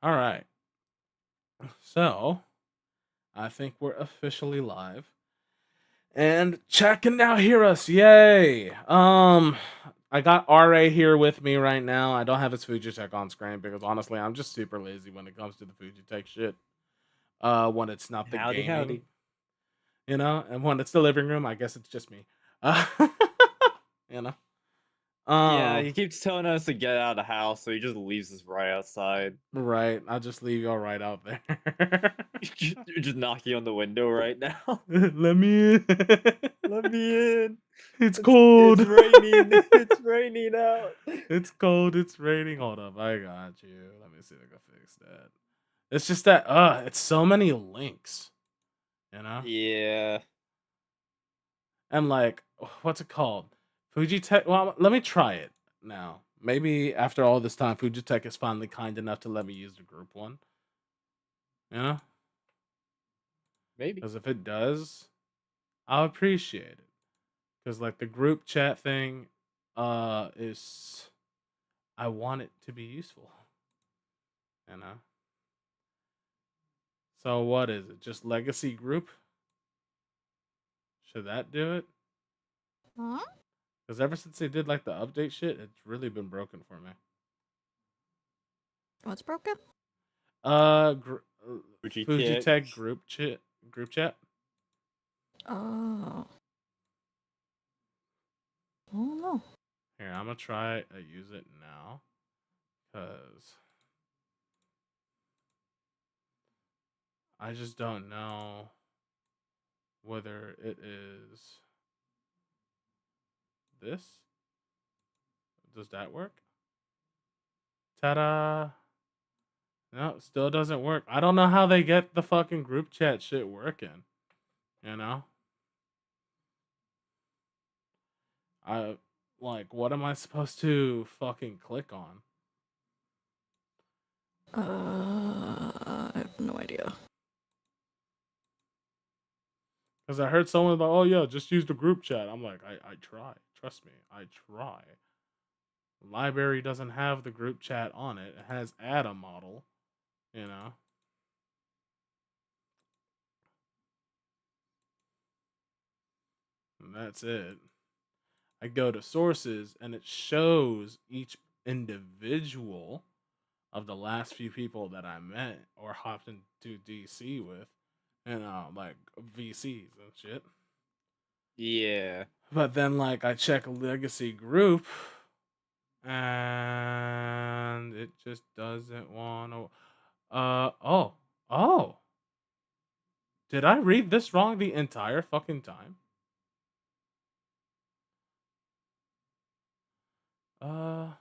All right. So I think we're officially live. And chat can now hear us. Yay. I got RA here with me right now. I don't have his Fujitech on screen because honestly I'm just super lazy when it comes to the Fujitech shit. When it's not the Howdy, gaming, howdy. and when it's the living room, I guess it's just me. Uh, you know. Yeah, Um he keeps telling us to get out of the house, so he just leaves us right outside. right. I'll just leave y'all right out there. You're just knocking on the window right now. Let me in. Let me in. It's It's cold. raining. It's raining out. It's cold. It's raining. Hold up. I got you. Let me see if I can fix that. It's just that it's so many links, you know? Yeah. And like what's it called? Fujitech. Well, let me try it now. Maybe after all this time, Fujitech is finally kind enough to let me use the group one. You know? Maybe. Because if it does, I'll appreciate it. Because like the group chat thing is I want it to be useful. You know? So what is it? Just legacy group? Should that do it? Huh? Because ever since they did like the update shit, it's really been broken for me. What's broken? Fujitech. Fujitech group chat. Oh. I don't know. Here, I'm gonna try use it now, cause I just don't know whether it is this. Does that work? Ta-da! No, still doesn't work. I don't know how they get the fucking group chat shit working. You know? I like what am I supposed to fucking click on? I have no idea. Because I heard someone like, oh yeah, just use the group chat. I'm like, I try. Trust me, I try. Library doesn't have the group chat on it. It has add a model, you know. And that's it. I go to sources and it shows each individual of the last few people that I met or hopped into DC with, and like VCs and shit. Yeah. But then like I check a legacy group and it just doesn't want to. Oh. Did I read this wrong the entire fucking time? Uh.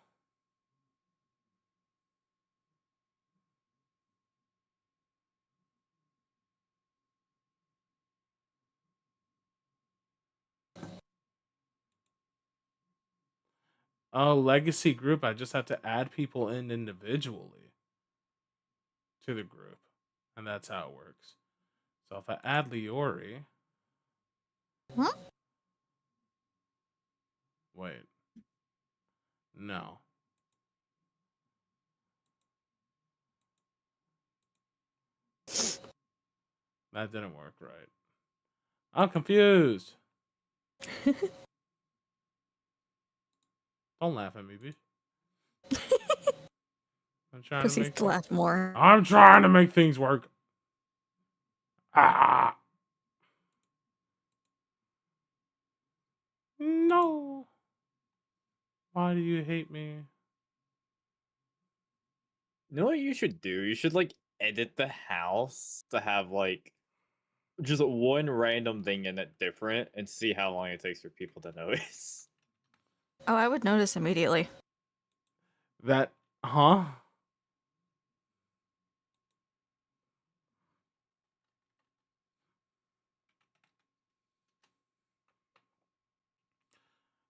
Oh, legacy group. I just have to add people in individually to the group, and that's how it works. So if I add Leori, Huh? wait, no, that didn't work right. I'm confused. Don't laugh at me, bitch. I'm trying to Proceeds make to things. laugh more. I'm trying to make things work. Ah, no. Why do you hate me? You know what you should do? You should like edit the house to have like just one random thing in it different and see how long it takes for people to notice. Oh, I would notice immediately. That, huh?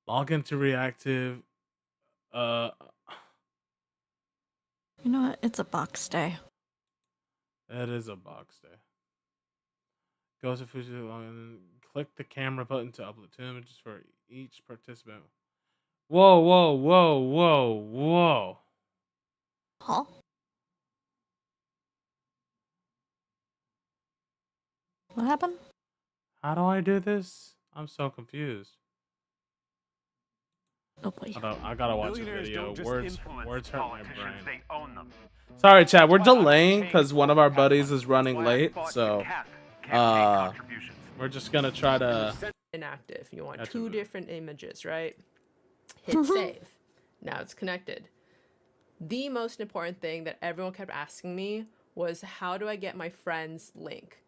Log into reactive. Uh, You know what? It's a box day. that is a box day. Go to Fuji and click the camera button to upload 2 images for each participant. Whoa. Huh? What happened? How do I do this? I'm so confused. Oh boy. Hold on, I gotta watch a Billionaires video. don't just Words influence hurt my politicians, brain. they own them. Sorry, chat. We're That's why I delaying changed because one of our buddies Tesla. is running That's why I late. fought to So, cap campaign contributions. we're just gonna try to. Inactive. You want That's a two bit. different images, right? Hit save. Now it's connected. The most important thing that everyone kept asking me was, how do I get my friends link?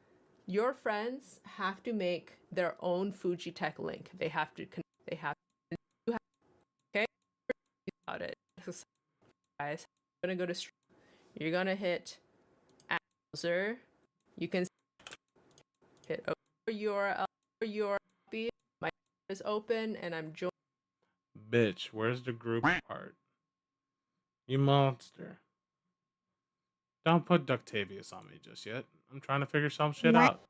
Your friends have to make their own Fujitech link. They have to connect. They have to. Okay. About it. So, guys, I'm gonna go to stream. You're gonna hit browser. You can hit over URL. URL. My is open and I'm joining. Bitch, where's the group part? You monster. Don't put Ductavius on me just yet. I'm trying to figure some shit out.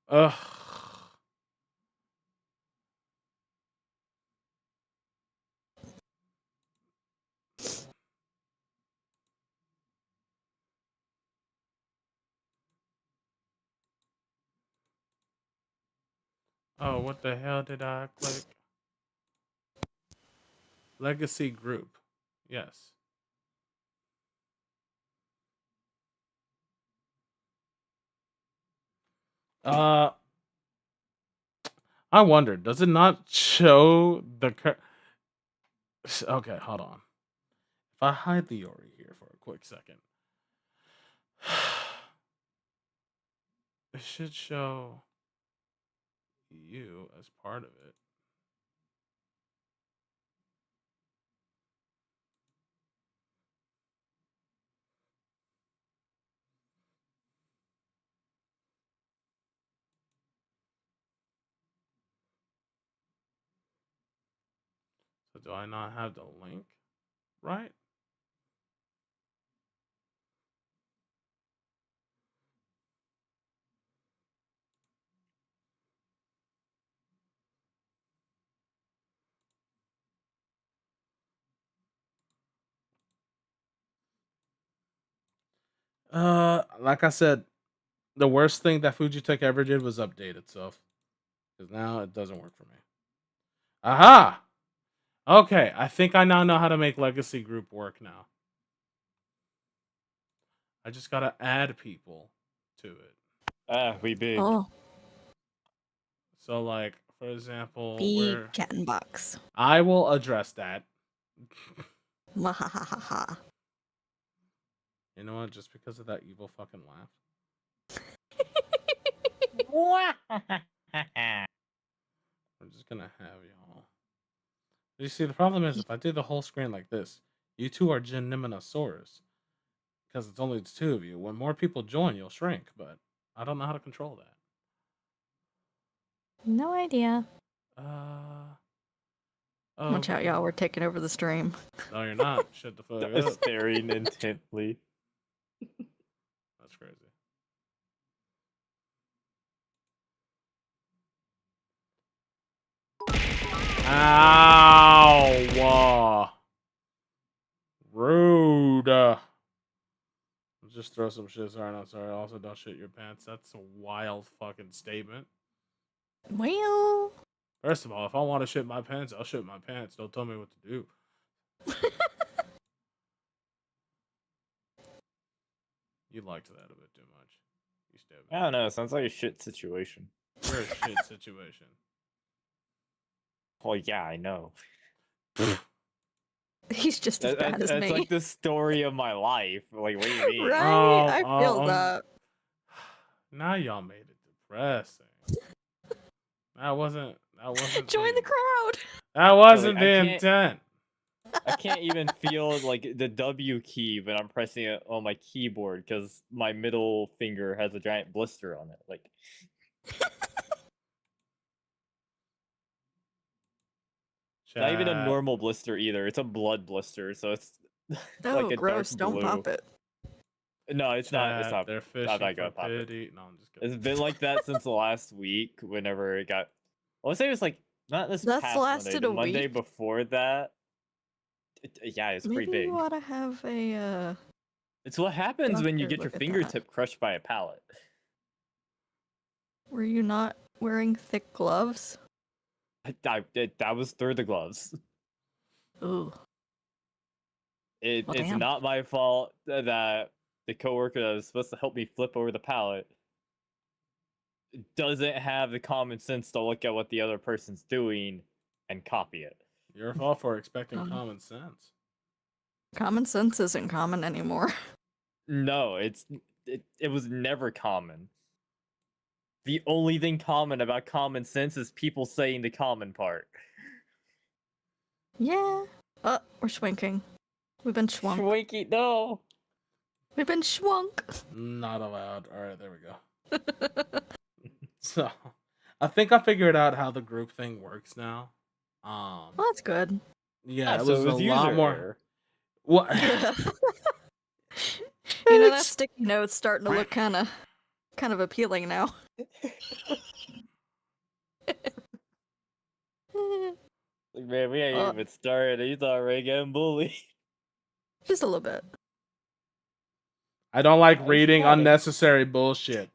Ugh. Oh, what the hell did I click? Legacy group. Yes. I wonder, does it not show the okay, hold on. If I hide the Yori here for a quick second. It should show you as part of it. So do I not have the link? Right? Like I said, the worst thing that Fujitech ever did was update itself. Because now it doesn't work for me. Aha! Okay, I think I now know how to make Legacy Group work now. I just gotta add people to it. We big. Oh, So, like, for example, big cat and box. I will address that. Wahahaha. You know what? Just because of that evil fucking laugh. I'm just gonna have y'all. You see, the problem is if I do the whole screen like this, you two are Geniminosaurus. Because it's only the two of you. When more people join, you'll shrink, but I don't know how to control that. No idea. Oh, Watch out, y'all. We're taking over the stream. No, you're not. Shut the fuck up. Staring intently. That's crazy. Ow! Rude. Just throw some shit. Sorry, not sorry. Also, don't shit your pants. That's a wild fucking statement. Well. First of all, if I want to shit my pants, I'll shit my pants. Don't tell me what to do. You liked that a bit too much. You stabbed me. I don't know. Sounds like a shit situation. You're a shit situation. Oh yeah, I know. He's just as bad as me. That's like the story of my life. Like, what do you mean? Right? I feel that. Now y'all made it depressing. That wasn't. Join the crowd. That wasn't Like, the intent. I can't even feel like the W key when I'm pressing it on my keyboard because my middle finger has a giant blister on it. Like, not even a normal blister either. It's a blood blister, so it's Oh, like a gross! dark Don't blue. pop it. No, it's not. It's not. They're I'm fishing not for gonna pop it. pity. No, I'm just kidding. It's been like that since the last week. Whenever it got, I would say it was like not this That's past lasted Monday, the a Monday week? before that. Yeah, it's Maybe pretty big. you ought to have a It's what happens when you Doctor, get your look at that. fingertip crushed by a pallet. Were you not wearing thick gloves? That was through the gloves. Ooh. Well, It's damn. not my fault that the coworker that was supposed to help me flip over the pallet doesn't have the common sense to look at what the other person's doing and copy it. Your fault for expecting Um, common sense. Common sense isn't common anymore. No, it was never common. The only thing common about common sense is people saying the common part. Yeah. We're schwinking. We've been schwunk. Schwinky, no. We've been schwunk. Not allowed. All right, there we go. So, I think I figured out how the group thing works now. Well, that's good. Yeah, it so was a user lot more. error. What? You know, that sticky note's starting to look kind of appealing now. Like, man, we ain't even started. He's already getting bullied. Just a little bit. I don't like I reading got it. unnecessary bullshit.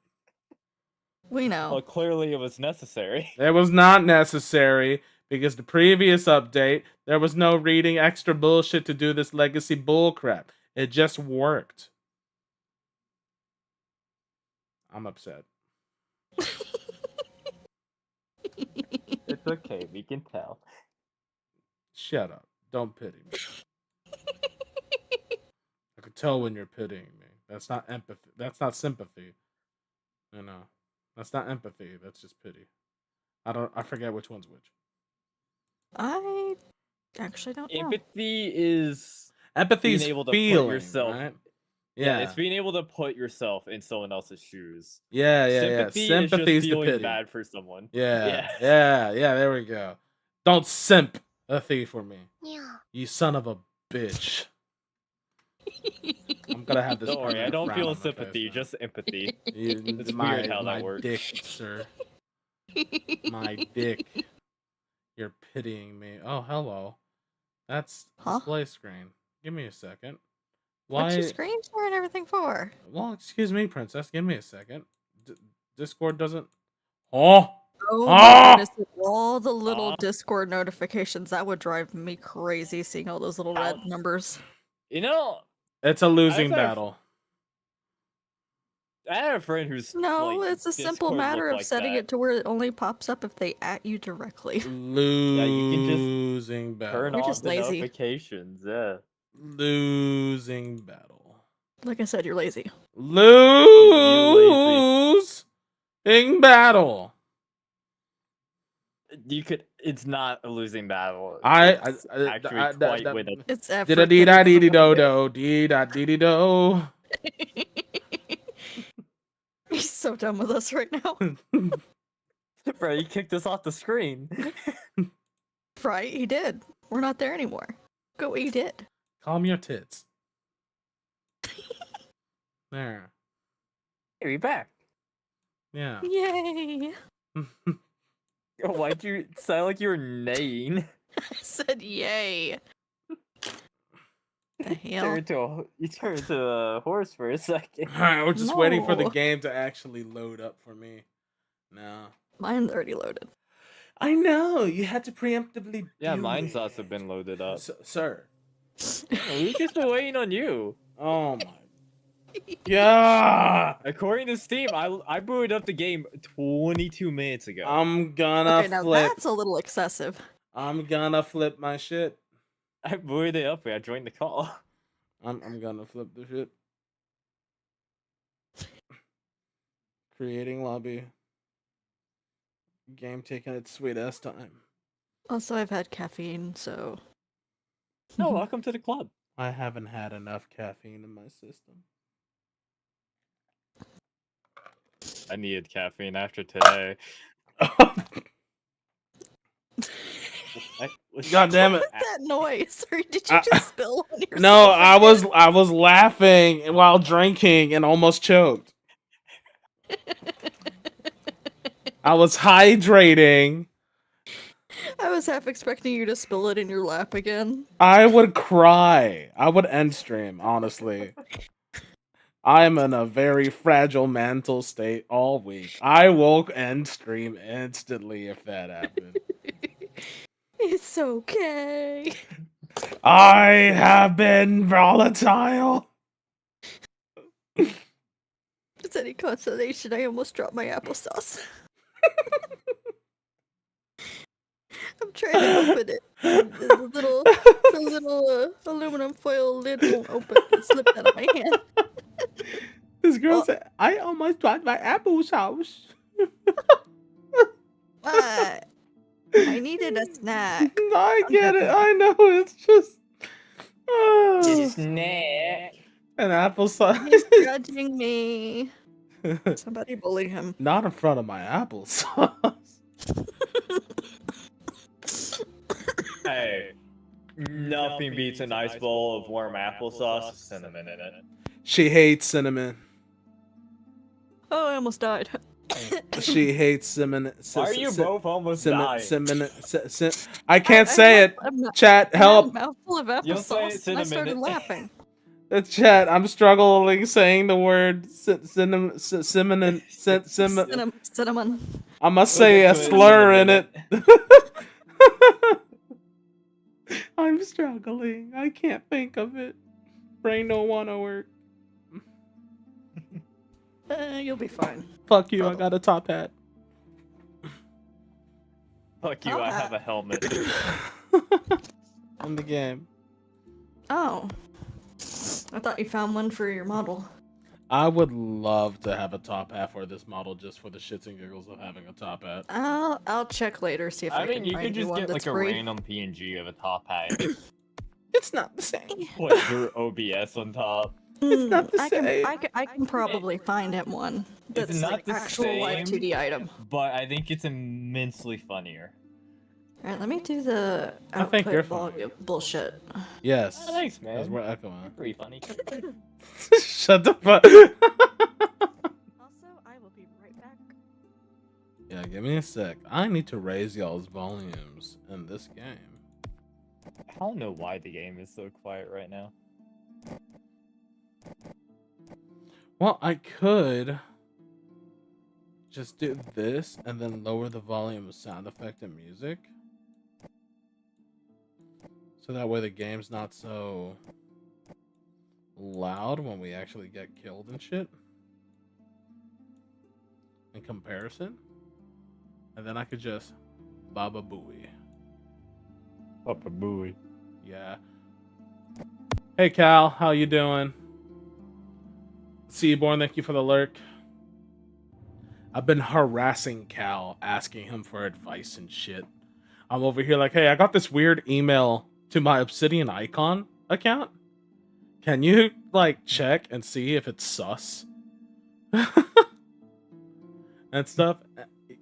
We know. Well, clearly it was necessary. It was not necessary because the previous update, there was no reading extra bullshit to do this legacy bullcrap. It just worked. I'm upset. It's okay, we can tell. Shut up. Don't pity me. I could tell when you're pitying me. That's not empathy. That's not sympathy. You know. That's not empathy. That's just pity. I forget which one's which. I actually don't know. Empathy is Empathy's being able to feeling, put yourself. right? Yeah, Yeah. it's being able to put yourself in someone else's shoes. Yeah. Sympathy is Sympathy's just the feeling pity. bad for someone. Yeah. There we go. Don't sympathy for me. Yeah. You son of a bitch. I'm gonna have this. Don't worry, I permanent don't frown feel on my sympathy, face now. just empathy. It's weird how that my works. dick, sir. My dick. You're pitying me. Oh, hello. That's Huh? display screen. Give me a second. What's your Why? screen sharing everything for? Well, excuse me, princess. Give me a second. Discord doesn't. Oh. Oh Ah! my goodness, with all the little Discord notifications, that would drive me crazy seeing all those little red numbers. You know, It's a losing I've had a- battle. I had a friend who's No, like, it's a simple Discord matter looked of like setting that. it to where it only pops up if they at you directly. Yeah, you can just Losing battle. turn You're off just the lazy. notifications. Yeah. Losing battle. Like I said, you're lazy. Losing battle. You could. It's not a losing battle. I It's actually quite winnable. It's effort. Did a dee da dee dee do do dee da dee dee do. He's so done with us right now. Bro, you kicked us off the screen. Right? He did. We're not there anymore. Look at what you did. Calm your tits. There. Hey, we back. Yeah. Yay! Why'd you sound like you were neighing? I said yay. The hell? You turned into a horse for a second. Alright, we're just waiting for the No. game to actually load up for me. No. Mine's already loaded. I know. You had to preemptively. Yeah, do mine's it. also been loaded up. Sir. We've just been waiting on you. Oh my. Yeah. According to Steam, I booted up the game 22 minutes ago. I'm gonna Okay, now flip. that's a little excessive. I'm gonna flip my shit. I booted it up. I joined the call. I'm gonna flip the shit. Creating lobby. Game taking its sweet ass time. Also, I've had caffeine, so. No, welcome to the club. I haven't had enough caffeine in my system. I needed caffeine after today. God damn it. What was that noise? Or did you just spill on yourself? No, I again? was laughing while drinking and almost choked. I was hydrating. I was half expecting you to spill it in your lap again. I would cry. I would end stream, honestly. I'm in a very fragile mental state all week. I will end stream instantly if that happened. It's okay. I have been volatile. If it's any consolation, I almost dropped my applesauce. I'm trying to open it. The little aluminum foil lid won't open. It slipped out of my hand. This girl Oh. said, I almost dropped my applesauce. What? I needed a snack. I get it. I know. It's just. Snack. An applesauce. He's judging me. Somebody bully him. Not in front of my applesauce. Hey, nothing beats a nice bowl of warm applesauce with cinnamon in it. She hates cinnamon. Oh, I almost died. She hates cinnamon. Why are you both almost dying? I can't say it. Chat, help. A mouthful of You'll say applesauce. it's in And I a started minute. laughing. The chat, I'm struggling saying the word cinnamon. Cinnamon. I must say a Put slur in cinnamon it. I'm struggling. I can't think of it. Brain don't wanna work. You'll be fine. Fuck you, I got a top hat. Fuck you, I have a helmet. In the game. Oh. I thought you found one for your model. I would love to have a top hat for this model just for the shits and giggles of having a top hat. I'll check later, see if I, I mean, can you find could just one get that's like a free. random PNG of a top hat. It's not the same. Put your OBS on top. It's not the I same. can probably find him one that's It's not like the actual live same. 2D item. But I think it's immensely funnier. Alright, let me do the I think output you're fine. volume bullshit. Yes. Oh, thanks, Because man. we're echoing. Pretty funny. Shut the fuck. Also, I will be right back. Yeah, give me a sec. I need to raise y'all's volumes in this game. I don't know why the game is so quiet right now. Well, I could just do this and then lower the volume of sound effect and music. So that way the game's not so loud when we actually get killed and shit. In comparison. And then I could just Baba Booey. Papa Booey. Yeah. Hey Cal, how you doing? Seaborn, thank you for the lurk. I've been harassing Cal, asking him for advice and shit. I'm over here like, hey, I got this weird email to my Obsidian Icon account. Can you, like, check and see if it's sus? And stuff.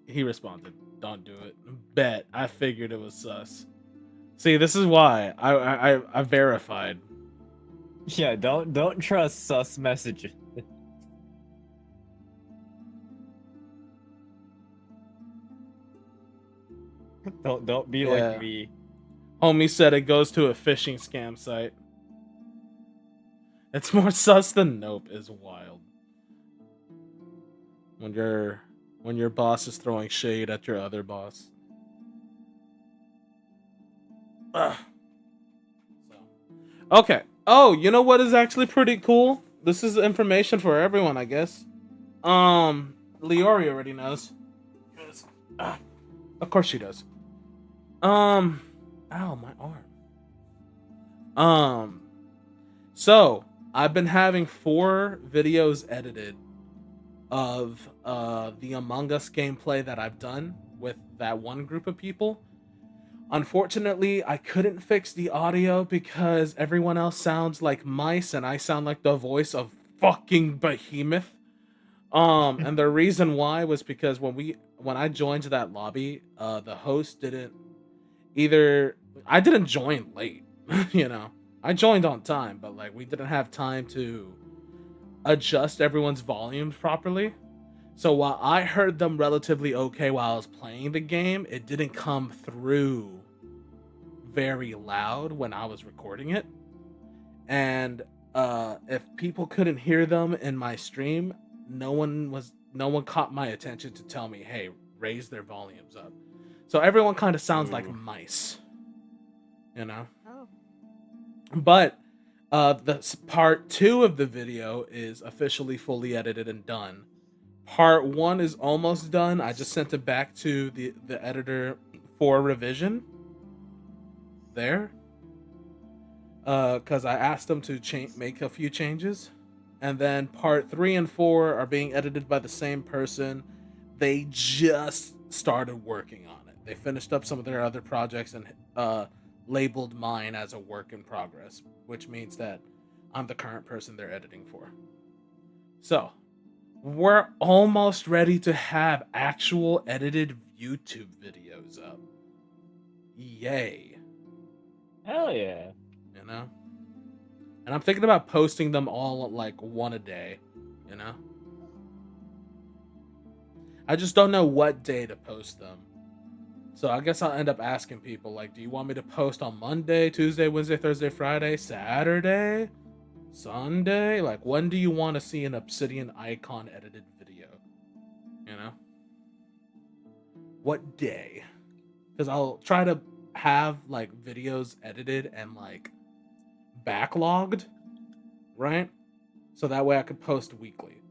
He responded, don't do it. Bet. I figured it was sus. See, this is why. I verified. Yeah, don't trust sus messages. Don't be Yeah. like me. Homie said it goes to a phishing scam site. It's more sus than nope is wild. When your boss is throwing shade at your other boss. Ugh. Okay. Oh, you know what is actually pretty cool? This is information for everyone, I guess. Leori already knows. Of course she does. Ow, my arm. So I've been having 4 videos edited of the Among Us gameplay that I've done with that one group of people. Unfortunately, I couldn't fix the audio because everyone else sounds like mice and I sound like the voice of fucking Behemoth. And the reason why was because when I joined that lobby, the host didn't I didn't join late, you know. I joined on time, but like we didn't have time to adjust everyone's volumes properly. So while I heard them relatively okay while I was playing the game, it didn't come through very loud when I was recording it. And if people couldn't hear them in my stream, no one caught my attention to tell me, hey, raise their volumes up. So everyone kind of sounds like Ooh. mice, you know. Oh. But part 2 of the video is officially fully edited and done. Part 1 is almost done. I just sent it back to the editor for revision. There. Because I asked them to make a few changes. And then part 3 and 4 are being edited by the same person. They just started working on it. They finished up some of their other projects and labeled mine as a work in progress, which means that I'm the current person they're editing for. So, we're almost ready to have actual edited YouTube videos up. Yay. Hell yeah. You know? And I'm thinking about posting them all like one a day, you know? I just don't know what day to post them. So I guess I'll end up asking people, like, do you want me to post on Monday, Tuesday, Wednesday, Thursday, Friday, Saturday, Sunday? Like, when do you want to see an Obsidian Icon edited video? You know? What day? Because I'll try to have, like, videos edited and, like, backlogged, right? So that way I could post weekly.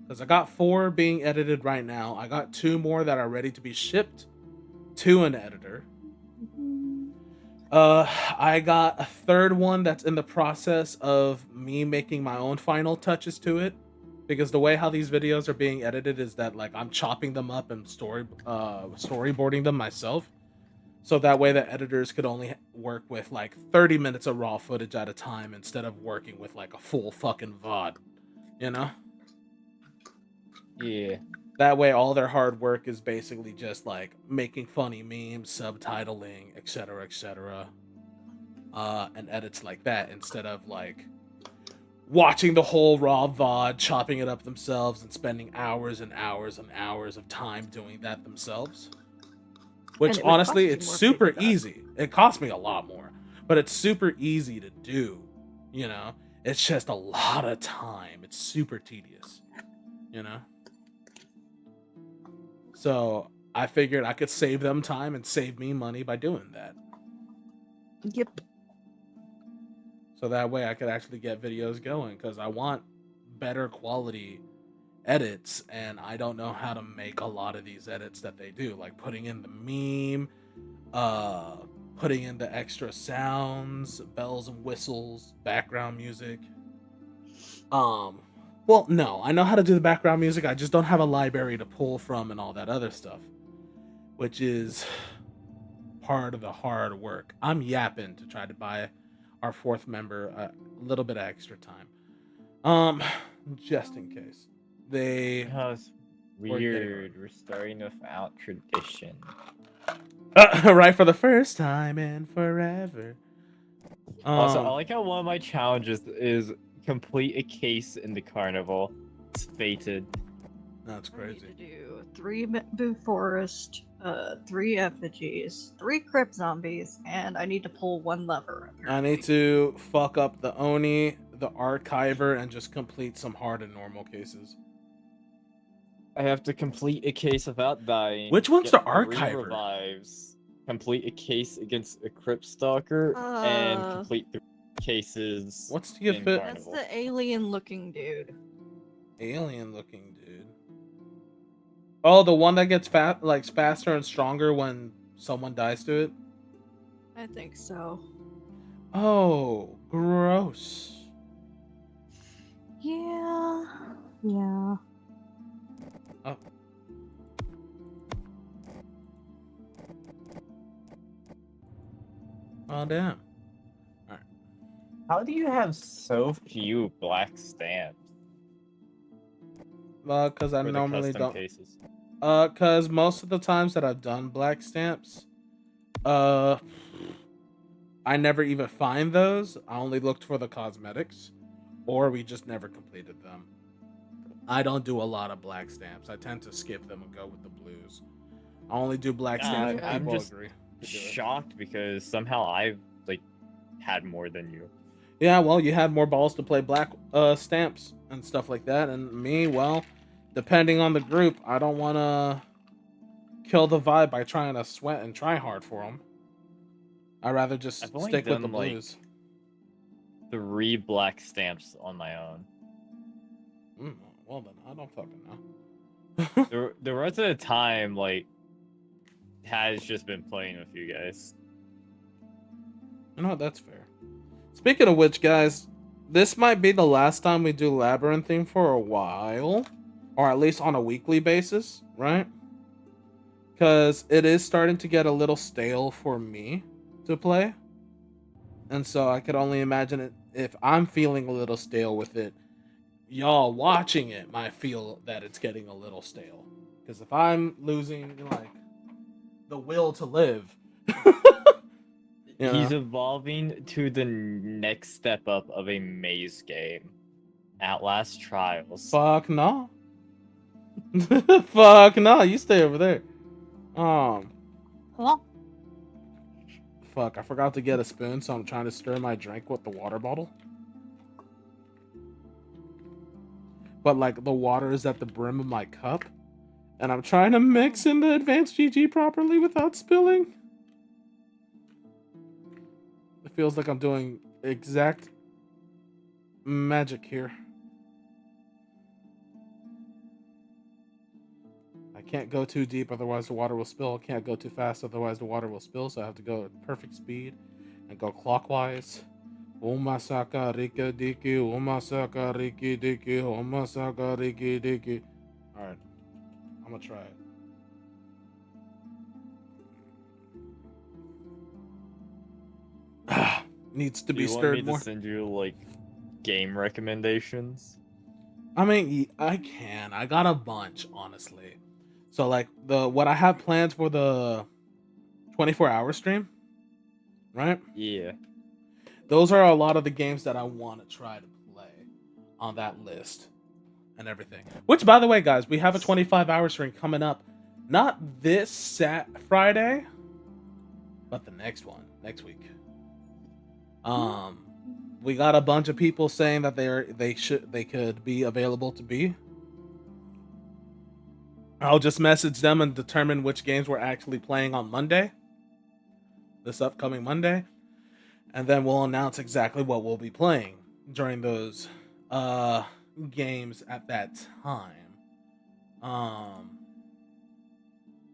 Because I got 4 being edited right now. I got 2 more that are ready to be shipped to an editor. I got a 3rd one that's in the process of me making my own final touches to it. Because the way how these videos are being edited is that, like, I'm chopping them up and storyboarding them myself. So that way the editors could only work with like 30 minutes of raw footage at a time instead of working with like a full fucking VOD, you know? Yeah. That way all their hard work is basically just like making funny memes, subtitling, etc., and edits like that instead of like watching the whole raw VOD, chopping it up themselves and spending hours and hours and hours of time doing that themselves. Which, And it would cost honestly, you it's more to super do that. easy. It costs me a lot more, but it's super easy to do, you know? It's just a lot of time. It's super tedious, you know? So, I figured I could save them time and save me money by doing that. Yep. So that way I could actually get videos going, because I want better quality edits, and I don't know how to make a lot of these edits that they do, like putting in the meme, putting in the extra sounds, bells and whistles, background music. Well, no, I know how to do the background music. I just don't have a library to pull from and all that other stuff, which is part of the hard work. I'm yapping to try to buy our 4th member a little bit of extra time, just in case they. Oh, it's We're getting weird. We're starting without tradition. Right, for the first time in forever. Also, I like how one of my challenges is complete a case in the carnival. It's fated. That's I need crazy. to do 3 bamboo forest, 3 effigies, 3 crypt zombies, and I need to pull 1 lever. I Apparently. need to fuck up the Oni, the Archiver, and just complete some hard and normal cases. I have to complete a case without dying. Which one's get the 3 Archiver? revives, complete a case against a Crypt Stalker, and Uh, complete 3 cases. What's the in fit? That's Carnival. the alien-looking dude. Alien-looking dude. Oh, the one that gets faster and stronger when someone dies to it. I think so. Oh, gross. Yeah. Yeah. Oh. Oh, damn. How do you have so few black stamps Because I for the normally custom don't. cases? Because most of the times that I've done black stamps, I never even find those. I only looked for the cosmetics, or we just never completed them. I don't do a lot of black stamps. I tend to skip them and go with the blues. I only do black stamps when I'm people just agree to do it. shocked because somehow I've had more than you. Yeah, well, you had more balls to play black stamps and stuff like that, and me, well, depending on the group, I don't want to kill the vibe by trying to sweat and try hard for them. I'd rather just I've only stick with the done like blues. 3 black stamps on my own. Well then, I don't fucking know. There was a time like has just been playing with you guys. You know what? That's fair. Speaking of which, guys, this might be the last time we do labyrinthine for a while, or at least on a weekly basis, right? Because it is starting to get a little stale for me to play, and so I could only imagine it if I'm feeling a little stale with it. Y'all watching it might feel that it's getting a little stale, because if I'm losing like the will to live. He's evolving to the next step up of a maze game. Outlast Trials. Fuck no. Fuck no. You stay over there. Hello? Fuck, I forgot to get a spoon, so I'm trying to stir my drink with the water bottle. But like the water is at the brim of my cup, and I'm trying to mix in the advanced GG properly without spilling. It feels like I'm doing exact magic here. I can't go too deep, otherwise the water will spill. I can't go too fast, otherwise the water will spill. So I have to go at perfect speed and go clockwise. Omasaka riki diki, omasaka riki diki, omasaka riki diki. Alright, I'm gonna try it. Needs to be stirred more. Do you want me to send you like game recommendations? I mean, I can. I got a bunch, honestly. So like what I have planned for the 24-hour stream, right? Yeah. Those are a lot of the games that I want to try to play on that list and everything. Which, by the way, guys, we have a 25-hour stream coming up. Not this Friday, but the next one, next week. We got a bunch of people saying that they could be available to be. I'll just message them and determine which games we're actually playing on Monday. This upcoming Monday. And then we'll announce exactly what we'll be playing during those games at that time.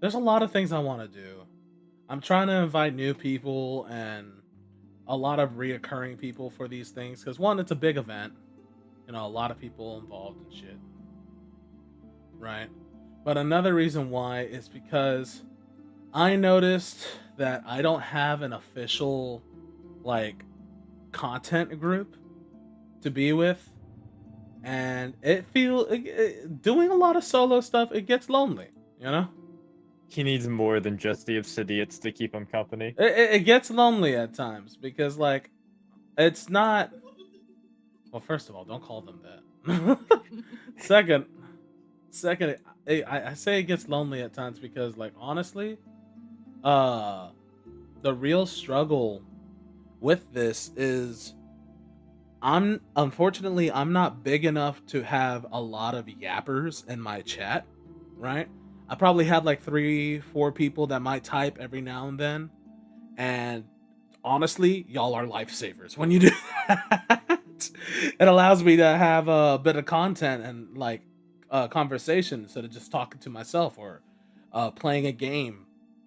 There's a lot of things I want to do. I'm trying to invite new people and a lot of reoccurring people for these things, because one, it's a big event, you know, a lot of people involved and shit, right? But another reason why is because I noticed that I don't have an official like content group to be with, and doing a lot of solo stuff, it gets lonely, you know. He needs more than just the Obsidians to keep him company. It gets lonely at times because like it's not. Well, first of all, don't call them that. second, I say it gets lonely at times because like honestly, the real struggle with this is unfortunately I'm not big enough to have a lot of yappers in my chat, right? I probably have like 3-4 people that might type every now and then, and honestly, y'all are lifesavers when you do that. It allows me to have a bit of content and like conversation instead of just talking to myself or playing a game,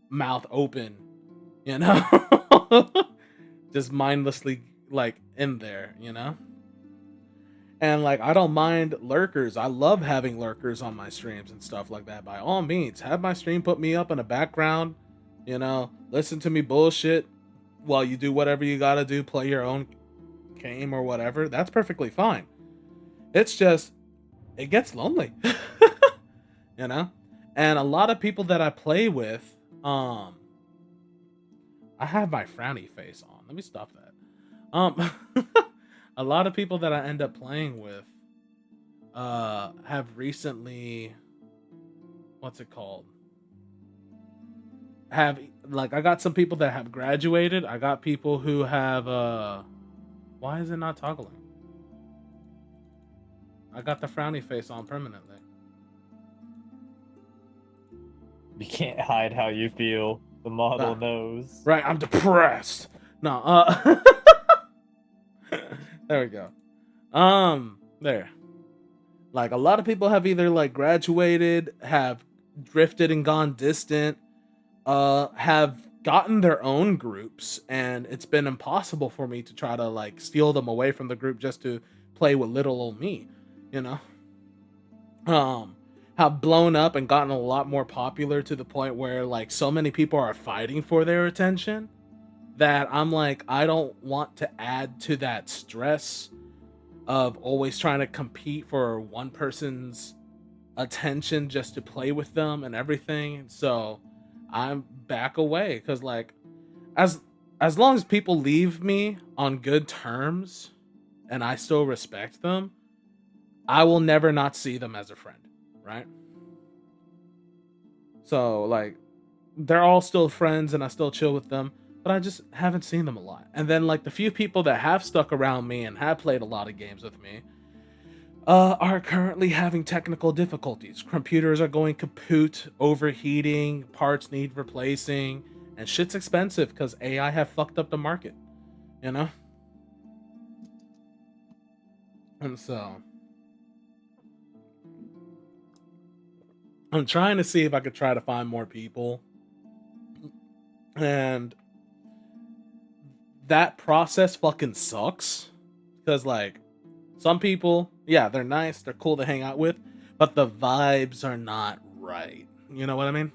mouth open, you know, just mindlessly like in there, you know. And like I don't mind lurkers. I love having lurkers on my streams and stuff like that. By all means, have my stream put me up in the background, you know, listen to me bullshit while you do whatever you gotta do, play your own game or whatever. That's perfectly fine. It's just it gets lonely. You know? And a lot of people that I play with, I have my frowny face on. Let me stop that. A lot of people that I end up playing with have recently, what's it called? have like I got some people that have graduated. I got people who have why is it not toggling? I got the frowny face on permanently. You can't hide how you feel. The model Ah. knows. Right, I'm depressed. No, there we go. There. Like a lot of people have either like graduated, have drifted and gone distant, have gotten their own groups, and it's been impossible for me to try to like steal them away from the group just to play with little old me, you know. Have blown up and gotten a lot more popular to the point where like so many people are fighting for their attention that I'm like, I don't want to add to that stress of always trying to compete for one person's attention just to play with them and everything. So I'm back away because like as as long as people leave me on good terms and I still respect them, I will never not see them as a friend, right? So like they're all still friends and I still chill with them, but I just haven't seen them a lot. And then like the few people that have stuck around me and have played a lot of games with me are currently having technical difficulties. Computers are going kaput, overheating, parts need replacing, and shit's expensive because AI have fucked up the market, you know? And so I'm trying to see if I could try to find more people. And that process fucking sucks. Because, like, some people, yeah, they're nice, they're cool to hang out with, but the vibes are not right. You know what I mean?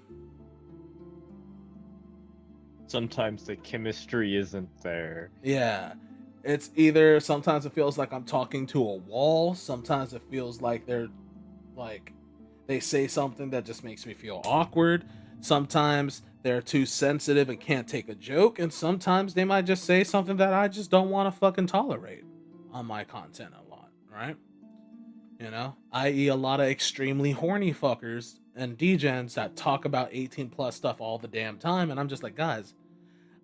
Sometimes the chemistry isn't there. Yeah. It's either sometimes it feels like I'm talking to a wall, sometimes it feels like they're like they say something that just makes me feel awkward. Sometimes they're too sensitive and can't take a joke, and sometimes they might just say something that I just don't want to fucking tolerate on my content a lot, right? You know, i.e., a lot of extremely horny fuckers and degens that talk about 18 plus stuff all the damn time, and I'm just like, guys,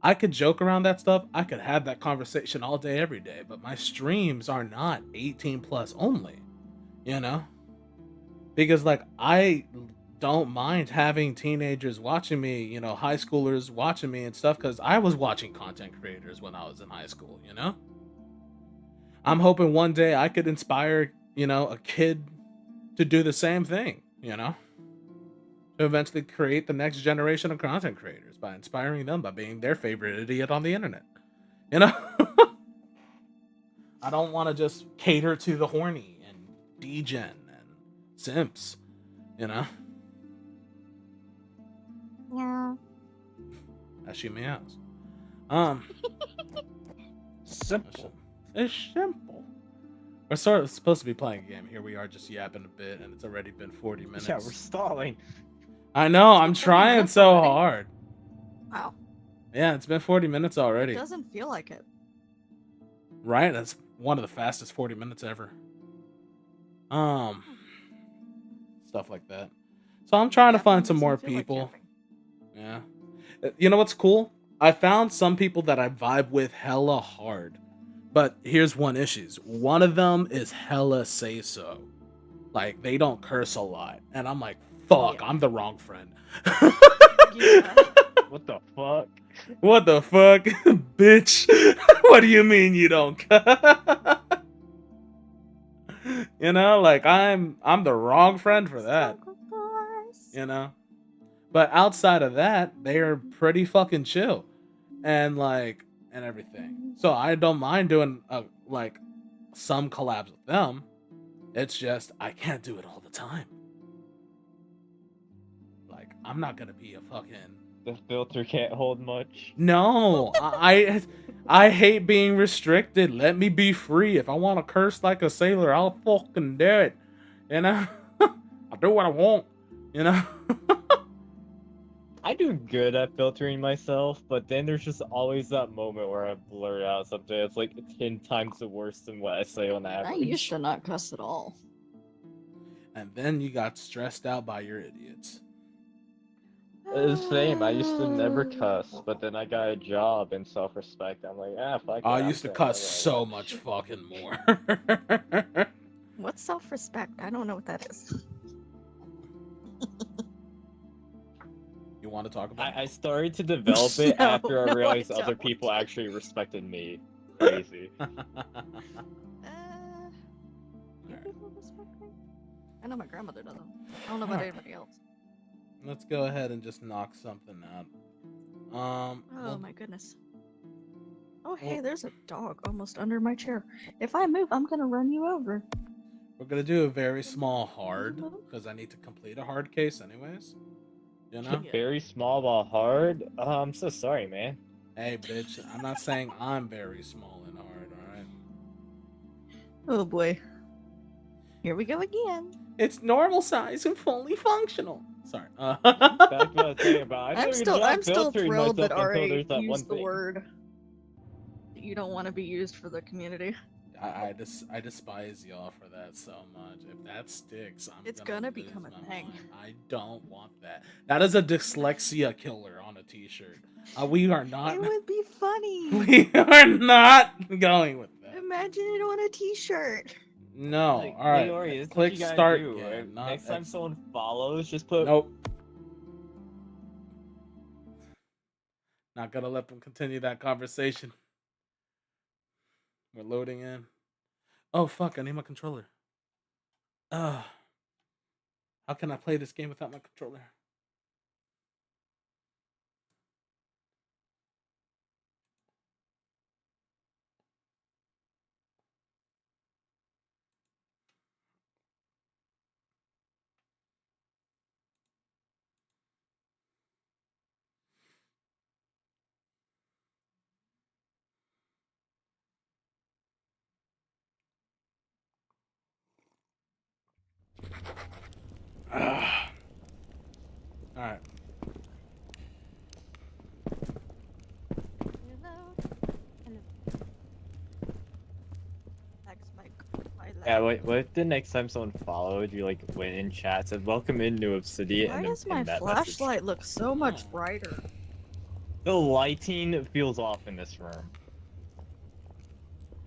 I could joke around that stuff. I could have that conversation all day, every day, but my streams are not 18 plus only, you know? Because, like, I don't mind having teenagers watching me, you know, high schoolers watching me and stuff, because I was watching content creators when I was in high school, you know? I'm hoping one day I could inspire, you know, a kid to do the same thing, you know? To eventually create the next generation of content creators by inspiring them by being their favorite idiot on the internet. You know? I don't want to just cater to the horny and degen and simps, you know? Yeah. As she meows. Simple. It's simple. We're sort of supposed to be playing a game. Here we are just yapping a bit, and it's already been 40 minutes. Yeah, we're stalling. I know, I'm It's been 40 trying minutes so already? hard. Wow. Yeah, it's been 40 minutes already. It doesn't feel like it. Right? That's one of the fastest 40 minutes ever. Stuff like that. So I'm trying to Yapping find some doesn't more feel like people. yapping. Yeah. You know what's cool? I found some people that I vibe with hella hard. But here's one issue. One of them is hella say so. Like, they don't curse a lot. And I'm like, fuck, Yeah. I'm the wrong friend. Yeah. What the fuck? What the fuck? Bitch. What do you mean you don't cuss? You know, like I'm the wrong friend for that. You know? But outside of that, they are pretty fucking chill. And like and everything. So I don't mind doing like some collabs with them. It's just I can't do it all the time. Like I'm not gonna be a fucking The filter can't hold much. no. I hate being restricted. Let me be free. If I want to curse like a sailor, I'll fucking do it. You know, I'll do what I want. You know. I do good at filtering myself, but then there's just always that moment where I blurt out something that's like 10 times worse than what I say on I average. used to not cuss at all. And then you got stressed out by your idiots. It's the same. I used to never cuss, but then I got a job in self-respect. I'm like, fuck it. I I'm used to saying cuss whatever I so want. much fucking more. What's self-respect? I don't know what that is. You want to talk about I started to develop it No, after I no, I realized other don't. people actually respected me. Crazy. Do people respect me? I know my grandmother doesn't. I don't know about Alright. anybody else. Let's go ahead and just knock something out. Oh Well, my goodness. Oh hey, well- there's a dog almost under my chair. If I move, I'm gonna run you over. we're gonna do a very small hard because I need to complete a hard case, anyways. You know? Yeah. Very small but hard. Oh, I'm so sorry, man. Hey, bitch, I'm not saying I'm very small and hard, alright? Oh boy. Here we go again. It's normal size and fully functional. Sorry. Back to what I was saying about. I I'm did a good job still filtering thrilled that myself until Ari there's that one used the thing. word that you don't want to be used for the community. I despise y'all for that so much. If that sticks, It's gonna gonna lose become a my thing. mind. I don't want that. That is a dyslexia killer on a t-shirt. We are not. It would be funny. We are not going with that. Imagine it on a t-shirt. No. Like, All right. Leori, this is Click what you gotta start do. game. Not Next time exit. someone follows, just put. Nope. Not gonna let them continue that conversation. We're loading in. Oh fuck! I need my controller. How can I play this game without my controller? All right. Yeah, wait, what if the next time someone followed, you like went in chat, said welcome into Obsidian, Why and then does my pinned that message? flashlight look so much brighter? The lighting feels off in this room.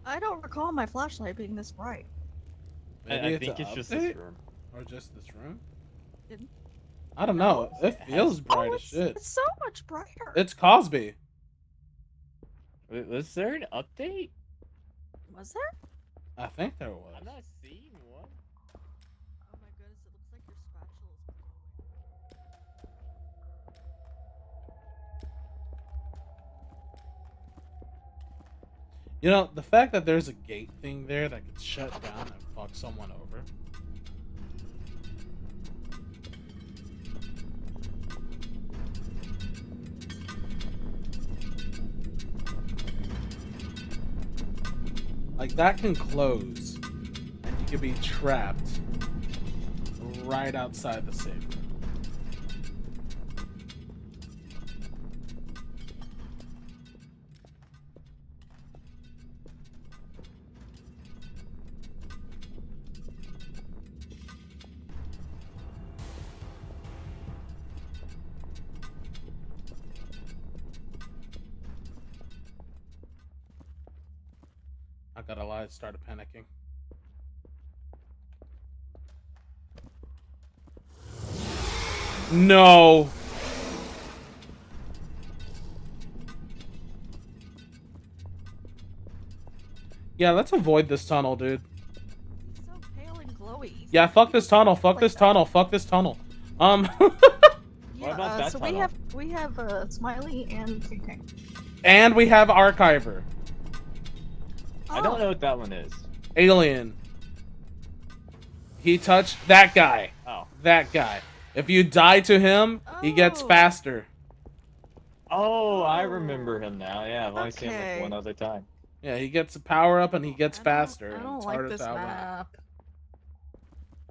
I don't recall my flashlight being this bright. Maybe I it's think an it's just update? this room. Or just this room? Didn't- I don't know. No. It feels bright as shit. It's so much brighter. It's Cosby. Was there an update? Was there? I think there was. I'm not seeing one. Oh my goodness, it looks like your spatula is glowing. You know, the fact that there's a gate thing there that could shut down and fuck someone over. Like, that can close, and you could be trapped right outside the safe room. I gotta lie, I started panicking. No! Yeah, let's avoid this tunnel, dude. He's so pale and glowy. Yeah, fuck this tunnel, fuck Like this that. tunnel, fuck this tunnel. Yeah, about that so tunnel? we have Smiley and King King. And we have Archiver. I don't know what that one is. Alien. He touched that guy. Oh. That guy. If you die to him, he gets Oh. faster. Oh, I remember him now. Yeah, I've only seen him Okay. like one other time. Yeah, he gets a power up and he gets I don't- faster. I and don't it's like harder this to outrun. map.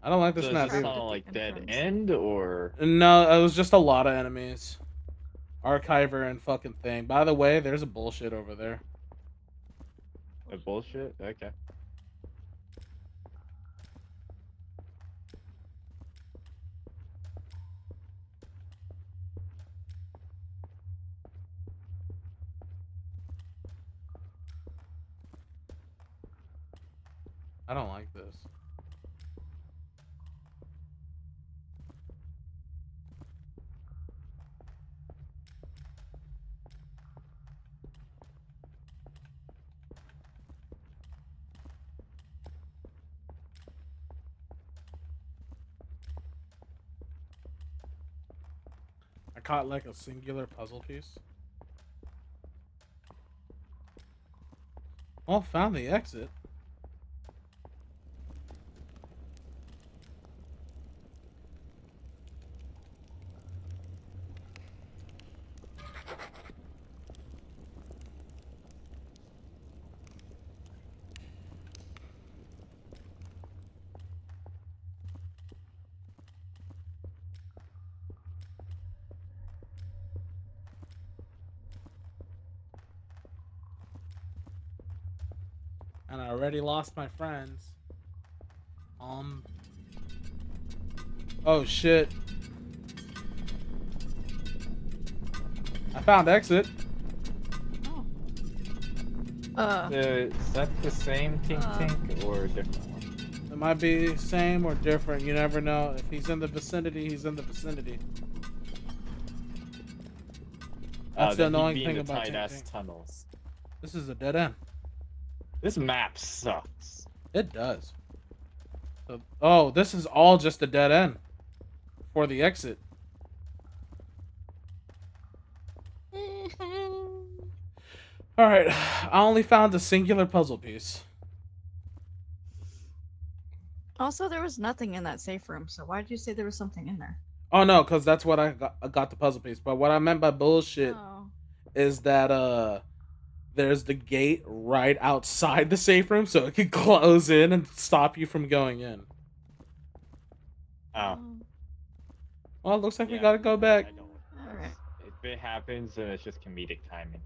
I don't like this So map is this either. tunnel like dead Entrance. end or? No, it was just a lot of enemies. Archiver and fucking thing. By the way, there's a bullshit over there. A bullshit? Okay. I don't like this. I caught like a singular puzzle piece. Well, found the exit. And I already lost my friends. Oh shit. I found exit. Oh. Is that the same Tink Tink or a different one? It might be same or different. You never know. If he's in the vicinity, he's in the vicinity. That's the Then he'd annoying be in thing the about tight ass Tink. tunnels. This is a dead end. This map sucks. It does. So, oh, this is all just a dead end for the exit. All right, I only found a singular puzzle piece. Also, there was nothing in that safe room, so why did you say there was something in there? Oh no, because that's what I got the puzzle piece. But what I meant by bullshit Oh. is that there's the gate right outside the safe room, so it could close in and stop you from going in. Oh. Well, it looks like we Yeah, gotta go back. I don't. Alright. If it happens, then it's just comedic timing.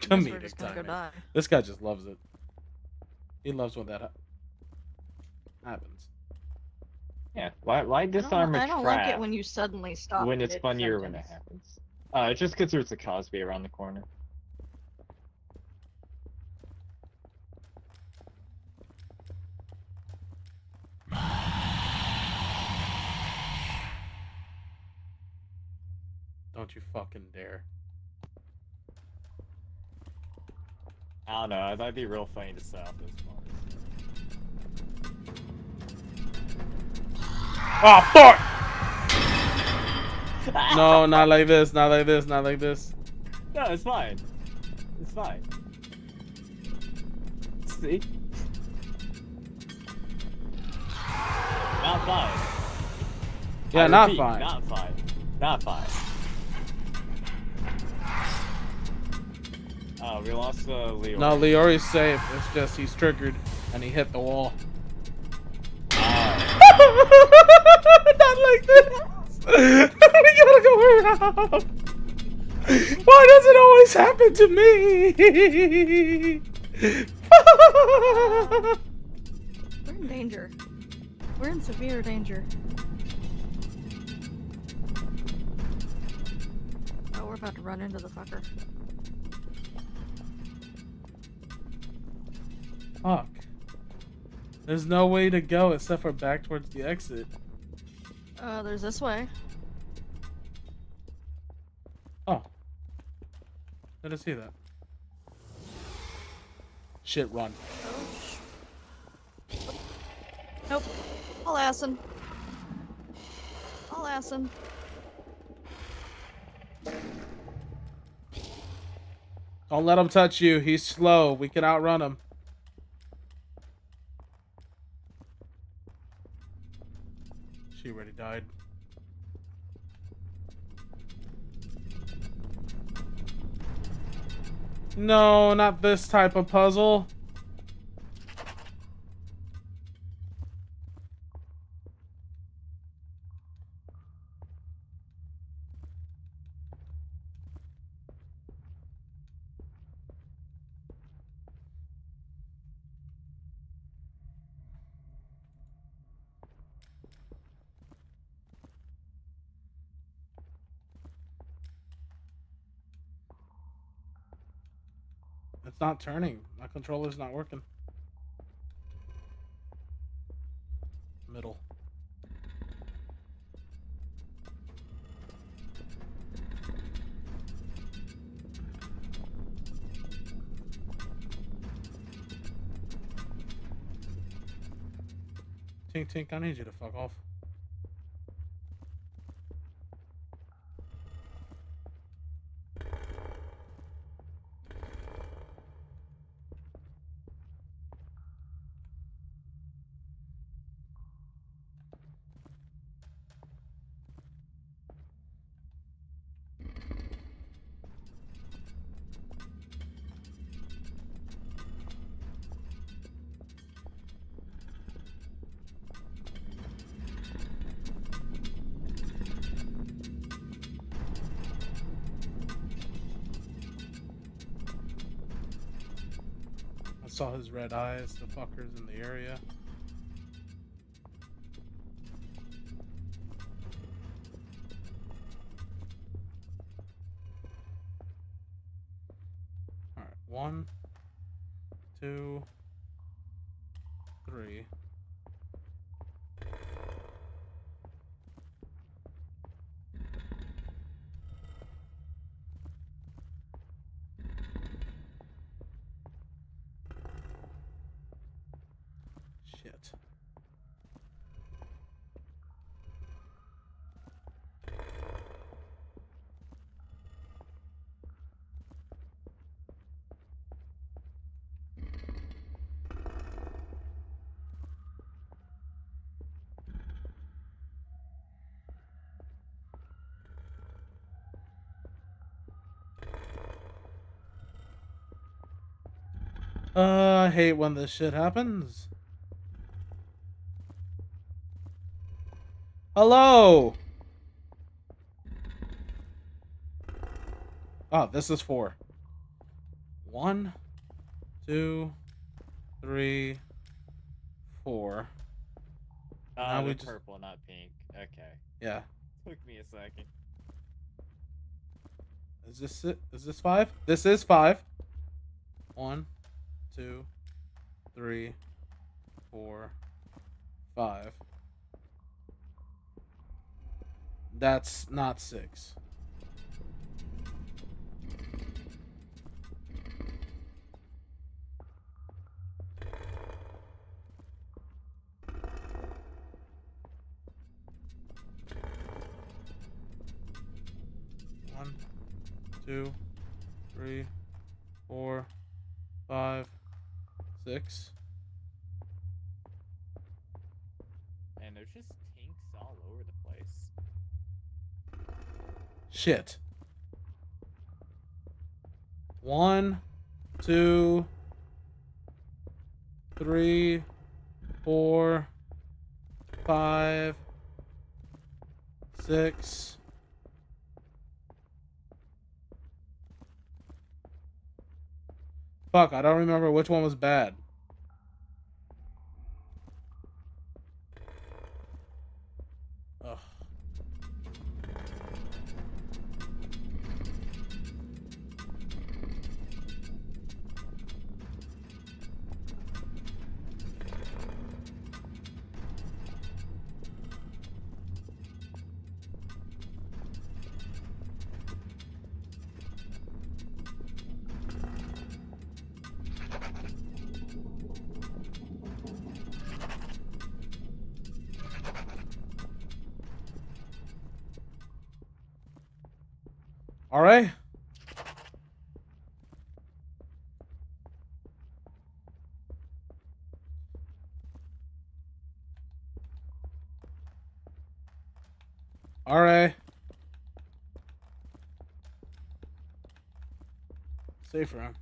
Guess we're Comedic just gonna go timing. die. This guy just loves it. He loves when that happens. Yeah, why disarm a I trap don't like it when you suddenly stop. when it's mid funnier when it sentence. happens? It's just because there's a Cosby around the corner. Don't you fucking dare. I don't know, that'd be real funny to set up this one. Oh, fuck! No, not like this, not like this, not like this. No, it's fine. It's fine. See? Not fine. Yeah, I not repeat, fine. Not fine. Not fine. Oh, we lost Leo. No, Leori's safe. It's just he's triggered and he hit the wall. Not like this. We gotta go around. Why does it always happen to me? We're in danger. We're in severe danger. Oh, we're about to run into the fucker. Fuck. There's no way to go except for back towards the exit. There's this way. Oh. Didn't see that. Shit, run. Nope. I'll asin. I'll asin. Don't let him touch you. He's slow. We can outrun him. She already died. No, not this type of puzzle. It's not turning. My controller's not working. Tink Tink, I need you to fuck off. I saw his red eyes, the fuckers in the area. Alright, 1, 2, 3. Shit. I hate when this shit happens. Hello! Oh, this is 4. 1, 2, 3, 4. Now we they're just- purple, not pink. Okay. Yeah. Took me a second. Is this it? Is this 5? This is 5. 1, 2, 3, 4, 5. That's not 6. One, 2, 3, 4, 5, 6. And there's just tinks all over the place. Shit. 1, 2, 3, 4, 5, 6. Fuck, I don't remember which one was bad. Ugh. All right. All right. Safe room.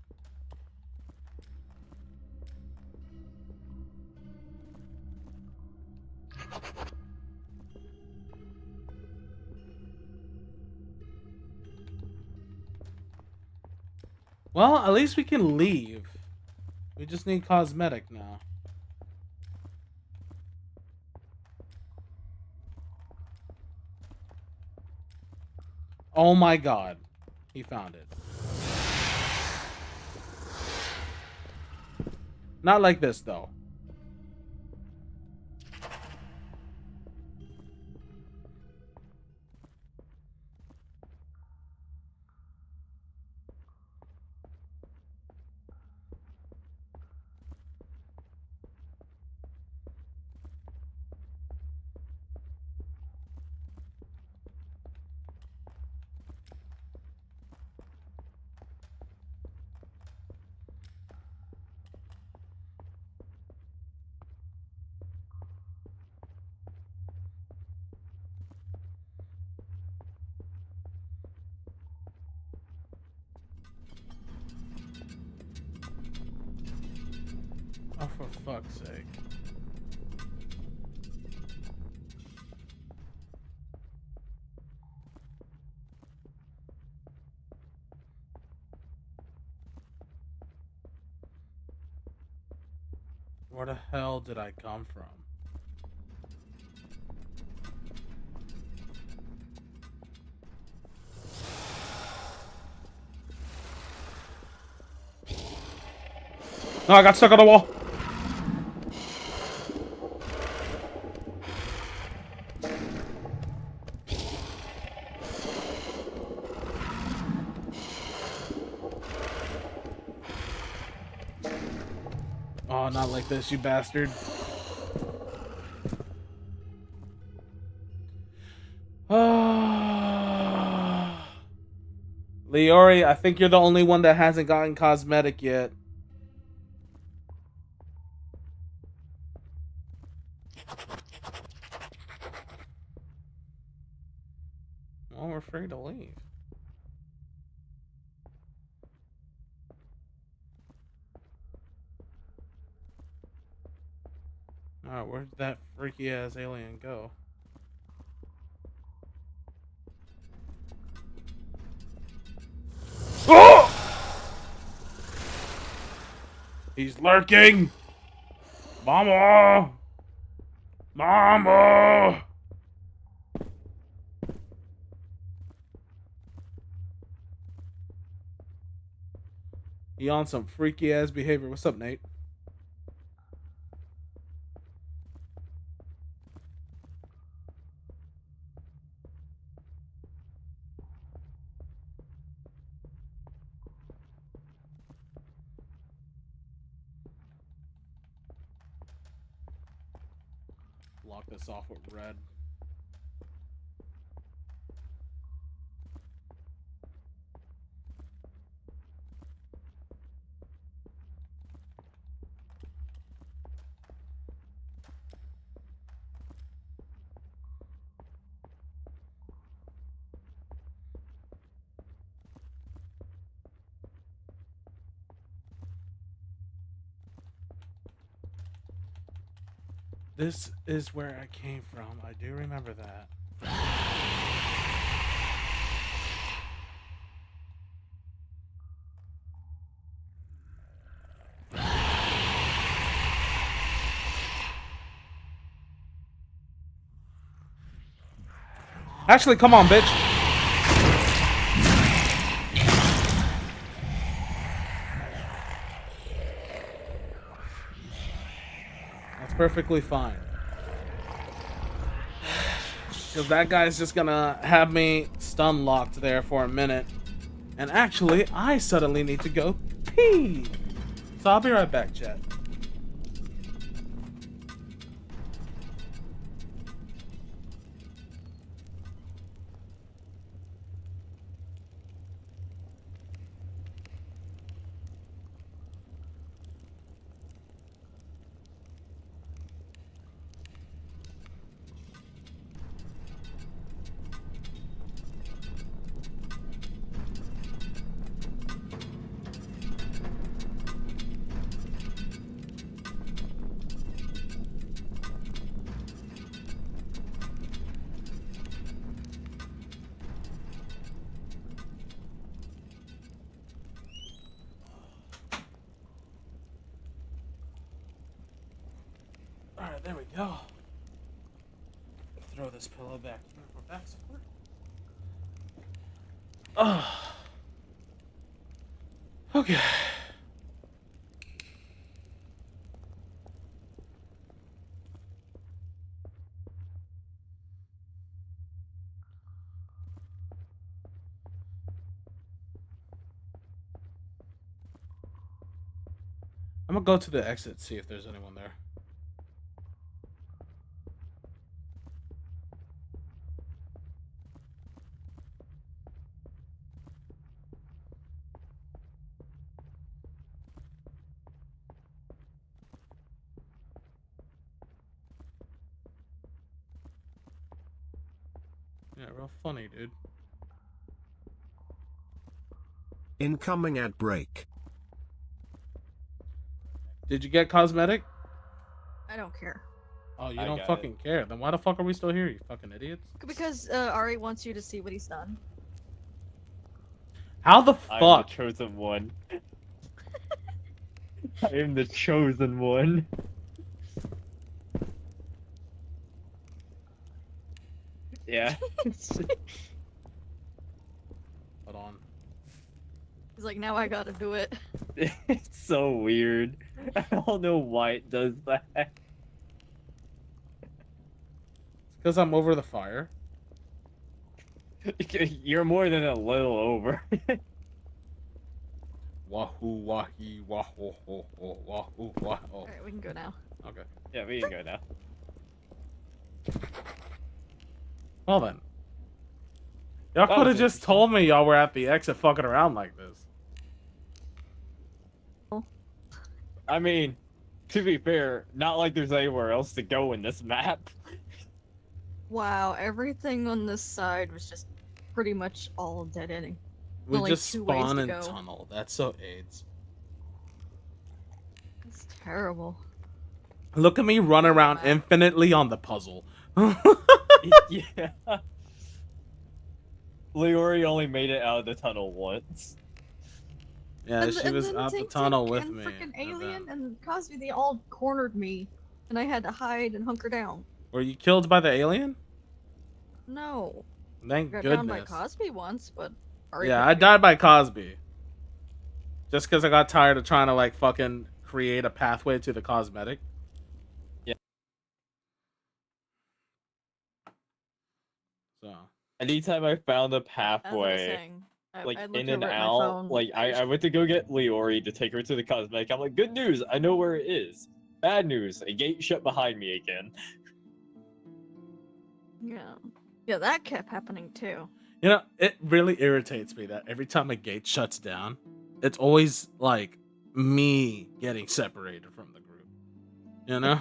Well, at least we can leave. We just need cosmetic now. Oh my god. He found it. Not like this, though. For fuck's sake. Where the hell did I come from? No, I got stuck on the wall. Oh, not like this, you bastard. Leori, I think you're the only one that hasn't gotten cosmetic yet. Well, we're free to leave. Alright, where'd that freaky ass alien go? Oh! He's lurking! Mama! Mama! He on some freaky ass behavior. What's up, Nate? Lock this off with red. This is where I came from. I do remember that. Actually, come on, bitch. That's perfectly fine. Because that guy's just gonna have me stun locked there for a minute. And actually, I suddenly need to go pee. So I'll be right back, chat. Alright, there we go. Throw this pillow back for back support. Okay. I'm gonna go to the exit, see if there's anyone there. Yeah, real funny, dude. Incoming ad break. Did you get cosmetic? I don't care. Oh, you I don't got it. fucking care. Then why the fuck are we still here, you fucking idiots? Because Ari wants you to see what he's done. How the I'm the fuck? chosen one. I am the chosen one. Yeah. Hold on. He's like, now I gotta do it. It's so weird. I don't know why it does that. Because I'm over the fire. You're more than a little over. Wahoo, wahi, wahoo, ho, ho, wahoo, wahoo. Alright, we can go now. Okay. Yeah, we can go now. Well then. Y'all That could was have just interesting. told me y'all were at the exit fucking around like this. I mean, to be fair, not like there's anywhere else to go in this map. Wow, everything on this side was just pretty much all dead ending. We Only just 2 ways spawn to and go. tunnel. That's so AIDS. It's terrible. Look at me run Terrible around map. infinitely on the puzzle. Yeah. Leori only made it out of the tunnel once. Yeah, she was then out the Tink tunnel Tink with and me. freaking and Alien then- and Cosby, they all cornered me, and I had to hide and hunker down. Were you killed by the alien? No, Thank got down by goodness. Cosby once, but Ari Yeah, picked I me up. died by Cosby. Just because I got tired of trying to like fucking create a pathway to the cosmetic. Yeah. So. Anytime I found a As I was pathway, saying, like I looked in and over at my out, phone. like I went to go get Leori to take her to the cosmetic. I'm like, good news, I know where it is. Bad news, a gate shut behind me again. Yeah, that kept happening too. You know, it really irritates me that every time a gate shuts down, it's always like me getting separated from the group. You know?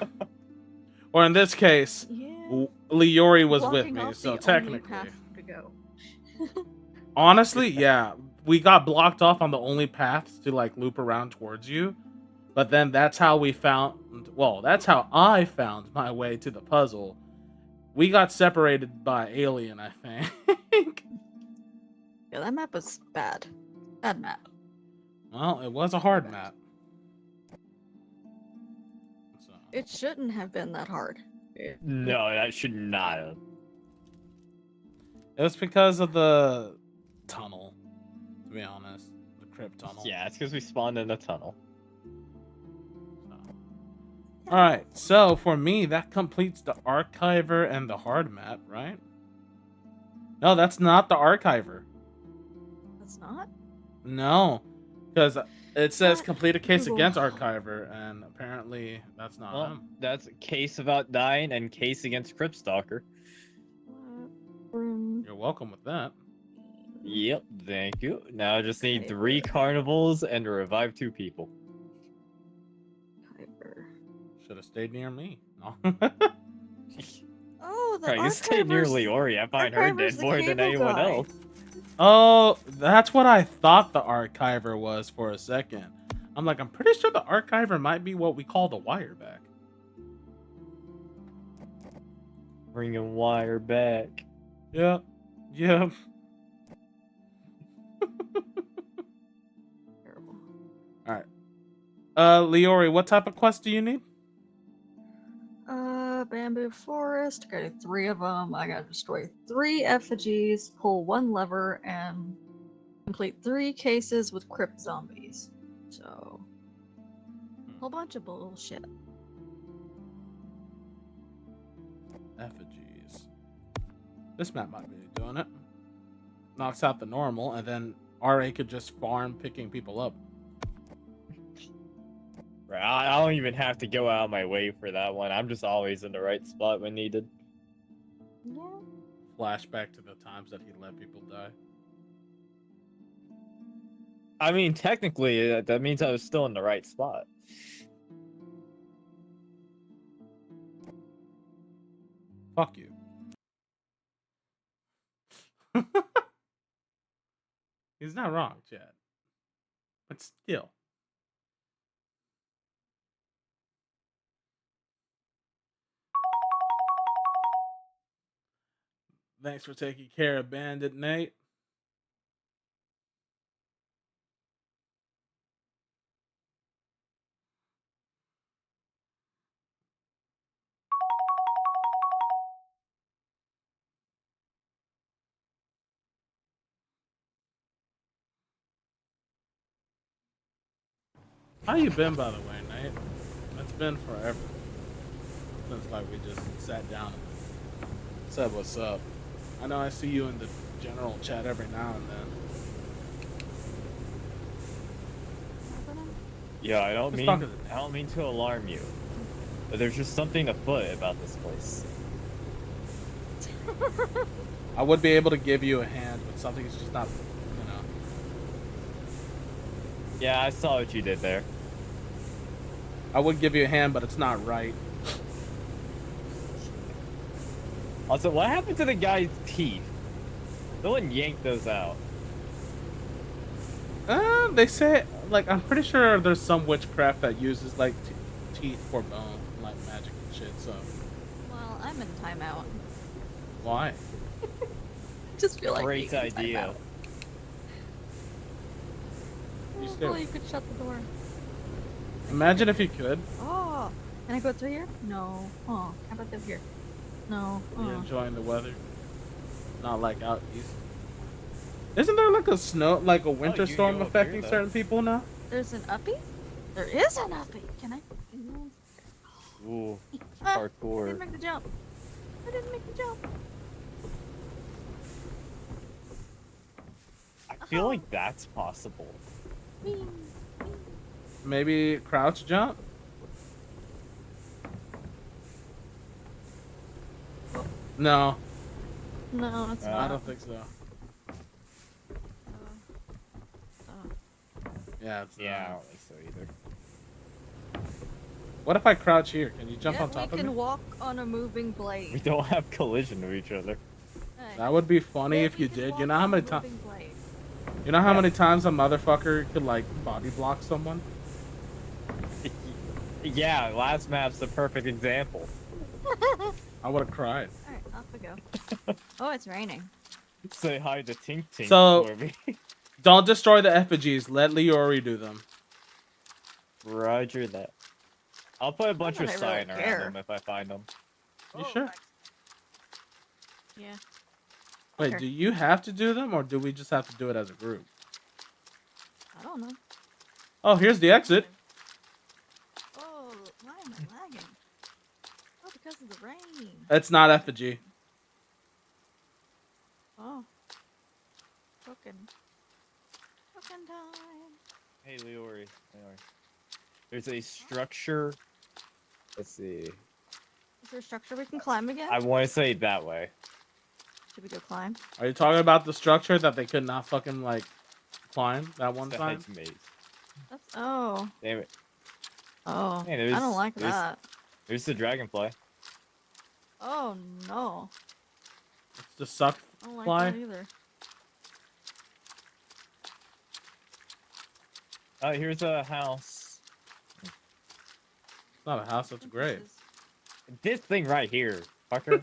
Or in this case, Yeah. Leori was with Blocking me, off so the only technically. path to go. Honestly, yeah. We got blocked off on the only paths to like loop around towards you. But then that's how we found, well, that's how I found my way to the puzzle. We got separated by Alien, I think. Yeah, that map was bad. Bad map. Well, it was a hard map. So. It shouldn't have been that hard. No, that should not have. It was because of the tunnel, to be honest. The crypt tunnel. Yeah, it's because we spawned in the tunnel. Alright, so for me, that completes the Archiver and the hard map, right? No, that's not the Archiver. That's not? No, because it says What? complete a case Google. against Archiver, and apparently that's not Well, him. that's case about dying and case against Crypt Stalker. You're welcome with that. Yep, thank you. Now I just need Okay. 3 carnivals and to revive 2 people. Archiver. Should have stayed near me. No. Oh, the Right, you stay near Archiver's- Leori. I find her Archiver's dead the more than cable anyone guy. else. Oh, that's what I thought the Archiver was for a second. I'm like, I'm pretty sure the Archiver might be what we call the wire back. Bringing wire back. Yep. Yep. Terrible. Alright. Leori, what type of quest do you need? Bamboo forest. Gotta do 3 of them. I gotta destroy 3 effigies, pull 1 lever, and complete 3 cases with crypt zombies. So, whole bunch of bullshit. Effigies. This map might be doing it. Knocks out the normal, and then RA could just farm picking people up. Right, I don't even have to go out of my way for that one. I'm just always in the right spot when needed. Yeah. Flashback to the times that he let people die. I mean, technically, that means I was still in the right spot. Fuck you. He's not wrong, Chad. But still. Thanks for taking care of Bandit Nate. How you been, by the way, Nate? It's been forever since like we just sat down and said what's up. I know I see you in the general chat every now and then. Yeah, I Just talking to don't mean to alarm you, but there's just something afoot about this place. I would be able to give you a hand, but something's just not, you know. Yeah, I saw what you did there. I would give you a hand, but it's not right. Also, what happened to the guy's teeth? No one yanked those out. They say, like, I'm pretty sure there's some witchcraft that uses, like, teeth for bone, like, magic and shit, so. Well, I'm in timeout. Why? Just feel like Great being in idea. timeout. You Oh, still- well, you could shut the door. Imagine if you could. Oh, can I go through here? No. Oh, how about through here? No. You're Oh. enjoying the weather. Not like out east. Isn't there like a snow, like a winter you storm go up affecting here, though. certain people now? There's an uppie? There is an uppie. Can I? Ooh, Ah, I hardcore. didn't make the jump. I didn't make the jump. I feel like that's possible. Whee, whee. Maybe crouch jump? No, No, it's I not. I don't think so. Yeah, it's Yeah, I don't think so either. What if I crouch here? Can you jump Yeah, on top we of can me? walk on a moving We blade. don't have collision with each other. Hey. That would be funny Yeah, if we you can did. walk You know how on a many times? moving blade. You know how Yeah. many times a motherfucker could like body block someone? Yeah, last map's the perfect example. I would have cried. Alright, off we go. Oh, it's raining. Say hi to Tink Tink So- for me. Don't destroy the effigies. Let Leori do them. Roger that. I'll put a bunch Not of that I really sign around care. them if I find them. You sure? Yeah. Wait, Okay. do you have to do them, or do we just have to do it as a group? I don't know. Oh, here's the exit. Oh, why am I lagging? Oh, because of the rain. It's not effigy. Oh. Token. Token time. Hey, Leori. There's a structure. Let's see. Is there a structure we can climb again? I want to say it that way. Should we go climb? Are you talking about the structure that they could not fucking like climb that one The time? head's maze. That's oh. Damn it. Oh. Hey, I there's- don't like there's- that. There's the dragonfly. Oh no. It's the suck I don't like fly. that either. Oh, here's a house. It's not a house. That's great. This thing right here, fucker.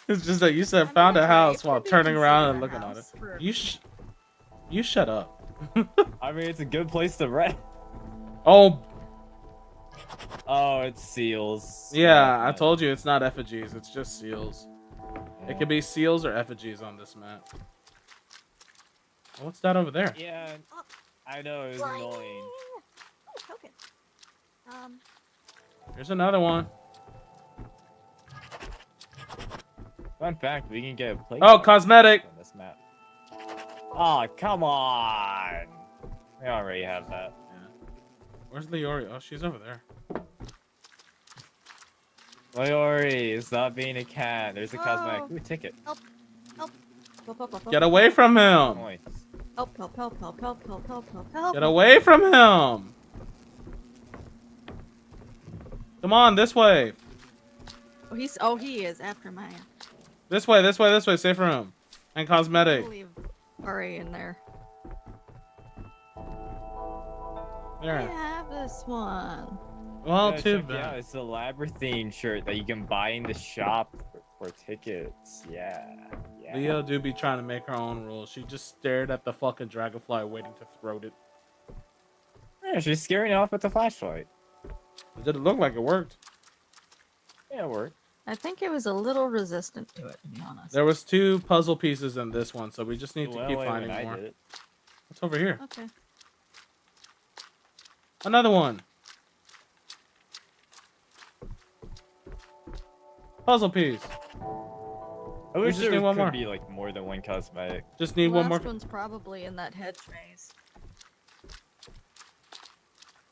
It's just that you said I found mean, a it's right. house It while could be turning around and considered looking a at it. house for a- You shut up. I mean, it's a good place to rent. Oh Oh, it's seals. yeah, I told you it's not effigies. It's just seals. It could be seals or effigies on this map. What's that over there? Yeah, Oh. I know, it was Lightning! annoying. Oh, token. Here's another one. Fun fact, we can get a play. Oh, cosmetic. On this map. Oh, come on. We already have that. Yeah. Where's Leori? Oh, she's over there. Leori, stop being a cat. There's a cosmetic. Oh. Ooh, ticket. Help, help, help. Get away from him! Points. Help, help, help, help, help, help, help, help, help. Get away from him! Come on, this way. Oh, he is after Maya. This way, this way, this way. Safe room. And cosmetic. I'll leave Ari in there. I There. have this one. Well, Yeah, too check it out. bad. It's a labyrinthine shirt that you can buy in the shop for tickets. Yeah. Yeah. Leo do be trying to make her own rules. She just stared at the fucking dragonfly waiting to throat it. Yeah, she's scaring it off with the flashlight. Did it look like it worked? Yeah, it worked. I think it was a little resistant to it, to be honest. There was 2 puzzle pieces in this one, so we just need It to went keep away when finding I more. did it. What's over here? Okay. Another one. Puzzle piece. I wish just there need one could more. be like more than one cosmetic. Just The need one more. last one's probably in that hedge maze.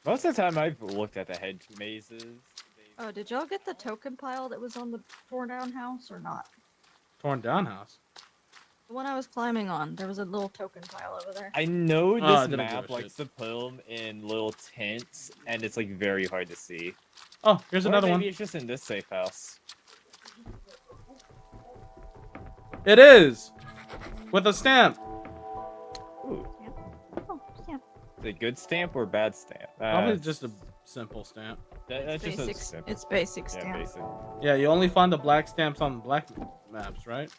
Most of the time, I've looked at the hedge mazes. Oh, did y'all get the token pile that was on the torn down house or not? Torn down house. The one I was climbing on, there was a little token pile over there. I know Oh, I this didn't give map a likes shit. to put them in little tents, and it's like very hard to see. Oh, here's Or another maybe one. it's just in this safe house. It is! With a stamp. Ooh, Oh, yeah. is it good stamp or bad stamp? Probably just a simple stamp. That's just a Basic, simple. it's basic Yeah, stamp. basic. Yeah, you only find the black stamps on black maps, right?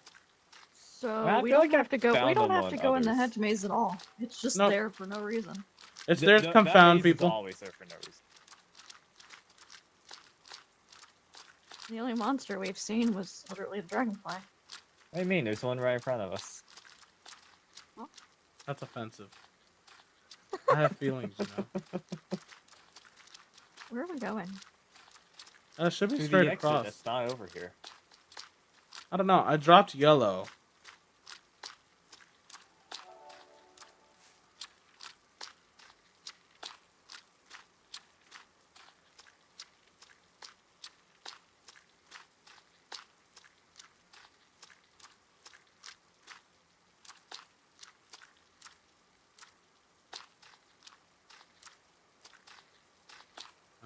So I we feel don't like have I've to go. We found don't them have to on go in the others. hedge maze at all. It's just No. there for no reason. It's there to That confound maze is people. always there for no reason. The only monster we've seen was literally the dragonfly. What do you mean? There's one right in front of us. That's offensive. I have feelings, you know. Where are we going? Should be To the straight exit, across. that's not over here. I don't know. I dropped yellow.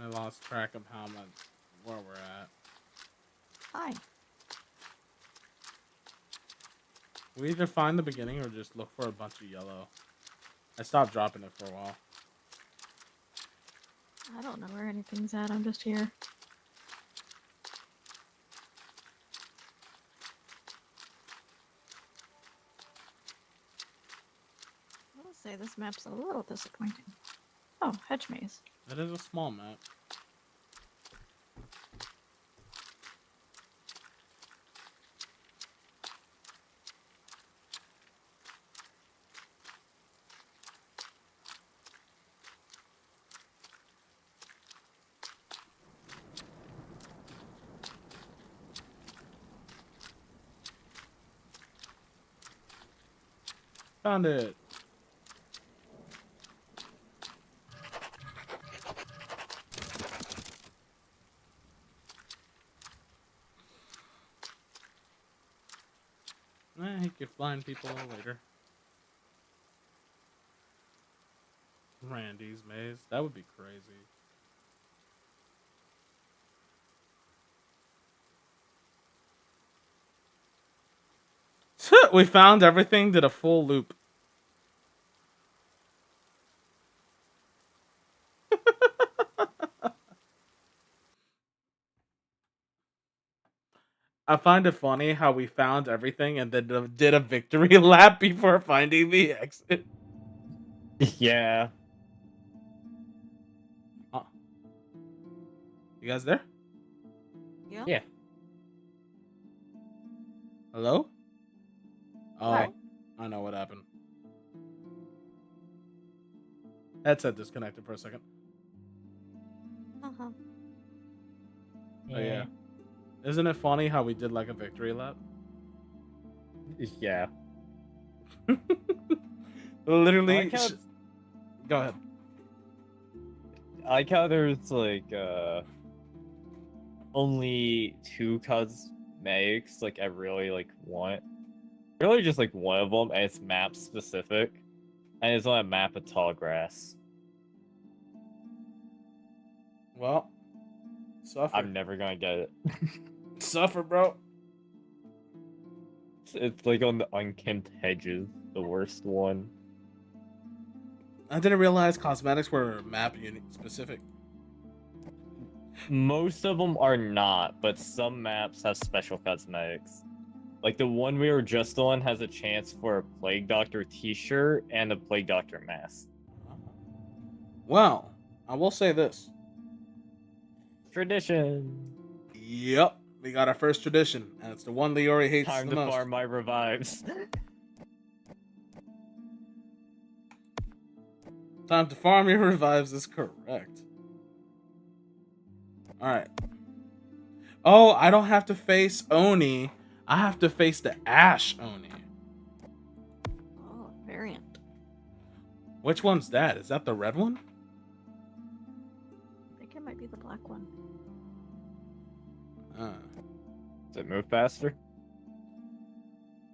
I lost track of how much where we're at. Hi. We either find the beginning or just look for a bunch of yellow. I stopped dropping it for a while. I don't know where anything's at. I'm just here. I will say this map's a little disappointing. Oh, hedge maze. It is a small map. Found it. He could find people later. Randy's maze. That would be crazy. We found everything, did a full loop. I find it funny how we found everything and then did a victory lap before finding the exit. Yeah. You guys there? Yeah. Yeah. Hello? Oh, Hi. I know what happened. Headset disconnected for a second. Uh-huh. Oh, yeah. Isn't it funny how we did like a victory lap? Yeah. Literally. I like how Go ahead. I like how there's like only 2 cosmetics like I really like want. Really just like one of them, and it's map specific, and it's on a map of tall grass. Well, suffer. I'm never gonna get it. Suffer, bro. It's like on the unkempt hedges, the worst one. I didn't realize cosmetics were map unit specific. Most of them are not, but some maps have special cosmetics. Like the one we were just on has a chance for a Plague Doctor t-shirt and a Plague Doctor mask. Well, I will say this. Tradition. Yep, we got our first tradition, and it's the one Leori hates Time the to most. farm my revives. Time to farm your revives is correct. Alright. Oh, I don't have to face Oni. I have to face the Ash Oni. Oh, variant. Which one's that? Is that the red one? I think it might be the black one. Does it move faster?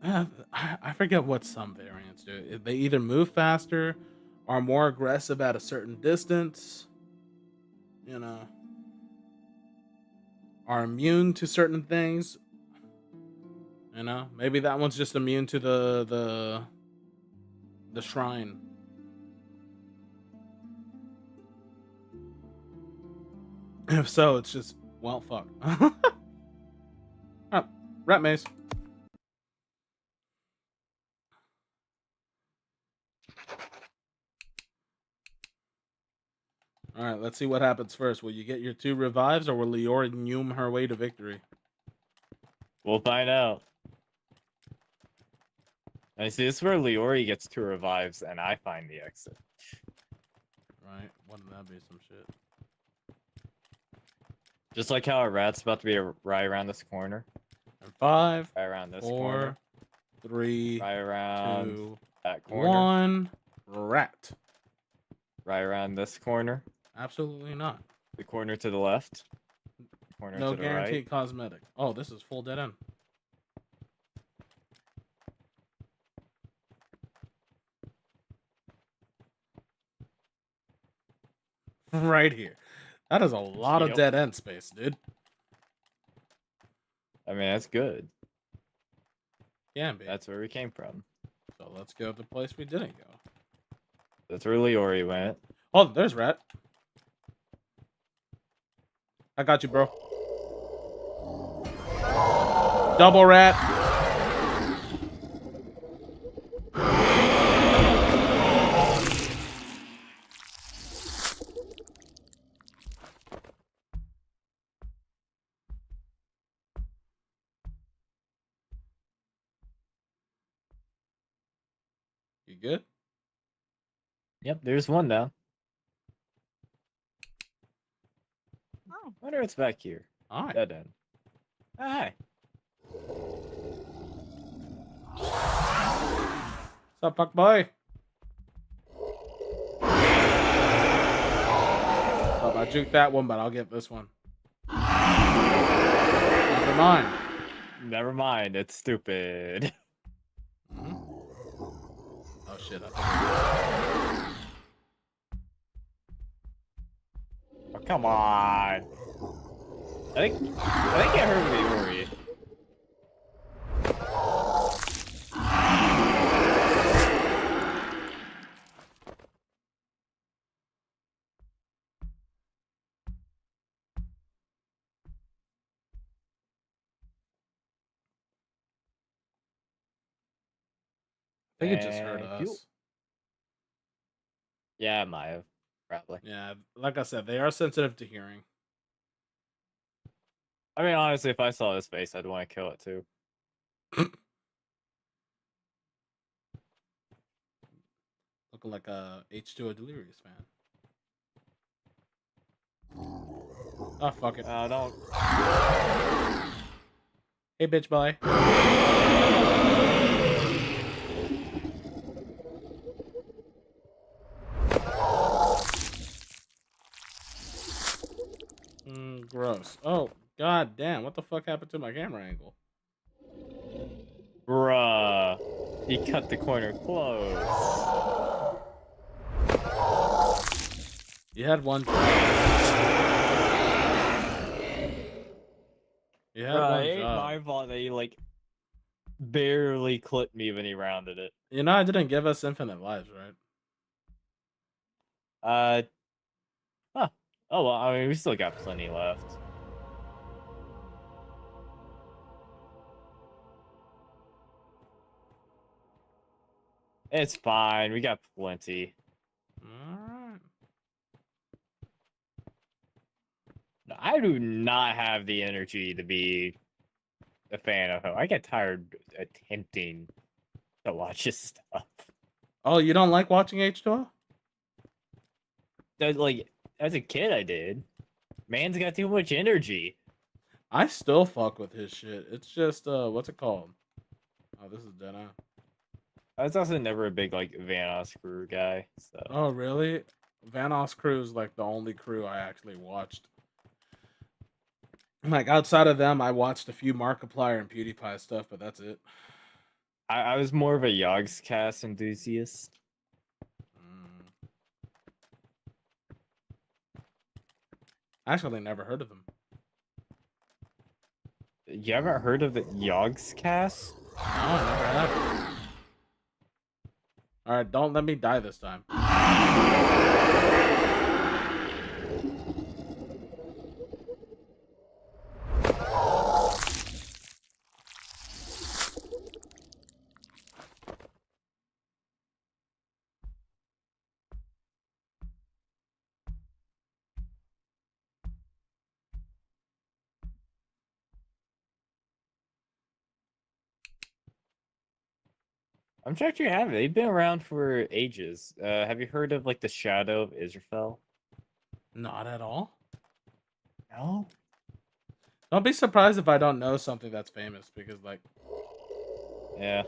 I forget what some variants do. They either move faster, are more aggressive at a certain distance, you know, are immune to certain things. You know, maybe that one's just immune to the shrine. If so, it's just, well, fuck. Oh, rat maze. All right, let's see what happens first. Will you get your 2 revives, or will Leora Nume her way to victory? We'll find out. I see, this is where Leori gets 2 revives and I find the exit. Right? Wouldn't that be some shit? Just like how a rat's about to be right around this corner. And 5, Right around this 4, corner. 3, Right around 2, that corner. 1. Rat. Right around this corner. Absolutely not. The corner to the left. Corner No to the guaranteed right. cosmetic. Oh, this is full dead end. Right here. That is a lot of Yep. dead end space, dude. I mean, that's good. Can be. That's where we came from. So let's go to the place we didn't go. That's where Leori went. Oh, there's rat. I got you, bro. Double rat. You good? Yep, there's one now. Oh, Wonder what's back here. All right. Dead end. Oh, hi. What's up, fuck boy? Oh, I juked that one, but I'll get this one. Never mind. Never mind, it's stupid. Mhm. Oh shit! Oh, come on. I think I heard Leori. I think it just heard Thank you. us. Yeah, it might have. Probably. Yeah, like I said, they are sensitive to hearing. I mean, honestly, if I saw his face, I'd want to kill it too. Looking like a H2O Delirious fan. Oh, fuck it. Don't. Hey, bitch boy. Gross. Oh, god damn. What the fuck happened to my camera angle? Bruh. He cut the corner close. You had one job. You had Bruh, one it ain't job. my fault that he, like, barely clipped me when he rounded it. You know, I didn't give us infinite lives, right? Huh. Oh well, I mean, we still got plenty left. It's fine. We got plenty. Alright. I do not have the energy to be a fan of him. I get tired attempting to watch his stuff. Oh, you don't like watching H2O? Like, as a kid, I did. Man's got too much energy. I still fuck with his shit. It's just what's it called? Oh, this is dead on. I was also never a big like Vanoss crew guy. So Oh, really? Vanoss crew is like the only crew I actually watched. Like outside of them, I watched a few Markiplier and PewDiePie stuff, but that's it. I was more of a Yogscast enthusiast. Mm. I actually never heard of them. You haven't heard of the Yogscast? No, I never have. All right, don't let me die this time. I'm sure you have. They've been around for ages. Have you heard of like the Shadow of Israfel? Not at all. No. Don't be surprised if I don't know something that's famous because like Yeah.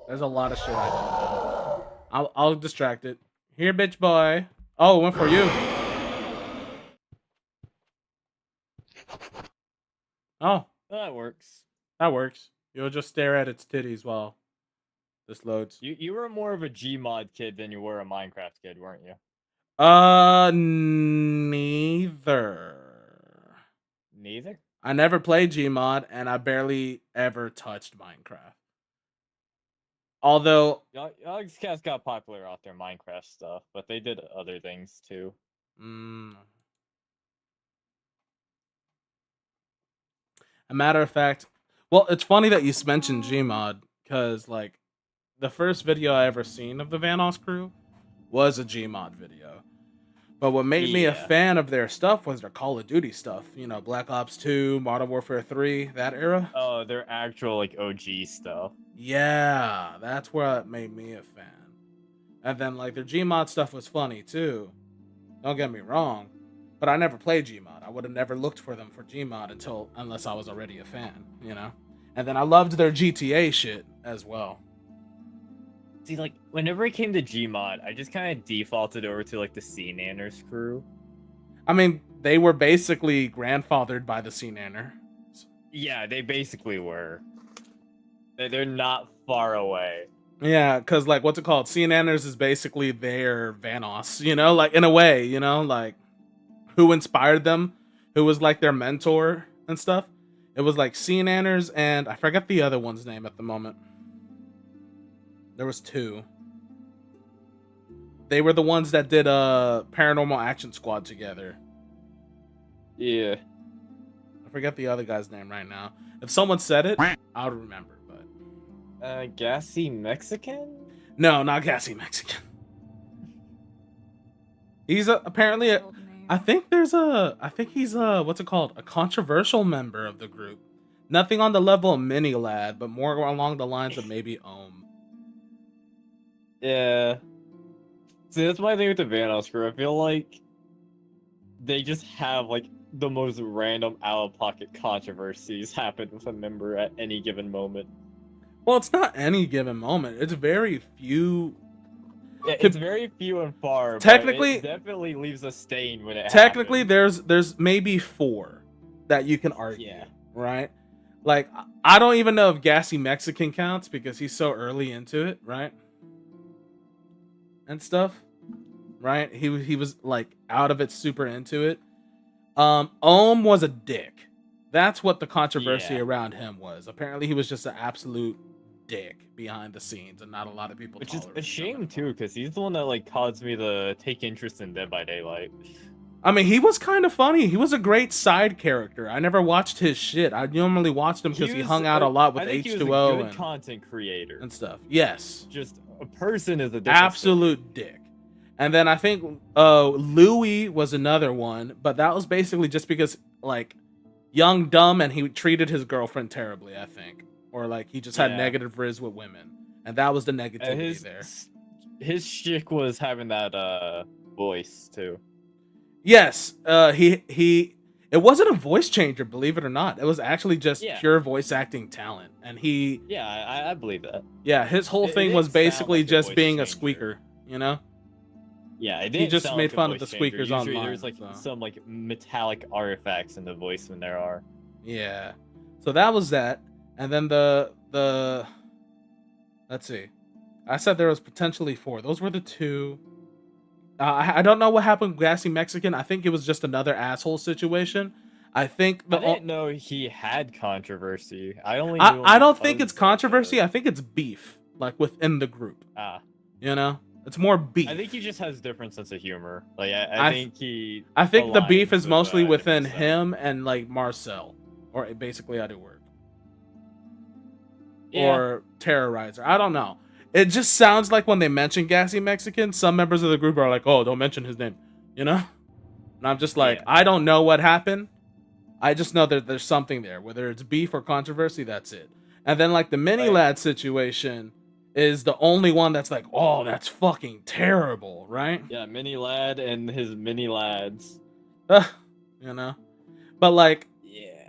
there's a lot of shit I don't know. I'll distract it. Here, bitch boy. Oh, it went for you. Oh, Well, that works. that works. You'll just stare at its titties while this loads. You were more of a Gmod kid than you were a Minecraft kid, weren't you? Neither. Neither. I never played Gmod, and I barely ever touched Minecraft. Although, Yogscast got popular off their Minecraft stuff, but they did other things too. a matter of fact, well, it's funny that you mentioned Gmod, because, like, the first video I ever seen of the Vanoss crew was a Gmod video. But what made me a Yeah. fan of their stuff was their Call of Duty stuff. You know, Black Ops 2, Modern Warfare 3, that era. Oh, their actual like OG stuff. Yeah, that's where it made me a fan. And then, like, their Gmod stuff was funny, too. Don't get me wrong. But I never played Gmod. I would have never looked for them for Gmod unless I was already a fan, you know? And then I loved their GTA shit as well. See, like, whenever it came to Gmod, I just kind of defaulted over to like the Sea Nanners crew. I mean, they were basically grandfathered by the Sea Nanner. Yeah, they basically were. They're not far away. Yeah, because, like, what's it called? Sea Nanners is basically their Vanoss, you know? Like, in a way, you know? Like, who inspired them? Who was, like, their mentor and stuff? It was, like, Sea Nanners and I forget the other one's name at the moment. There was two. They were the ones that did Paranormal Action Squad together. Yeah. I forget the other guy's name right now. If someone said it, I would remember, but... Gassy Mexican? No, not Gassy Mexican. He's apparently a... I think he's what's it called? A controversial member of the group. Nothing on the level of Mini Lad, but more along the lines of maybe Ohm. Yeah. See, that's my thing with the Vanoss crew. I feel like they just have like the most random out-of-pocket controversies happen with a member at any given moment. Well, it's not any given moment. It's very few. Yeah, it's very few and far. Technically, but it definitely leaves a stain when it technically happens. there's maybe 4 that you can argue. Yeah. Right? Like, I don't even know if Gassy Mexican counts because he's so early into it, right? And stuff. Right? He was like out of it, super into it. Ohm was a dick. That's what the controversy around him was. Apparently he was just an absolute dick behind the scenes and not a lot of people Which is a tolerated him shame anymore. too, because he's the one that like caused me to take interest in Dead by Daylight. I mean, he was kind of funny. He was a great side character. I never watched his shit. I normally watched him because he was hung out a lot with I think he was a H2O good content creator. and stuff. Yes. Just a person is a different Absolute dick. And then I think Louis was another one, but that was basically just because like young, dumb, and he treated his girlfriend terribly, I think. Or like he just had Yeah. negative riz with women. And that was the negativity there. His shtick was having that voice too. Yes, it wasn't a voice changer, believe it or not. It was actually just pure voice acting talent. And Yeah, I believe that. Yeah, his whole thing was didn't sound basically like a just voice being a changer. squeaker, you know? Yeah, it He didn't just sound made like a fun of voice the changer. squeakers Usually online, there's like so. some like metallic artifacts in the voice when there are. Yeah. So that was that. And then the let's see. I said there was potentially 4. Those were the 2. I don't know what happened with Gassy Mexican. I think it was just another asshole situation. I think I didn't know he had controversy. I only knew him I don't think because it's controversy. I think it's beef, like within the group. You know, it's more beef. I think he just has different sense of humor. Like I think he. I think the beef aligns is mostly with, within different him and like Marcel, or basically I do work, Yeah. or Terrorizer. I don't know. It just sounds like when they mention Gassy Mexican, some members of the group are like, "Oh, don't mention his name," you know. And I'm just like, I don't know what happened. I just know that there's something there, whether it's beef or controversy. That's it. And then like the mini lad situation is the only one that's like, oh, that's fucking terrible, right? Yeah, mini lad and his mini lads. You know, but like,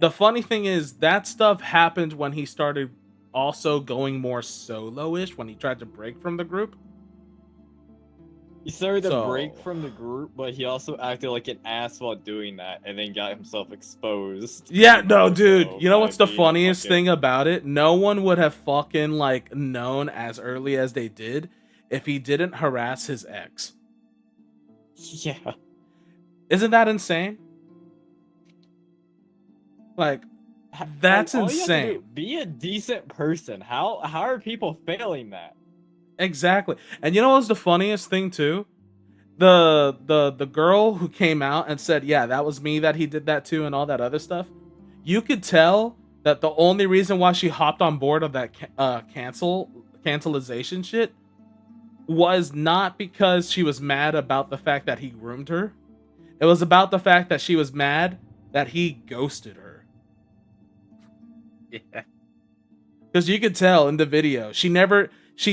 the funny thing is that stuff happened when he started also going more solo-ish, when he tried to break from the group. He started to break from the group, but he also acted like an ass while doing that, and then got himself exposed. Yeah, no, dude. You know what's the funniest thing about it? No one would have fucking like known as early as they did if he didn't harass his ex. Yeah. Isn't that insane? Like, that's all you have to insane. do, be a decent person. How are people failing that? Exactly. And you know what's the funniest thing too? The girl who came out and said, yeah, that was me that he did that to and all that other stuff. You could tell that the only reason why she hopped on board of that cancelization shit was not because she was mad about the fact that he groomed her. It was about the fact that she was mad that he ghosted her. Yeah. Because you could tell in the video, she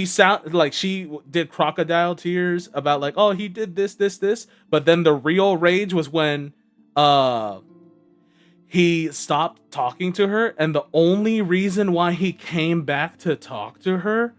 sound like she did crocodile tears about like, oh, he did this, but then the real rage was when he stopped talking to her, and the only reason why he came back to talk to her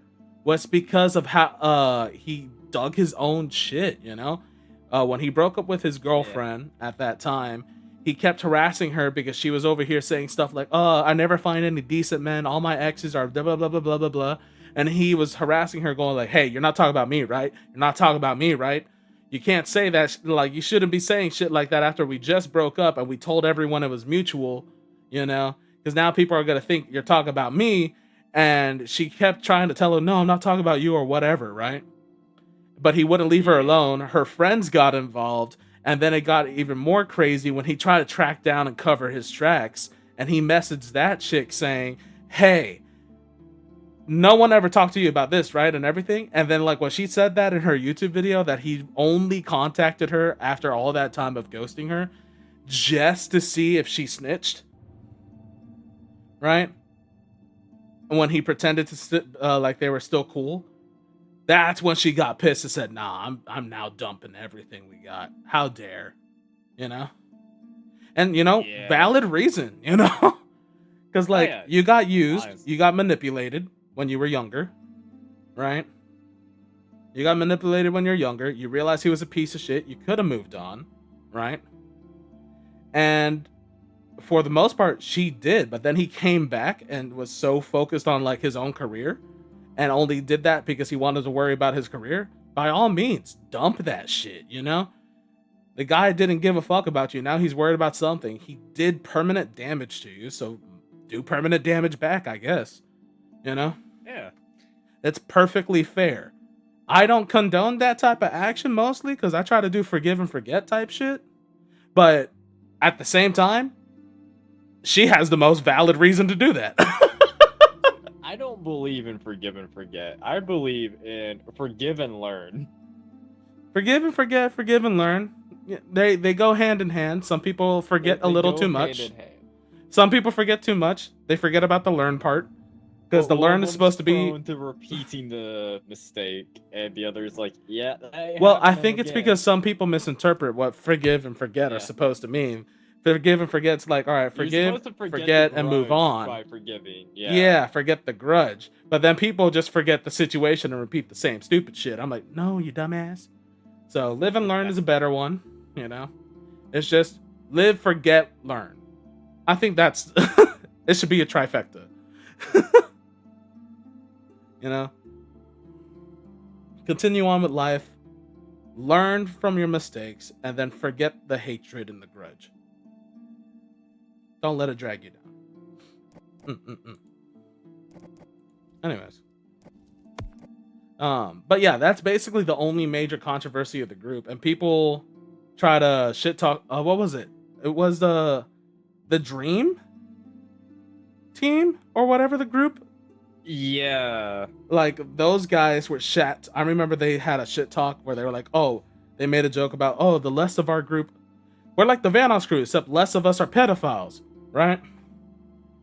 was because of how he dug his own shit, you know? When he broke up with his girlfriend at that time, he kept harassing her because she was over here saying stuff like, I never find any decent men, all my exes are blah blah blah blah blah blah blah. And he was harassing her, going like, hey, you're not talking about me, right? You're not talking about me, right? You can't say that. Like, you shouldn't be saying shit like that after we just broke up and we told everyone it was mutual, you know? Because now people are going to think you're talking about me. And she kept trying to tell him, no, I'm not talking about you or whatever, right? But he wouldn't leave her alone. Her friends got involved. And then it got even more crazy when he tried to track down and cover his tracks. And he messaged that chick saying, hey, no one ever talked to you about this, right? And everything. And then like when she said that in her YouTube video, that he only contacted her after all that time of ghosting her just to see if she snitched, right? And when he pretended to like they were still cool, that's when she got pissed and said, nah, I'm now dumping everything we got. How dare, you know? And you know, valid reason, you know? Because like you got used, you got manipulated when you were younger, right? You got manipulated when you're younger. You realized he was a piece of shit. You could have moved on, right? And for the most part, she did. But then he came back and was so focused on like his own career and only did that because he wanted to worry about his career. By all means, dump that shit, you know? The guy didn't give a fuck about you. Now he's worried about something. He did permanent damage to you, so do permanent damage back, I guess. You know? Yeah. It's perfectly fair. I don't condone that type of action mostly because I try to do forgive and forget type shit. But at the same time, she has the most valid reason to do that. I don't believe in forgive and forget. I believe in forgive and learn. Forgive and forget, forgive and learn. Yeah, they go hand in hand. Some people forget a They little go too hand much. in hand. Some people forget too much. They forget about the learn part. Because the One learn of is them's supposed to be. prone to repeating the mistake, and the other's like, yeah, that Well, I happened think it's again. because some people misinterpret what forgive and forget are Yeah. supposed to mean. Forgive and forget's like, all right, You're forgive, supposed to forget, the and move grudge on. by forgiving. Yeah, forget the grudge. But then people just forget the situation and repeat the same stupid shit. I'm like, no, you dumbass. So live and learn is a better one. You know, it's just live, forget, learn. I think that's it should be a trifecta. You know, continue on with life, learn from your mistakes, and then forget the hatred and the grudge. Don't let it drag you down. Anyways. But yeah, that's basically the only major controversy of the group, and people try to shit talk. What was it? It was the Dream Team or whatever the group. Yeah. Like those guys were shat. I remember they had a shit talk where they were like, "Oh, they made a joke about, oh, the less of our group, we're like the Vanoss crew, except less of us are pedophiles, right?"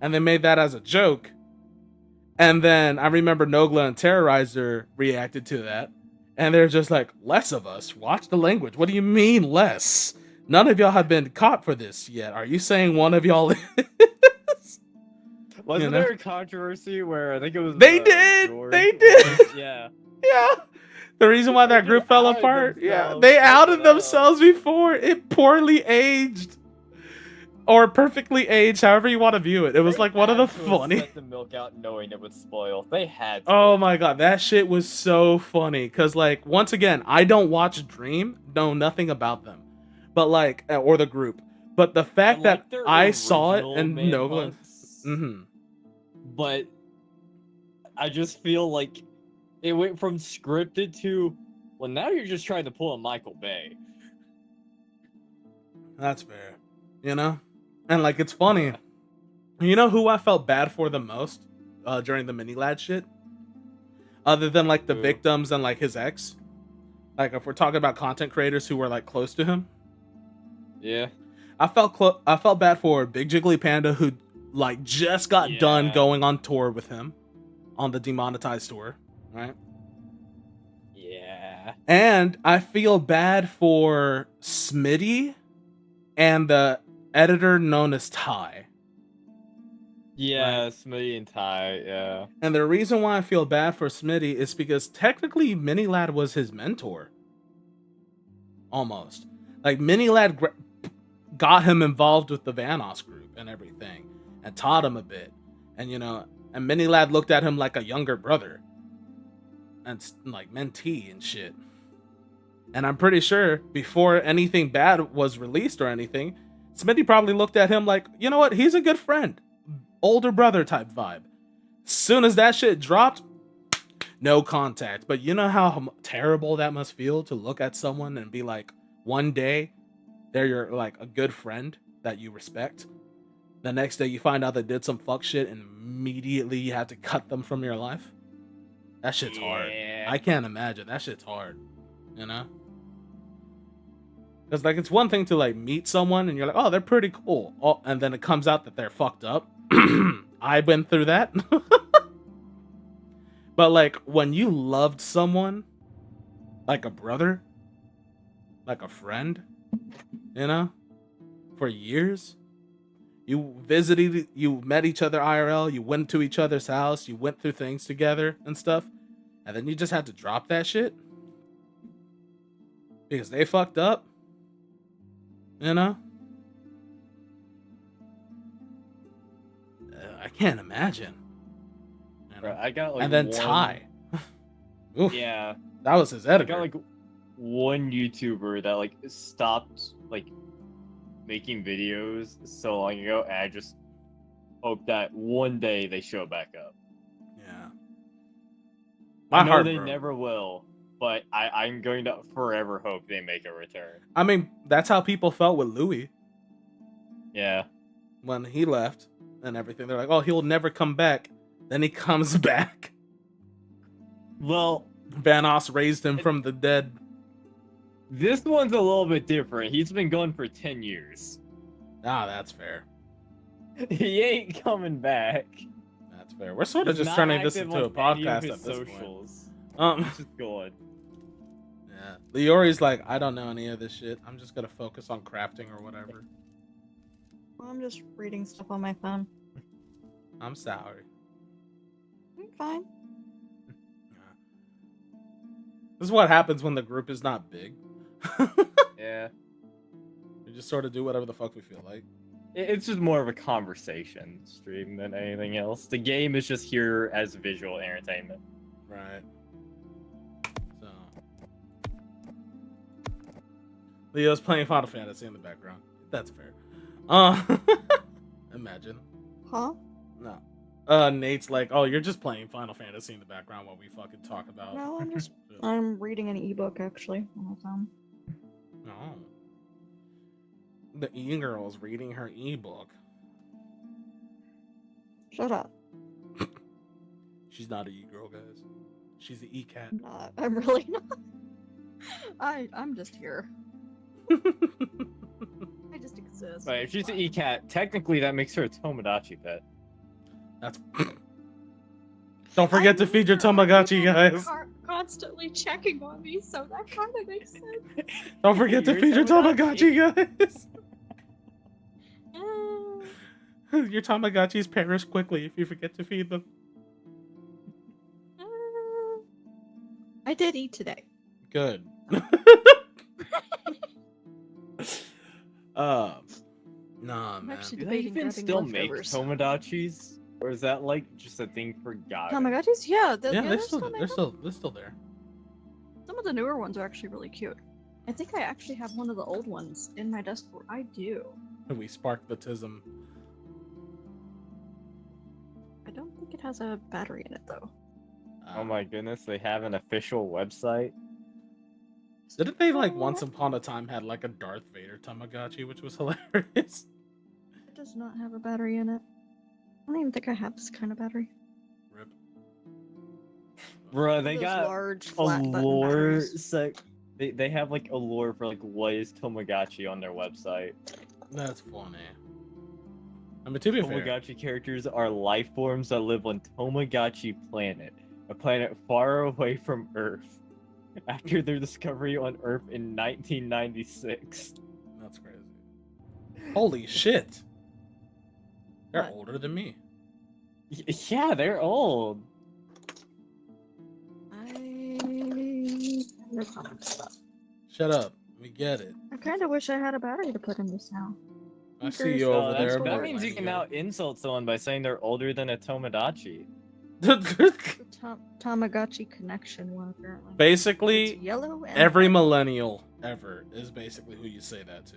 And they made that as a joke. And then I remember Nogla and Terrorizer reacted to that. And they're just like, less of us? Watch the language. What do you mean less? None of y'all have been caught for this yet. Are you saying one of y'all is? Wasn't there a controversy where I think it was They did! George They did! was- yeah. Yeah. The reason why that They group just fell outed apart. Yeah. themselves. They Fuck outed it up. themselves before. It poorly aged. Or perfectly aged, however you want to view it. It was They like one of the had to have funny. set the milk out knowing it would spoil. They had to. Oh my god, that shit was so funny. Cause like once again, I don't watch Dream, know nothing about them, but like or the group. But the fact that their I saw it original and Nogla, manhunts, but I just feel like it went from scripted to, well, now you're just trying to pull a Michael Bay. that's fair, you know. And like it's funny, Yeah. you know who I felt bad for the most during the mini lad shit, other than like the Who? victims and like his ex. Like if we're talking about content creators who were like close to him. Yeah. I felt bad for Big Jiggly Panda, who like just got done Yeah. going on tour with him on the demonetized tour, right? Yeah. And I feel bad for Smitty and the editor known as Ty. Yeah, Smitty and Ty, yeah. And the reason why I feel bad for Smitty is because technically Mini Lad was his mentor. Almost. Like Mini Lad got him involved with the Vanoss group and everything and taught him a bit. And you know, and Mini Lad looked at him like a younger brother and like mentee and shit. And I'm pretty sure before anything bad was released or anything, Smitty probably looked at him like, you know what, he's a good friend, older brother type vibe. Soon as that shit dropped, no contact. But you know how terrible that must feel to look at someone and be like, one day they're your like a good friend that you respect. The next day you find out they did some fuck shit and immediately you have to cut them from your life. That shit's hard. I can't imagine. That shit's hard. You know? Because like it's one thing to like meet someone and you're like, oh, they're pretty cool. Oh, and then it comes out that they're fucked up. I've been through that. But like when you loved someone like a brother, like a friend, you know, for years, you visited, you met each other IRL, you went to each other's house, you went through things together and stuff, and then you just had to drop that shit because they fucked up, you know? I can't imagine. You know? Bro, I got like And then one... Ty. Oof, Yeah. that was his I editor. got like one YouTuber that like stopped like making videos so long ago, and I just hope that one day they show back up. Yeah. I My know heart they broke. never will. but I'm going to forever hope they make a return. I mean, that's how people felt with Louis Yeah. when he left and everything. They're like, oh, he'll never come back. Then he comes back. Well, Vanoss raised him from the dead. this one's a little bit different. He's been gone for 10 years. Ah, that's fair. He ain't coming back. That's fair. We're sort of He's just not turning this active into a on any of podcast his at this point. socials. Um, Just gone. yeah. Leori's like, I don't know any of this shit. I'm just gonna focus on crafting or whatever. I'm just reading stuff on my phone. I'm sorry. I'm fine. Yeah. This is what happens when the group is not big. Yeah. We just sort of do whatever the fuck we feel like. It's just more of a conversation stream than anything else. The game is just here as visual entertainment. Right. So. Leo's playing Final Fantasy in the background. That's fair. Imagine. Huh? No. Nate's like, oh, you're just playing Final Fantasy in the background while we fucking talk about. No, I'm reading an ebook actually on my phone. Oh. The e-girl's reading her ebook. Shut up. She's not an e-girl, guys. She's an e-cat. I'm not. I'm really not. I'm just here. I just exist. Right, if It's she's an fine. e-cat, technically that makes her a Tomodachi pet. That's. Don't forget to feed your Tamagotchi, guys. Constantly checking on me, so that kind of makes sense. Don't forget to Your feed your Tamagotchi. Tamagotchi, guys. Uh, Your Tamagotchis perish quickly if you forget to feed them. uh, I did eat today. Good. Nah, I'm man. actually Do they debating even grabbing still make leftovers. Tomodachis? Or is that like just a thing for guys? Tamagotchis? Yeah, Yeah, they're they're still making they're them. still there. Some of the newer ones are actually really cute. I think I actually have one of the old ones in my desk drawer. I do. We sparked the tism. I don't think it has a battery in it though. Oh my goodness, they have an official website? Didn't they like once upon a time had like a Darth Vader Tamagotchi, which was hilarious? It does not have a battery in it. I don't even think I have this kind of battery. Rip. Bruh, they Those got large a flat button lore batteries. they have like a lore for like what is Tomagotchi on their website. That's funny. I mean, to be fair, Tomagotchi characters are life forms that live on Tomagotchi Planet, a planet far away from Earth. After their discovery on Earth in 1996. that's crazy. Holy shit! They're What? older than me. Yeah, they're old. No comments about. Shut up. We get it. I kind of wish I had a battery to put in this now. I see you over there. That means you can now millennial. insult someone by saying they're older than a Tomodachi. The Tamagotchi connection one apparently. Basically, It's yellow and every white, millennial ever is basically who you say that to.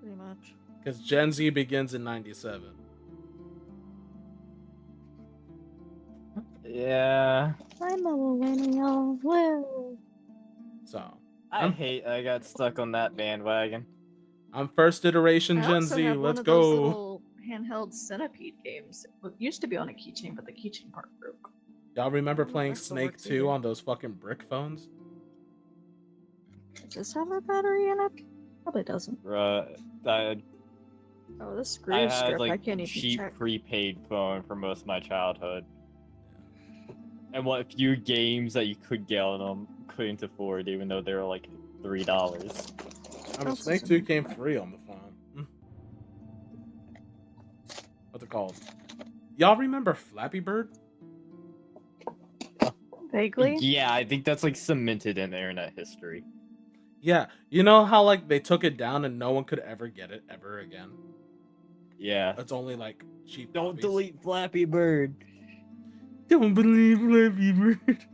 pretty much. Because Gen Z begins in 97. Yeah. I'm a millennial. Woo. So, I I'm- hate I got stuck on that bandwagon. I'm first iteration I Gen also Z. have one Let's of those go. little handheld centipede games. It used to be on a keychain, but the keychain part broke. Y'all remember I don't know playing if that still Snake works 2 either. on those fucking brick phones? Does this have a battery in it? Probably doesn't. Bruh, I Oh, this I screw had script. like I can't even cheap check. prepaid phone for most of my childhood. And what few games that you could get on them couldn't afford, even though they were like $3. I mean, That's Snake 2 came free on the phone. What's it called? Y'all remember Flappy Bird? Vaguely. Yeah, I think that's like cemented in internet history. Yeah. You know how like they took it down and no one could ever get it ever again? Yeah. It's only like cheap Don't copies. delete Flappy Bird. Don't believe Flappy Bird.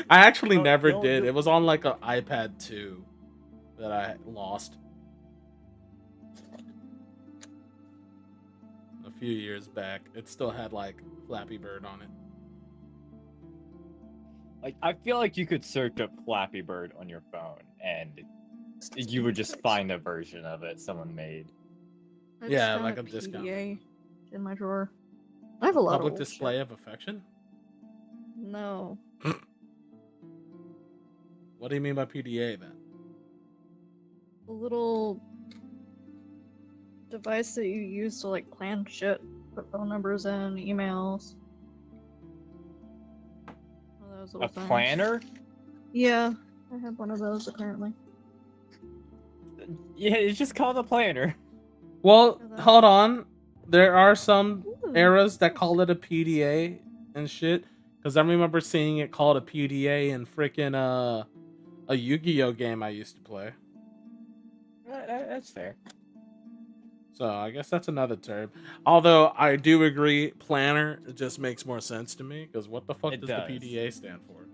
I actually Don't- never don't did. do- It was on like an iPad 2 that I lost a few years back. It still had like Flappy Bird on it. Like, I feel like you could search up Flappy Bird on your phone, and you would just find a version of it someone made. I just Yeah, found like a a discount. PDA in my drawer. I have a lot Public of old display shit. of affection? No. What do you mean by PDA then? A little device that you use to like plan shit, put phone numbers in, emails. One of those A little things. planner? Yeah, I have one of those apparently. Yeah, it's just called a planner. Well, Yeah, that- hold on. There are some Ooh, eras that nice. call it a PDA and shit. Because I remember seeing it called a PDA in freaking a Yu-Gi-Oh game I used to play. That's fair. So I guess that's another term. Although I do agree, planner just makes more sense to me. Because what the fuck It does does. the PDA stand for?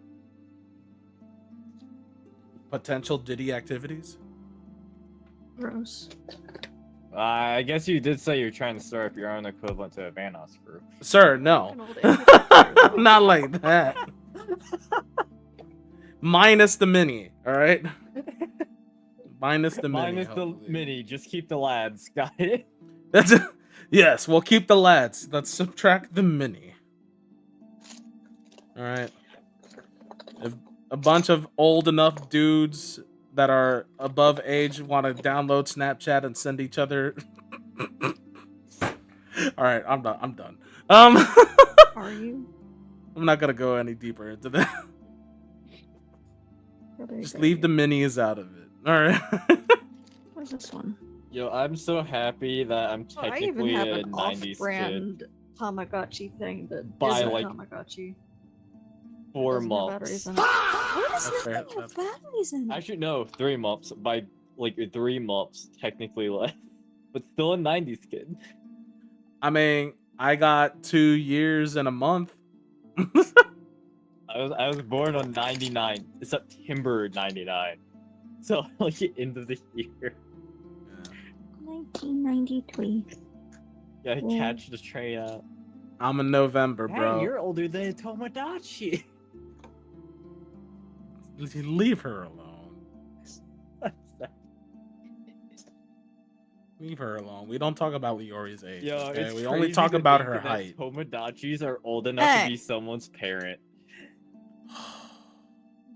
Potential Diddy activities? Gross. I guess you did say you're trying to start up your own equivalent to a Vanos group. Sir, no. Fucking old idiot. Not like that. Minus the mini, alright? Minus the mini. Minus the hopefully. mini, just keep the lads, got it? That's it. Yes, we'll keep the lads. Let's subtract the mini. Alright. If a bunch of old enough dudes that are above age want to download Snapchat and send each other. Alright, I'm done. I'm done. Are you? I'm not gonna go any deeper into that. Probably a Just good leave the idea. minis out of it. Alright. What's this one? Yo, I'm so happy that I'm Oh, I even technically have a an 90s kid. off-brand Tamagotchi thing that By, isn't like, Tamagotchi. 4 Doesn't have batteries months. in it. What does That's that fair, thing have that's- batteries in it? Actually, no, 3 months. By, like, 3 months, technically left. But still a 90s kid. I mean, I got 2 years and a month. I was born on 99. September 99. So, like, end of the year. 1993. Gotta Yeah. catch the train out. I'm in November, bro. Hey, you're older than Tomodachi. Leave her alone. Leave her alone. We don't talk about Leori's age. Yo, okay? it's We crazy only talk to about think her that height. Tomodachis are old enough Hey. to be someone's parent. Don't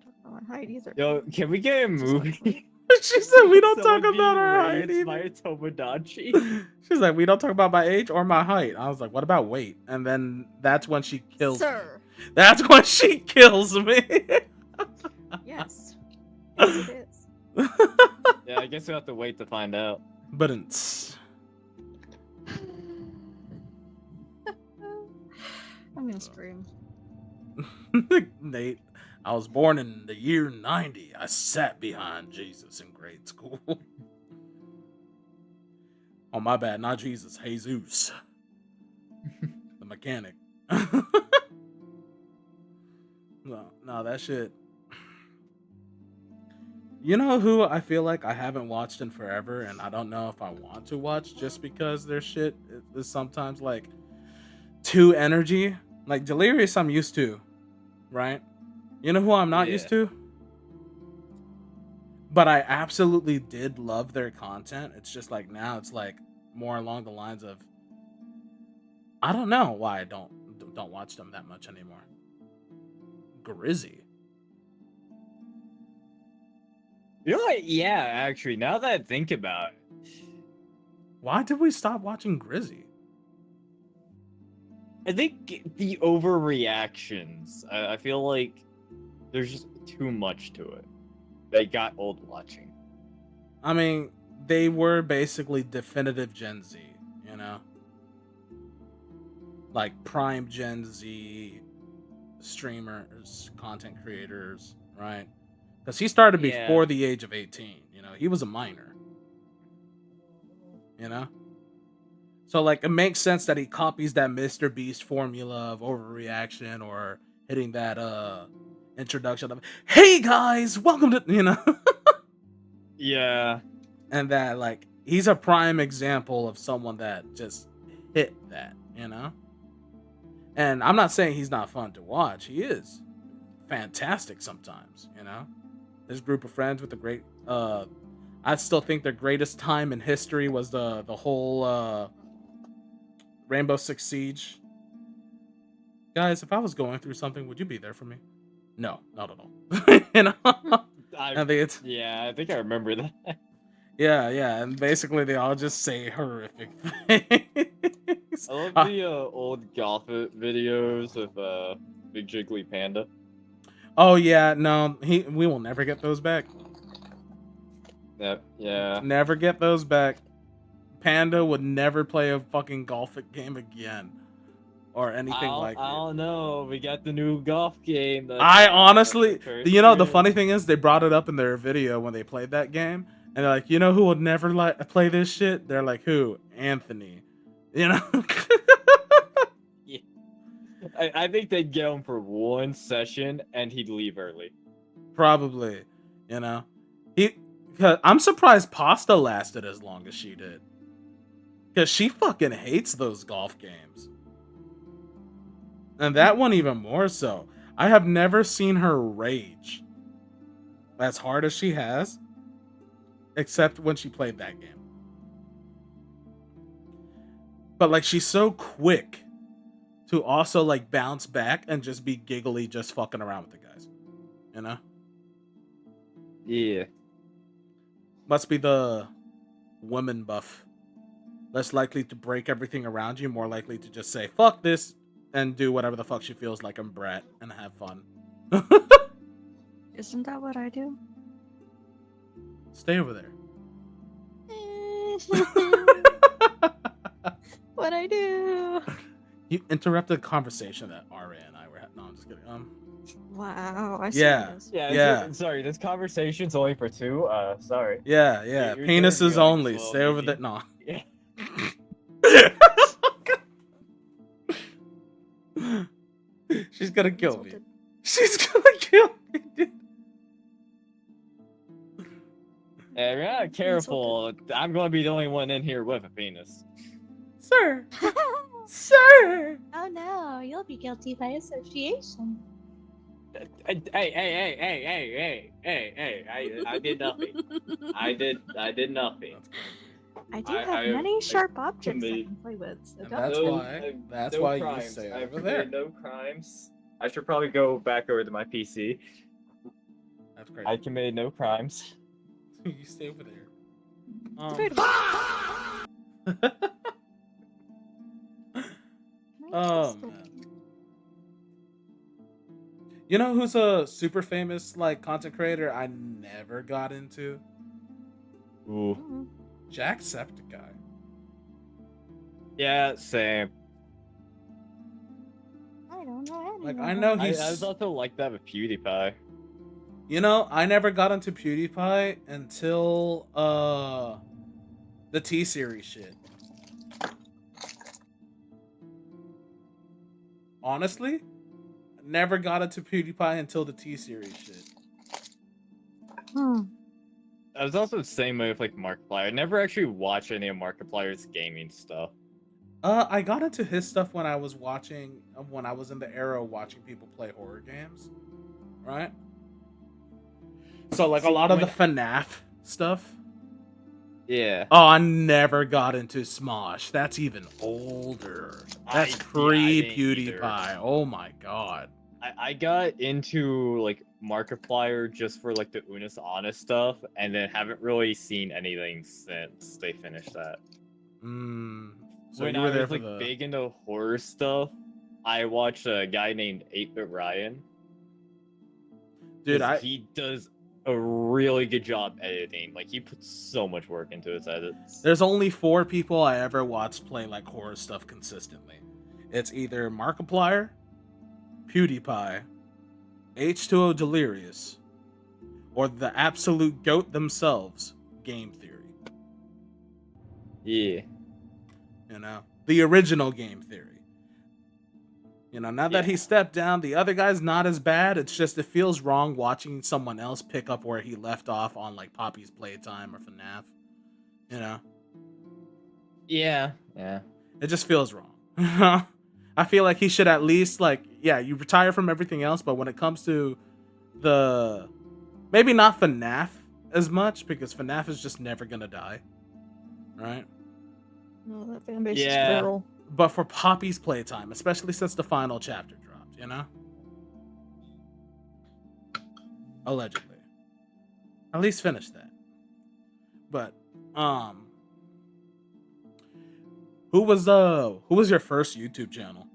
talk about my height either. Yo, can we get a movie? She said we don't talk Someone about being her height raised by either. a Tomodachi. She's like, we don't talk about my age or my height. I was like, what about weight? And then that's when she kills Sir. me. That's when she kills me. Yes. Yes, it is. Yeah, I guess we'll have to wait to find out. But it's I'm gonna scream. Nate, I was born in the year 90. I sat behind Jesus in grade school. Oh, my bad. Not Jesus. Jesus. The mechanic. No, that shit. You know who I feel like I haven't watched in forever, and I don't know if I want to watch just because their shit is sometimes like too energy. Like Delirious, I'm used to, right? You know who I'm not used to? But I absolutely did love their content. It's just like now it's like more along the lines of I don't know why I don't watch them that much anymore. Grizzy. You know what? Yeah, actually, now that I think about it, Why did we stop watching Grizzy? I think the overreactions. I feel like there's just too much to it. They got old watching. I mean, they were basically definitive Gen Z, you know? Like prime Gen Z streamers, content creators, right? Because he started Yeah. before the age of 18, you know? He was a minor. You know? So, like, it makes sense that he copies that Mr. Beast formula of overreaction or hitting that introduction of, hey guys, welcome to, you know? Yeah. And that, like, he's a prime example of someone that just hit that, you know? And I'm not saying he's not fun to watch. He is fantastic sometimes, you know? This group of friends with the great I still think their greatest time in history was the whole Rainbow Six Siege. Guys, if I was going through something, would you be there for me? No, not at all. You know? I think it's Yeah, I think I remember that. yeah, and basically they all just say horrific things. I love the old Gotham videos of Big Jiggly Panda. Oh yeah, no, we will never get those back. Yeah. Never get those back. Panda would never play a fucking golf game again. Or anything like I it. don't know. We got the new golf game. I honestly, you know, the First funny thing is they brought it up in their video when they played that game, and they're like, you know who would never play this shit? They're like, who? Anthony. You know? I think they'd get him for one session and he'd leave early. Probably. You know? I'm surprised Pasta lasted as long as she did. Because she fucking hates those golf games. And that one even more so. I have never seen her rage as hard as she has, except when she played that game. But like, she's so quick to also like bounce back and just be giggly, just fucking around with the guys. You know? Yeah. Must be the woman buff. Less likely to break everything around you, more likely to just say, fuck this, and do whatever the fuck she feels like and brat and have fun. Isn't that what I do? Stay over there. What I do? You interrupted the conversation that RA and I were having. No, I'm just kidding. Wow, I see Yeah. this. Yeah. Sorry, this conversation's only for two. Sorry. Yeah. You're Penises going only. slow, Stay over Mickey. there. No. Yeah. She's gonna kill me. Insulted. She's gonna kill me, dude. If you're not careful, I'm going to be the only one in here with a penis. Sir. Sir. Oh no, you'll be guilty by association. Hey! I did nothing. I did nothing. I do I- have I- many I sharp objects I committed- can play with. So And don't that's worry. why. That's no why crimes. you stay I've over there. committed no crimes. I should probably go back over to my PC. That's crazy. I committed no crimes. You stay over there. Dude, Oh man. You know who's a super famous like content creator I never got into? Ooh. Mhm. Jacksepticeye. Yeah, same. I don't know anyone. Like I know I he's was also like that with PewDiePie. you know, I never got into PewDiePie until the T-Series shit. Honestly, never got into PewDiePie until the T-Series shit. Hmm. I was also the same way with like Markiplier. I never actually watched any of Markiplier's gaming stuff. I got into his stuff when I was in the era of watching people play horror games, right? So like a See, lot of the when- FNAF stuff. Yeah. Oh, I never got into Smosh. That's even older. That's I pre didn't either. PewDiePie. Oh my god. I got into like Markiplier just for like the Unis Honest stuff, and then haven't really seen anything since they finished that. So when you I were was there for like the big into horror stuff, I watched a guy named 8-Bit Ryan. dude. 'Cause he does a really good job editing. Like he puts so much work into his edits. There's only 4 people I ever watched play like horror stuff consistently. It's either Markiplier, PewDiePie, H2O Delirious, or the absolute goat themselves, Game Theory. Yeah. You know, the original Game Theory. You know, now that Yeah. he stepped down, the other guy's not as bad. It's just it feels wrong watching someone else pick up where he left off on like Poppy's Playtime or FNAF. You know, Yeah. Yeah. it just feels wrong. I feel like he should at least like yeah, you retire from everything else, but when it comes to the maybe not FNAF as much, because FNAF is just never gonna die, right? No, that fan base is Yeah. feral. But for Poppy's playtime, especially since the final chapter dropped, allegedly, at least finish that. But who was your first YouTube channel?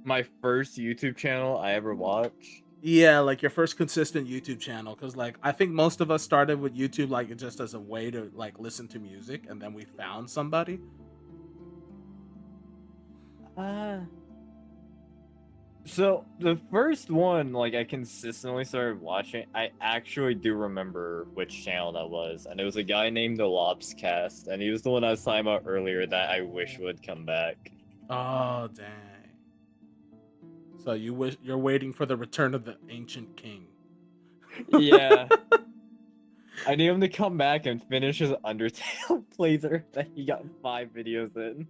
My first YouTube channel I ever watched. Yeah, like your first consistent YouTube channel, because like I think most of us started with YouTube like just as a way to like listen to music, and then we found somebody. So the first one, like I consistently started watching, I actually do remember which channel that was, and it was a guy named the Lobscast, and he was the one I was talking about earlier that I wish would come back. Oh dang! So you're waiting for the return of the ancient king. Yeah. I need him to come back and finish his Undertale playthrough that he got 5 videos in.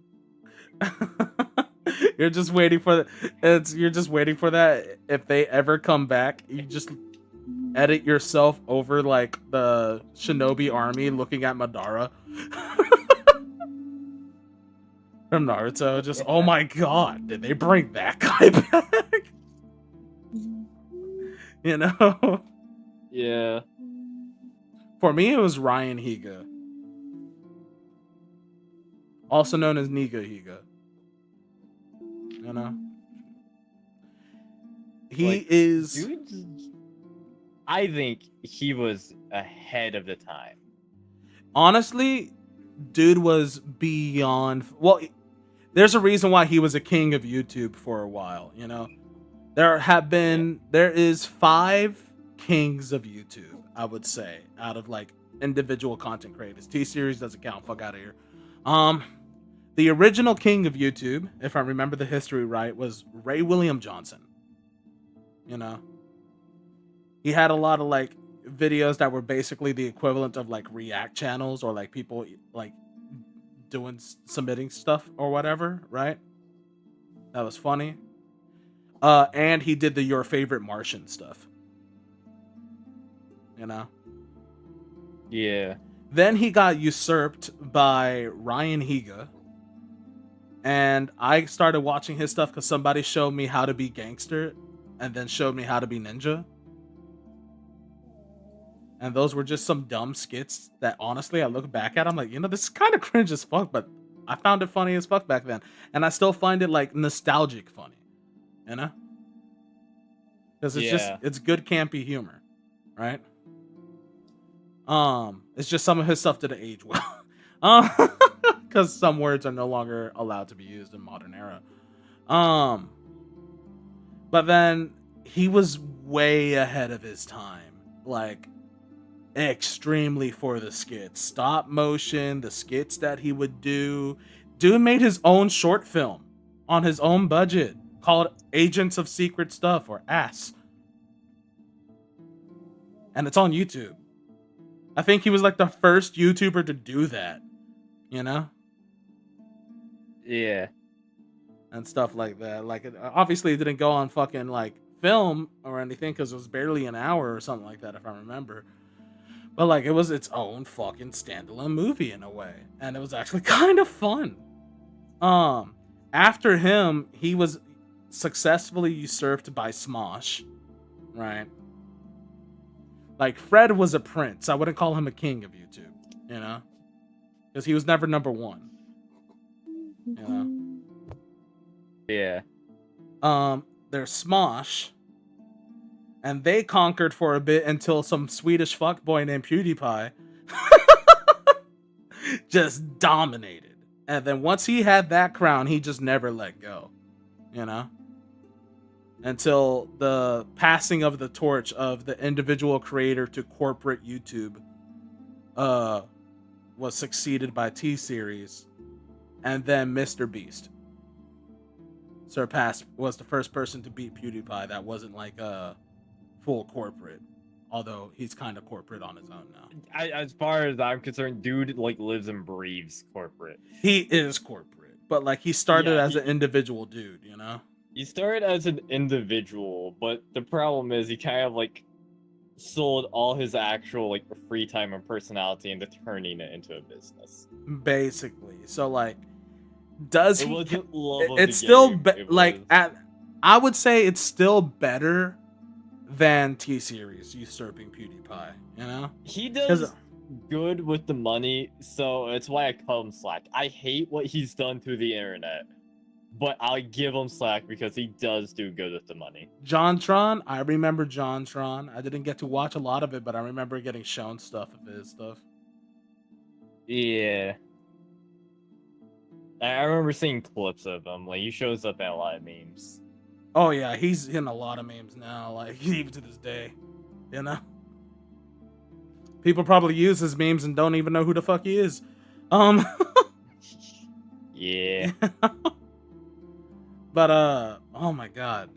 You're just waiting for you're just waiting for that. If they ever come back, you just edit yourself over like the shinobi army looking at Madara from Naruto. Just oh my god, did they bring that guy back? You know? Yeah. For me, it was Ryan Higa, also known as Niga Higa. You know? He Like, is. Dude, I think he was ahead of the time. Honestly, dude was beyond. Well, there's a reason why he was a king of YouTube for a while. There is 5 kings of YouTube, I would say, out of like individual content creators. T-Series doesn't count. Fuck out of here. The original king of YouTube, if I remember the history right, was Ray William Johnson. He had a lot of like videos that were basically the equivalent of like react channels, or like people like submitting stuff or whatever, right? That was funny. And he did the Your Favorite Martian stuff. Yeah. Then he got usurped by Ryan Higa. And I started watching his stuff because somebody showed me how to be gangster and then showed me how to be ninja. And those were just some dumb skits that honestly I look back at, I'm like, this is kind of cringe as fuck, but I found it funny as fuck back then. And I still find it like nostalgic funny. Because it's good campy humor, right? It's just some of his stuff didn't age well. Because some words are no longer allowed to be used in modern era. But then he was way ahead of his time. Like, extremely for the skits. Stop motion, the skits that he would do. Dude made his own short film on his own budget called Agents of Secret Stuff, or ASS. And it's on YouTube. I think he was like the first YouTuber to do that. Yeah. And stuff like that. Like, obviously it didn't go on fucking like film or anything because it was barely an hour or something like that, if I remember. But like, it was its own fucking standalone movie in a way, and it was actually kind of fun. After him, he was successfully usurped by Smosh, right? Like, Fred was a prince. I wouldn't call him a king of YouTube, because he was never number 1. Yeah. There's Smosh, and they conquered for a bit until some Swedish fuckboy named PewDiePie just dominated. And then once he had that crown, he just never let go, until the passing of the torch of the individual creator to corporate YouTube was succeeded by T-Series, and then Mr. Beast was the first person to beat PewDiePie that wasn't like a full corporate, although he's kind of corporate on his own now. As far as I'm concerned, dude like lives and breathes corporate. He is corporate. but like he started Yeah, as an individual dude, you know? he started as an individual, but the problem is he kind of like sold all his actual like free time and personality into turning it into a business. Basically. So like, does It he? wasn't love of It's the still game. It like was... I would say it's still better than T Series usurping PewDiePie. You know? He 'Cause- does good with the money, so it's why I call him slack. I hate what he's done through the internet, but I'll give him slack because he does do good with the money. JonTron, I remember JonTron. I didn't get to watch a lot of it, but I remember getting shown stuff of his stuff. Yeah. I remember seeing clips of him. Like, he shows up in a lot of memes. Oh yeah, he's in a lot of memes now, like even to this day. You know? People probably use his memes and don't even know who the fuck he is. Yeah. But oh my god.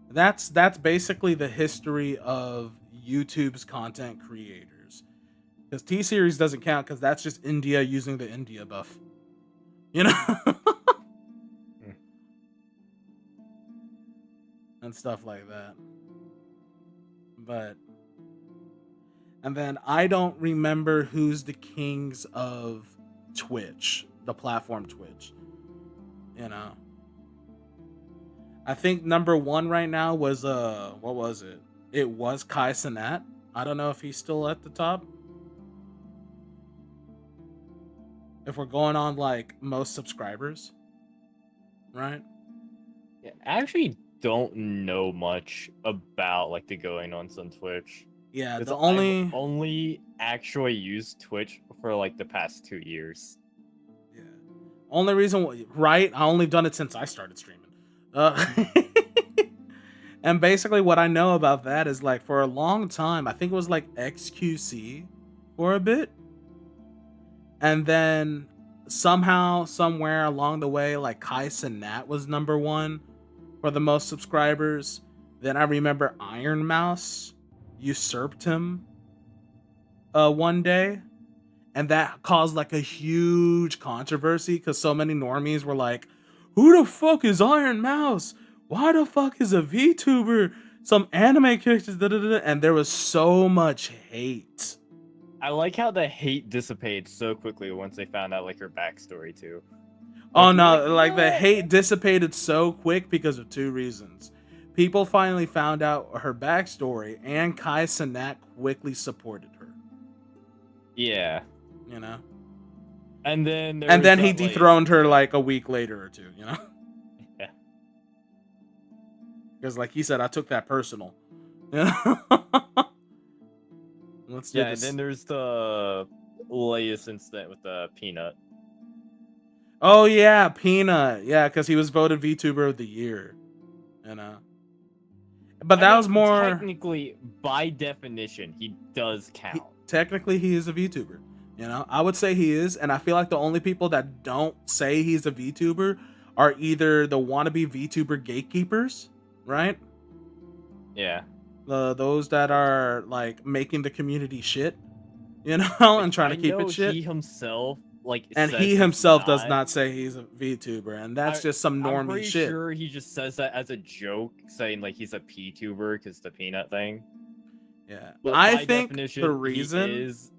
That's basically the history of YouTube's content creators. Because T Series doesn't count because that's just India using the India buff. You know? And stuff like that. But and then I don't remember who's the kings of Twitch, the platform Twitch. You know. I think number 1 right now was what was it? It was Kai Cenat. I don't know if he's still at the top. If we're going on like most subscribers, right? Yeah, I actually don't know much about like the going ons on Twitch. Yeah, I've the only only actually used Twitch for like the past 2 years. yeah. Only reason right, I only done it since I started streaming. And basically what I know about that is like for a long time, I think it was like XQC for a bit. And then somehow, somewhere along the way, like Kai Cenat was number 1 for the most subscribers. Then I remember Iron Mouse usurped him one day. And that caused like a huge controversy because so many normies were like, who the fuck is Iron Mouse? Why the fuck is a VTuber? Some anime characters, da, da, da, da. And there was so much hate. I like how the hate dissipates so quickly once they found out like her backstory too. Oh Like, no, like the "What?" hate dissipated so quick because of 2 reasons. People finally found out her backstory, and Kai Cenat quickly supported her. Yeah. You know? And then And then he dethroned her like a week later or 2, you know? Yeah. Because like he said, I took that personal. You know? Let's do Yeah, this. and then there's the latest incident with the Peanut. Oh yeah, Peanut. Yeah, because he was voted VTuber of the year. You know? But that was more... Technically, by definition, he does count. Technically, he is a VTuber. You know, I would say he is, and I feel like the only people that don't say he's a VTuber are either the wannabe VTuber gatekeepers, right? Yeah. Those that are like making the community shit, you know, and trying to keep it shit. He himself, like, And says he he's himself does not. not say he's a VTuber, and that's just some I'm normie pretty shit. sure he just says that as a joke, saying like he's a P-tuber because the peanut thing. Yeah, But I by think definition, the he reason is...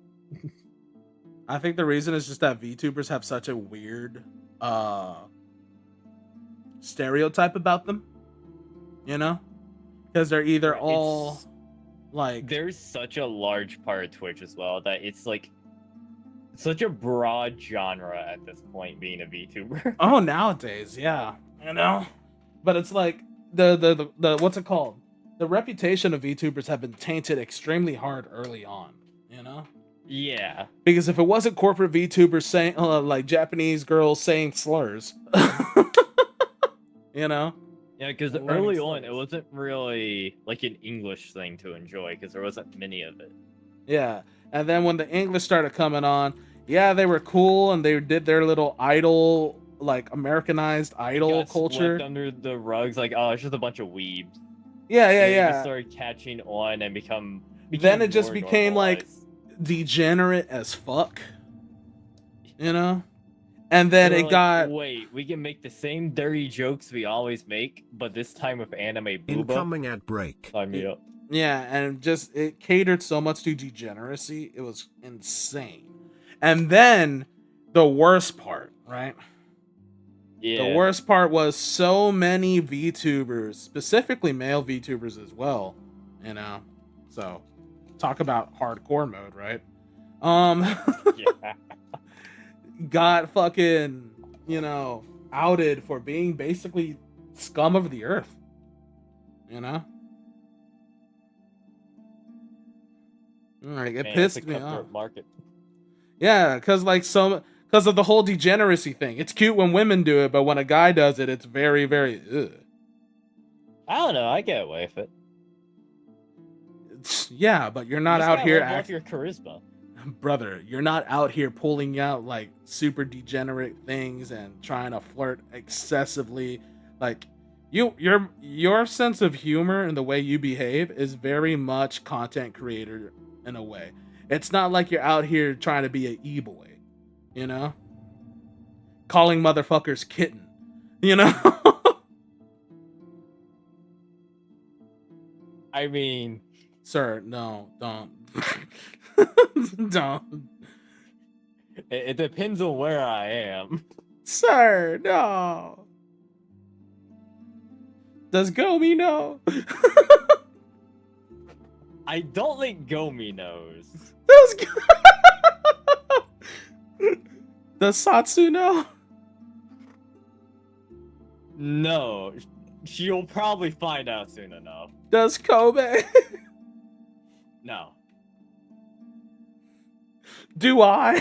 I think the reason is just that VTubers have such a weird stereotype about them, you know, because they're either all like there's such a large part of Twitch as well that it's like such a broad genre at this point being a VTuber. oh nowadays, yeah, you know, but it's like the what's it called? The reputation of VTubers have been tainted extremely hard early on, you know. Yeah. Because if it wasn't corporate VTubers saying, like Japanese girls saying slurs, you know? Yeah, because Learning early on, slurs. it wasn't really like an English thing to enjoy because there wasn't many of it. Yeah. And then when the English started coming on, yeah, they were cool and they did their little idol, like Americanized idol Got culture. swept under the rugs, like, oh, it's just a bunch of weebs. Yeah, yeah, And it just yeah. started catching on and became Then it just more became like normalized. degenerate as fuck, you know? And then They it were like, got wait, we can make the same dirty jokes we always make, but this time with anime booba. Incoming ad break. Sign me up. yeah, and just it catered so much to degeneracy, it was insane. And then the worst part, right? Yeah. The worst part was so many VTubers, specifically male VTubers as well, you know. So, talk about hardcore mode, right? Yeah. Got fucking, outed for being basically scum of the earth. You know? Like, it Man, pissed it's a me cutthroat off. market. Yeah, because of the whole degeneracy thing. It's cute when women do it, but when a guy does it, it's very, very ugh. I don't know. I get away with it. Yeah, but you're You not just out gotta here level up your charisma. brother, you're not out here pulling out like super degenerate things and trying to flirt excessively. Like your sense of humor and the way you behave is very much content creator in a way. It's not like you're out here trying to be an e-boy, you know? Calling motherfuckers kitten, you know? I mean, Sir, no, don't. Don't. it depends on where I am. Sir, no. Does Gomi know? I don't think Gomi knows. Does Satsu know? No. She'll probably find out soon enough. Does Kobe? No. Do I?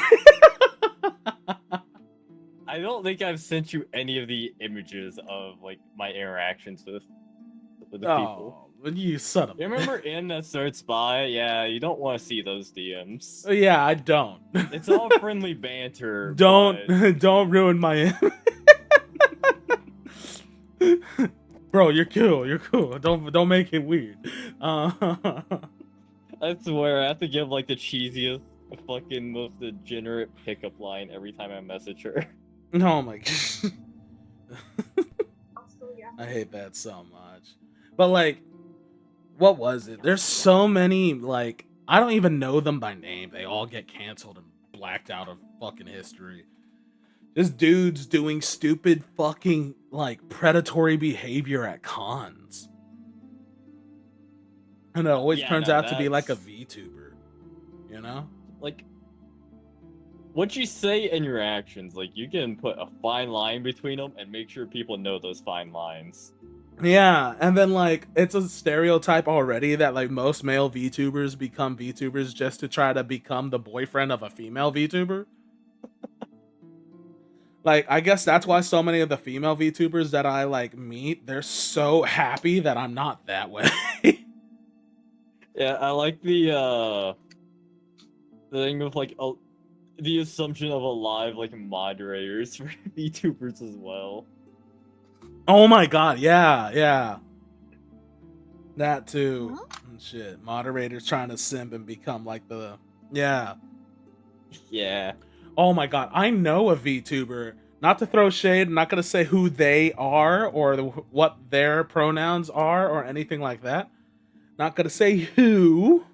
I don't think I've sent you any of the images of like my interactions with the people. Oh, you son of You remember in that third spy? Yeah, you don't want to see those DMs. Yeah, I don't. It's all friendly banter. Don't but- don't ruin my Bro, you're cool. You're cool. Don't make it weird. I swear, I have to give like the cheesiest, fucking most degenerate pickup line every time I message her. Oh my god. I hate that so much. But like, what was it? There's so many, like, I don't even know them by name. They all get canceled and blacked out of fucking history. Just dudes doing stupid fucking, like, predatory behavior at cons. And it always Yeah, turns no, out to be like a that's- VTuber. You know? Like, what you say in your actions, like, you can put a fine line between them and make sure people know those fine lines. Yeah, and then like it's a stereotype already that like most male VTubers become VTubers just to try to become the boyfriend of a female VTuber. Like, I guess that's why so many of the female VTubers that I like meet, they're so happy that I'm not that way. Yeah, I like the thing of like the assumption of alive like moderators for VTubers as well. Oh my god, yeah. That too. Huh? And shit. Moderators trying to simp and become like the yeah. Yeah. Oh my god, I know a VTuber. Not to throw shade, I'm not gonna say who they are or what their pronouns are or anything like that. Not gonna say who,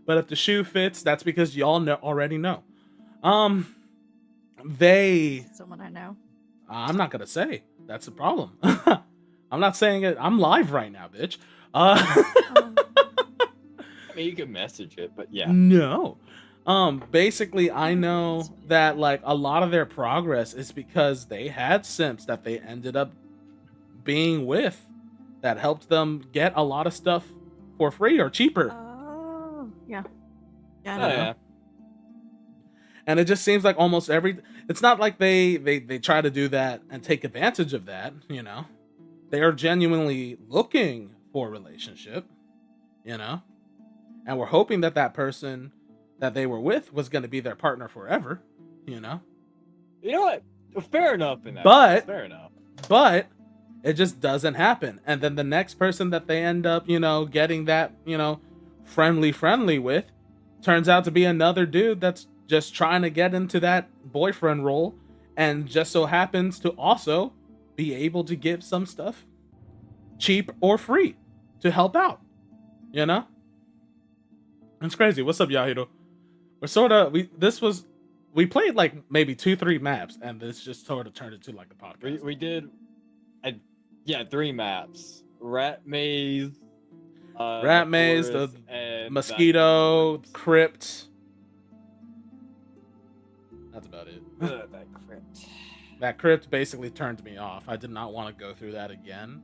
but if the shoe fits, that's because y'all already know. They. Someone I know. I'm not gonna say. That's the problem. I'm not saying it. I'm live right now, bitch. I mean, you could message it, but yeah. No. Basically, I know that like a lot of their progress is because they had simps that they ended up being with that helped them get a lot of stuff for free or cheaper. Oh, yeah. Yeah, I Oh, know. yeah. And it just seems like almost it's not like they try to do that and take advantage of that, you know. They are genuinely looking for a relationship, you know. And we're hoping that that person that they were with was going to be their partner forever, you know. You know what? Fair enough in that. But- fair enough. But it just doesn't happen. And then the next person that they end up, you know, getting that, you know, friendly with turns out to be another dude that's just trying to get into that boyfriend role and just so happens to also be able to give some stuff cheap or free to help out. You know? It's crazy. What's up, Yahiro? We're sort of we played like maybe 2-3 maps, and this just sort of turned into like a podcast. We did, yeah, 3 maps: rat maze, Rat maze, the forest, and mosquito, that crypt. That's about it. that crypt. That crypt basically turned me off. I did not want to go through that again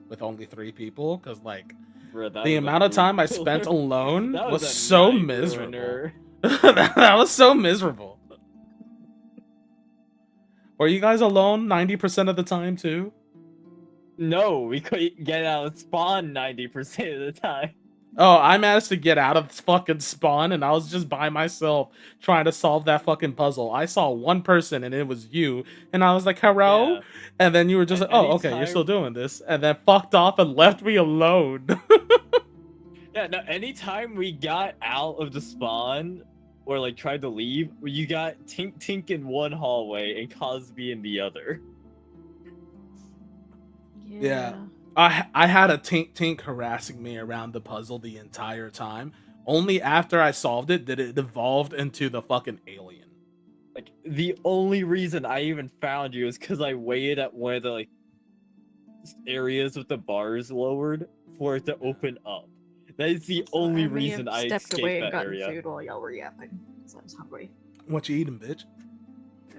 with only 3 people, because like Bro, that the was a amount of time I mood spent killer. alone That was a so night miserable. ruiner. That was so miserable. Were you guys alone 90% of the time too? No, we couldn't get out of spawn 90% of the time. Oh, I managed to get out of this fucking spawn, and I was just by myself trying to solve that fucking puzzle. I saw one person, and it was you, and I was like, hello? Yeah. And then you were just like, oh, okay, you're still doing this, and then fucked off and left me alone. Yeah, no, anytime we got out of the spawn, or like tried to leave, you got Tink Tink in one hallway and Cosby in the other. Yeah. I had a Tink Tink harassing me around the puzzle the entire time. Only after I solved it did it evolve into the fucking alien. Like, the only reason I even found you is because I waited at one of the like areas with the bars lowered for it to open up. That is the only reason I stepped escaped away and that gotten area. food while y'all were yapping. So I was hungry. What you eating, bitch?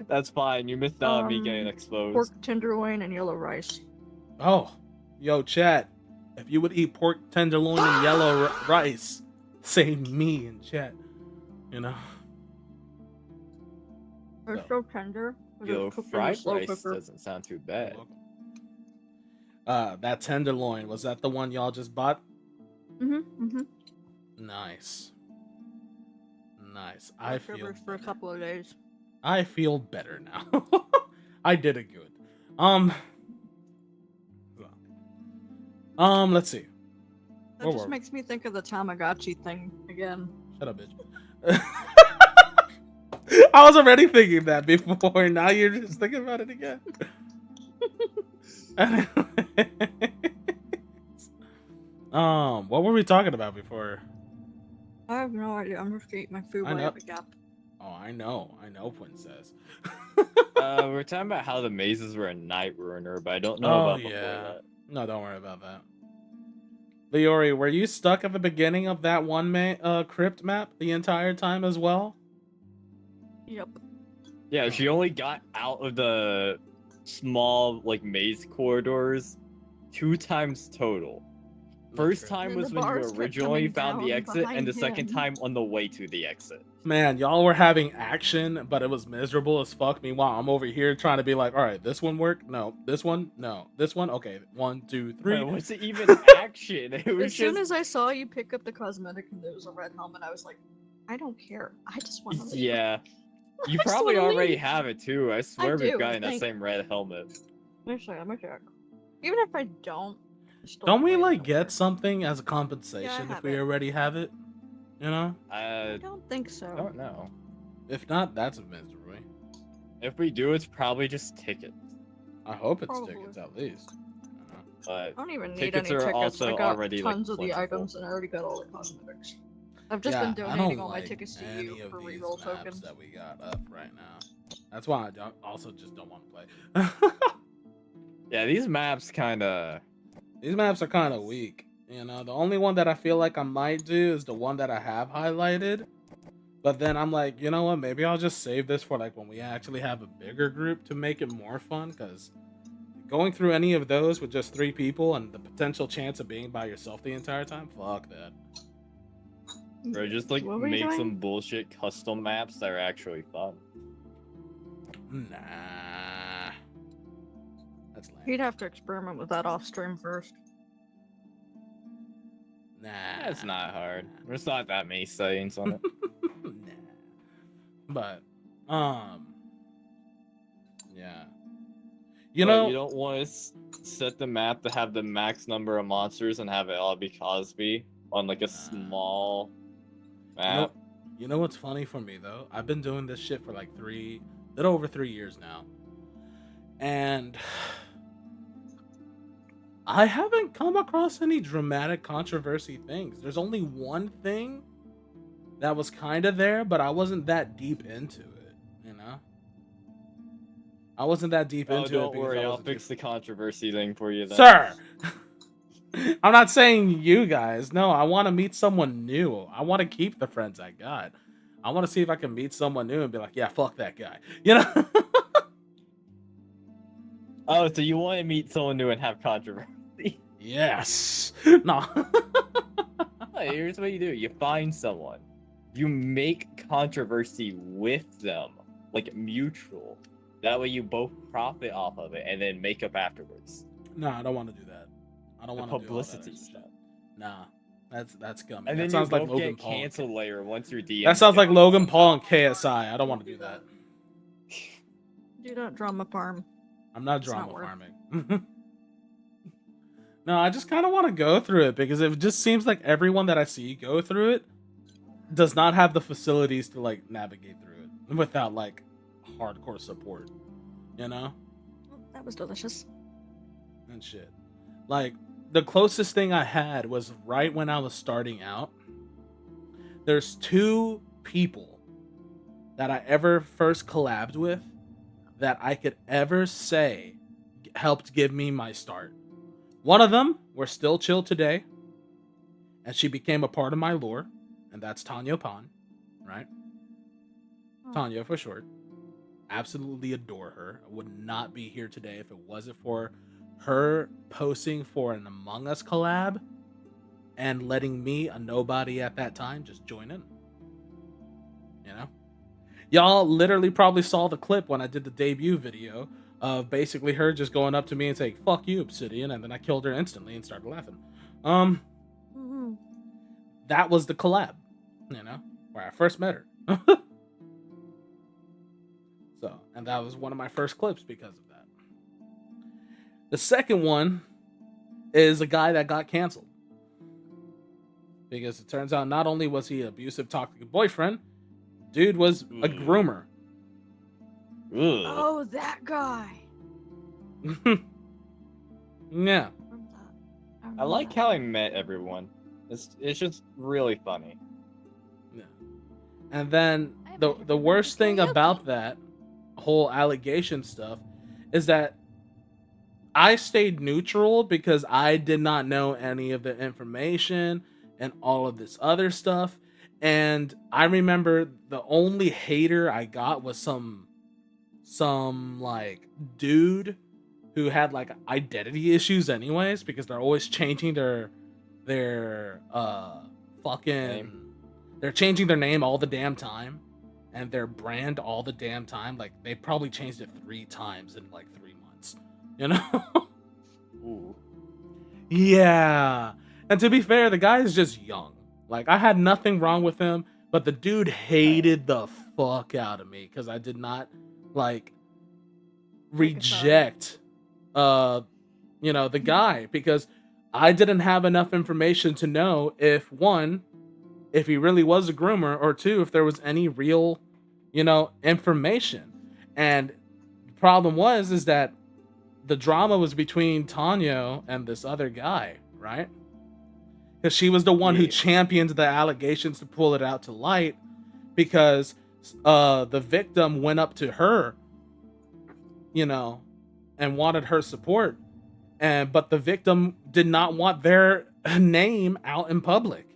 That's fine. You missed out on me getting exposed. Pork tenderloin and yellow rice. Oh, yo, chat. If you would eat pork tenderloin and yellow rice, say me in chat. You know? They're so tender. They're Yo, cooked in a fried slow rice cooker. doesn't sound too bad. That tenderloin, was that the one y'all just bought? Nice. Nice. I feel for a couple of days. I feel better now. I did it good. Let's see. That Where just were we? makes me think of the Tamagotchi thing again. Shut up, bitch. I was already thinking that before. Now you're just thinking about it again. What were we talking about before? I have no idea. I'm just gonna eat my food I while I know. have a gap. Oh, I know, princess. We're talking about how the mazes were a night ruiner, but I don't know about before that. No, don't worry about that. Leori, were you stuck at the beginning of that one crypt map the entire time as well? Yep. Yeah, she only got out of the small like maze corridors 2 times total. First time And was the when you bars kept originally coming found the down exit, and behind the second him. time on the way to the exit. Man, y'all were having action, but it was miserable as fuck. Meanwhile, I'm over here trying to be like, all right, this one worked? No. This one? No. This one? Okay. 1, 2, 3. It wasn't even action. It was As soon just as I saw you pick up the cosmetic and there was a red helmet, I was like, I don't care. I just want to leave. yeah. You I just probably wanna already leave. have it too. I swear we've do, gotten that thank- same red helmet. Actually, I'm gonna check. Even if I don't, I still Don't we play it, like I don't care. get something as a compensation if have we it. already have it? You know? I I don't think so. don't know. If not, that's a misery. If we do, it's probably just tickets. I hope it's Probably. tickets at least. But I don't even need Tickets any are tickets. also I got already, like, tons of the plentiful. items and I already got all the cosmetics. I've just Yeah, been I donating don't all my like tickets to any you of for these reroll maps tokens. that we got up right now. That's why I also just don't want to play. yeah, these maps kind of. These maps are kind of weak. You know, the only one that I feel like I might do is the one that I have highlighted. But then I'm like, you know what? Maybe I'll just save this for like when we actually have a bigger group to make it more fun. Because going through any of those with just 3 people and the potential chance of being by yourself the entire time, fuck that. Or just like What were you make doing? some bullshit custom maps that are actually fun. Nah. That's lame. You'd have to experiment with that off stream first. Nah. That's not hard. There's not that many settings on it. Nah. But, yeah. You know, you don't want to set the map to have the max number of monsters and have it all be Cosby on like a small map. You know what's funny for me though? I've been doing this shit for like 3, little over 3 years now. And I haven't come across any dramatic controversy things. There's only one thing that was kind of there, but I wasn't that deep into it, you know? I wasn't that deep Oh, into it don't because worry, I I'll wasn't fix the controversy thing for you then. Sir! I'm not saying you guys. No, I want to meet someone new. I want to keep the friends I got. I want to see if I can meet someone new and be like, yeah, fuck that guy. You know? Oh, so you want to meet someone new and have controversy? Yes. No. Hey, here's what you do. You find someone. You make controversy with them. Like, mutual. That way you both profit off of it and then make up afterwards. No, I don't want to do that. I don't The want to do all that publicity extra stuff. shit. Nah, that's gummy. And That then sounds you like both Logan get Paul. cancel later once your DM. That sounds like Logan Paul and KSI. I don't want to do that. Do not drama farm. I'm not It's not drama worth farming. No, I just kind of want to go through it because it just seems like everyone that I see go through it does not have the facilities to like navigate through it without like hardcore support, you know? Oh, that was delicious. And shit. Like the closest thing I had was right when I was starting out. There's 2 people that I ever first collabed with that I could ever say helped give me my start. One of them, we're still chill today, and she became a part of my lore, and that's Tanya Pan, right? Oh. Tanya for short. Absolutely adore her. I would not be here today if it wasn't for her posting for an Among Us collab and letting me, a nobody at that time, just join in. You know? Y'all literally probably saw the clip when I did the debut video of basically her just going up to me and saying, fuck you, Obsidian, and then I killed her instantly and started laughing. Mm-hmm. That was the collab, you know, where I first met her. So, and that was one of my first clips because of that. The second one is a guy that got canceled. Because it turns out not only was he an abusive, toxic boyfriend, dude was a groomer. Ugh. Oh, that guy. Yeah. I like how I met everyone. It's just really funny. Yeah. And then I the met the everyone worst at thing karaoke. about that whole allegation stuff is that I stayed neutral because I did not know any of the information and all of this other stuff. And I remember the only hater I got was some like dude who had like identity issues anyways because they're always changing their fucking Name. they're changing their name all the damn time and their brand all the damn time. Like they probably changed it 3 times in like 3 months, you know? Ooh. Yeah. And to be fair, the guy is just young. Like I had nothing wrong with him, but the dude hated the fuck out of me because I did not like reject you know, the guy because I didn't have enough information to know if 1, if he really was a groomer, or 2, if there was any real, you know, information. And the problem is that the drama was between Tanya and this other guy, right? Because she was the one who Yeah. championed the allegations to pull it out to light because the victim went up to her, you know, and wanted her support. But the victim did not want their name out in public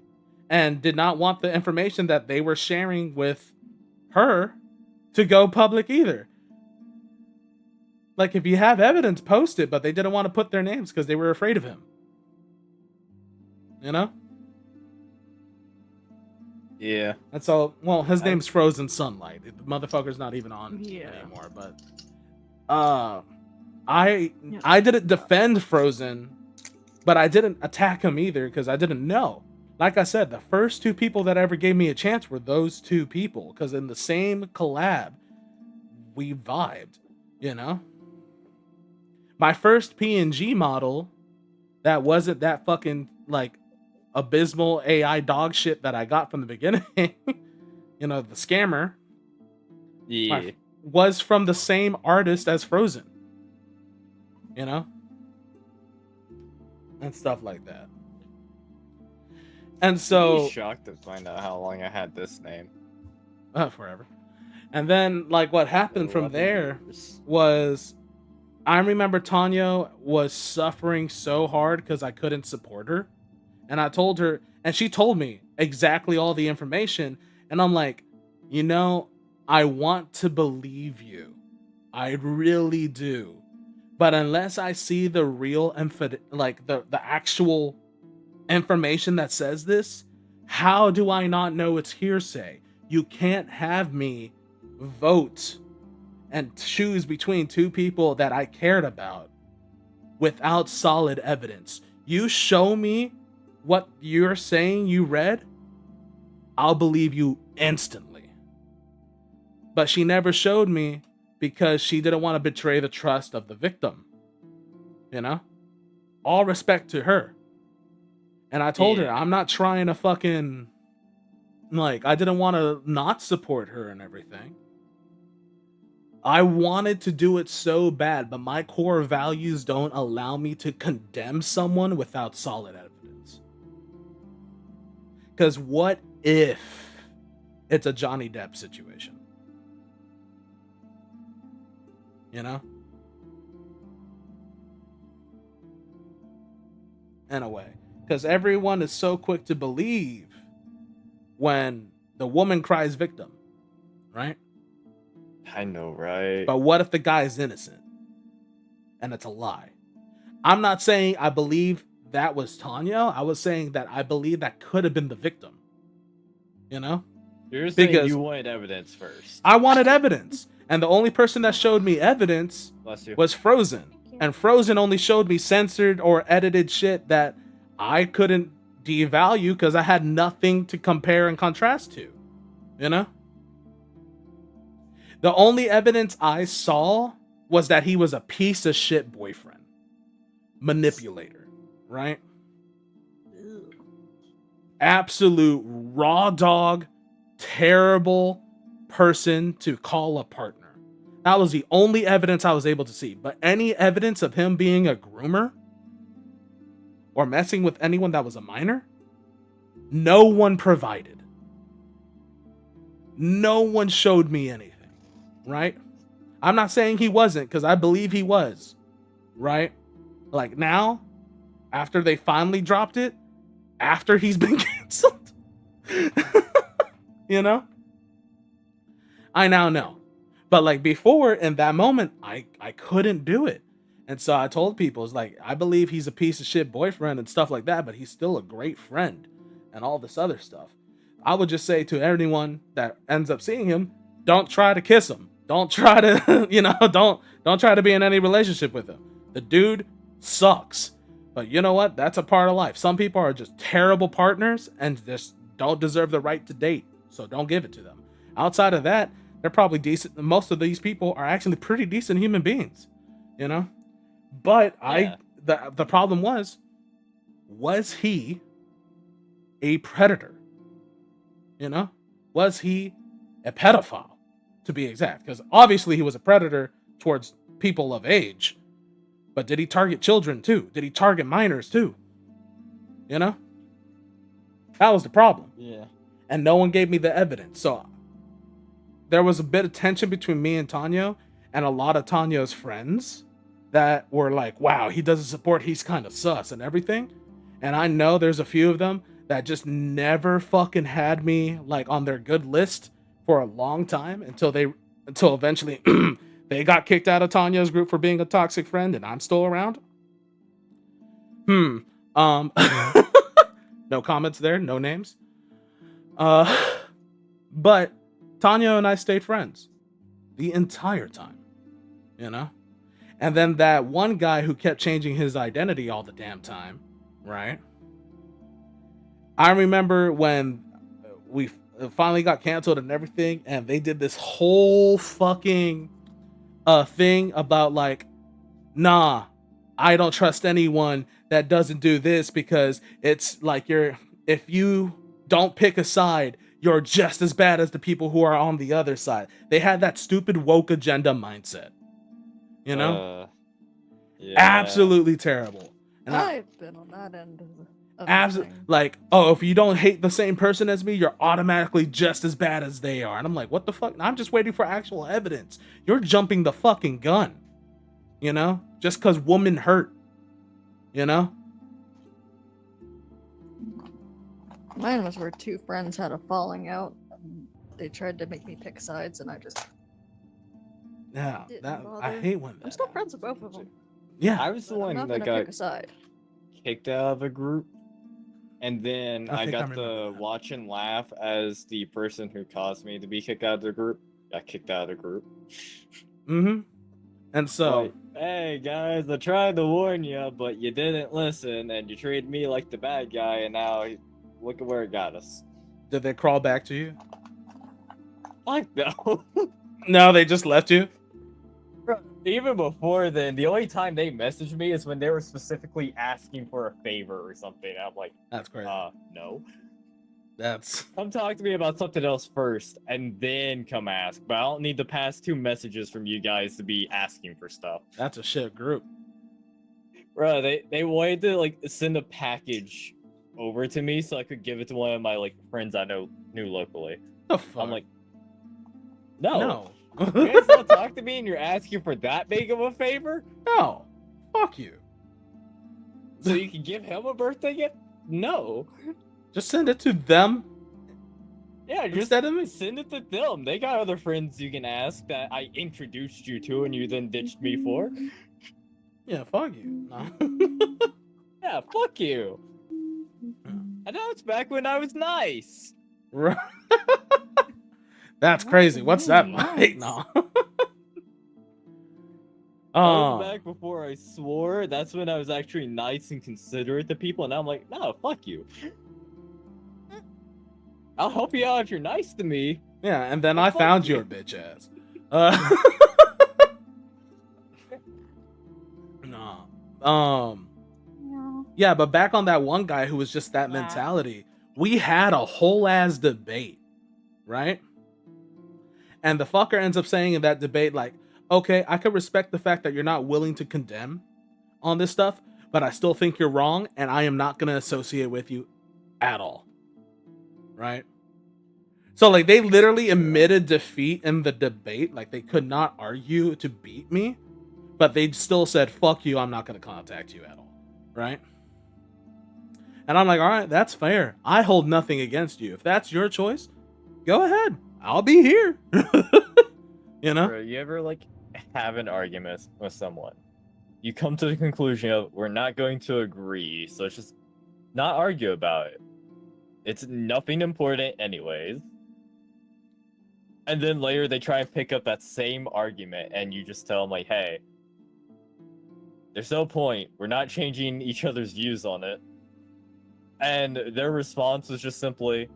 and did not want the information that they were sharing with her to go public either. Like if you have evidence, post it, but they didn't want to put their names because they were afraid of him. You know? Yeah. And so, well, his name's Frozen Sunlight. The motherfucker's not even on Yeah. anymore, but I didn't defend Frozen, but I didn't attack him either because I didn't know. Like I said, the first 2 people that ever gave me a chance were those 2 people because in the same collab, we vibed, you know? My first PNG model that wasn't that fucking like abysmal AI dog shit that I got from the beginning, you know, the scammer. Yeah. was from the same artist as Frozen. You know? And stuff like that. And I'd so be shocked to find out how long I had this name. forever. And then like what happened from 11 there years. was I remember Tanya was suffering so hard because I couldn't support her. And I told her, and she told me exactly all the information. And I'm like, you know, I want to believe you. I really do. But unless I see the real like the actual information that says this, how do I not know it's hearsay? You can't have me vote and choose between two people that I cared about without solid evidence. You show me what you're saying you read, I'll believe you instantly. But she never showed me because she didn't want to betray the trust of the victim. You know? All respect to her. And I told her, I'm not trying to fucking, like, I didn't want to not support her and everything. I wanted to do it so bad, but my core values don't allow me to condemn someone without solid evidence. Because what if it's a Johnny Depp situation? You know? In a way. Because everyone is so quick to believe when the woman cries victim, right? I know, right? But what if the guy is innocent? And it's a lie. I'm not saying I believe that was Tanya. I was saying that I believe that could have been the victim. You know? You're saying Because you wanted evidence first. I wanted evidence. And the only person that showed me evidence Bless you. was Frozen. And Frozen only showed me censored or edited shit that I couldn't devalue because I had nothing to compare and contrast to. You know? The only evidence I saw was that he was a piece of shit boyfriend. Manipulator. Right? Absolute raw dog, terrible person to call a partner. That was the only evidence I was able to see. But any evidence of him being a groomer or messing with anyone that was a minor, no one provided. No one showed me anything, right? I'm not saying he wasn't, because I believe he was, right? Like now, after they finally dropped it, after he's been canceled, you know? I now know. But like before, in that moment, I couldn't do it. And so I told people, it's like, I believe he's a piece of shit boyfriend and stuff like that, but he's still a great friend and all this other stuff. I would just say to anyone that ends up seeing him, don't try to kiss him. Don't try to, don't try to be in any relationship with him. The dude sucks. But you know what? That's a part of life. Some people are just terrible partners and just don't deserve the right to date. So don't give it to them. Outside of that, they're probably decent. Most of these people are actually pretty decent human beings, you know? But Yeah. the problem was he a predator? You know? Was he a pedophile, to be exact? Because obviously he was a predator towards people of age. But did he target children too? Did he target minors too? You know? That was the problem. Yeah. And no one gave me the evidence. So there was a bit of tension between me and Tanya and a lot of Tanya's friends that were like, wow, he doesn't support, he's kind of sus and everything. And I know there's a few of them that just never fucking had me like on their good list for a long time until eventually they got kicked out of Tanya's group for being a toxic friend and I'm still around. No comments there, no names. But Tanya and I stayed friends the entire time, you know? And then that one guy who kept changing his identity all the damn time, right? I remember when we finally got canceled and everything, and they did this whole fucking thing about like, nah, I don't trust anyone that doesn't do this because it's like if you don't pick a side, you're just as bad as the people who are on the other side. They had that stupid woke agenda mindset. You know? Yeah. Absolutely terrible. And I've been on that end of the absolutely, thing. like, oh, if you don't hate the same person as me, you're automatically just as bad as they are. And I'm like, what the fuck? I'm just waiting for actual evidence. You're jumping the fucking gun. You know? Just because woman hurt. You know? Mine was where two friends had a falling out. And they tried to make me pick sides, and I just Yeah, didn't that I bother. hate when that I'm still happens. friends with both of them. Yeah. I was the But I'm one not that gonna got pick a side. kicked out of a group, and then I I think I got remember to that. watch and laugh as the person who caused me to be kicked out of the group got kicked out of the group. Mm-hmm. And so Like, hey guys, I tried to warn you, but you didn't listen, and you treated me like the bad guy, and now look at where it got us. did they crawl back to you? Fuck no. No, they just left you. Bro, even before then, the only time they messaged me is when they were specifically asking for a favor or something. I'm like, That's crazy. No. That's Come talk to me about something else first, and then come ask. But I don't need the past 2 messages from you guys to be asking for stuff. a shit group. Bro, they wanted to like send a package over to me so I could give it to one of my like friends I knew locally. The fuck? I'm like, no. no. You guys don't talk to me and you're asking for that big of a favor? No. Fuck you. So you can give him a birthday gift? No. Just send it to them Yeah, just instead of me. send it to them. They got other friends you can ask that I introduced you to and you then ditched me for. Yeah, fuck you. No. Yeah, fuck you. I know it's back when I was nice. Right. That's crazy. What's that like? No. That was back before I swore. That's when I was actually nice and considerate to people, and now I'm like, no, fuck you. I'll help you out if you're nice to me. Yeah, and then Well, I fuck found you. your bitch ass. No. No. Yeah, but back on that one guy who was just that Yeah. mentality, we had a whole ass debate, right? And the fucker ends up saying in that debate, like, okay, I could respect the fact that you're not willing to condemn on this stuff, but I still think you're wrong, and I am not going to associate with you at all. Right? So, like, they literally admitted defeat in the debate. Like, they could not argue to beat me, but they still said, fuck you, I'm not going to contact you at all. Right? And I'm like, all right, that's fair. I hold nothing against you. If that's your choice, go ahead. I'll be here. You know? Bro, you ever like have an argument with someone? You come to the conclusion of we're not going to agree, so let's just not argue about it. It's nothing important anyways. And then later they try and pick up that same argument and you just tell them like, hey, there's no point. We're not changing each other's views on it. And their response was just simply,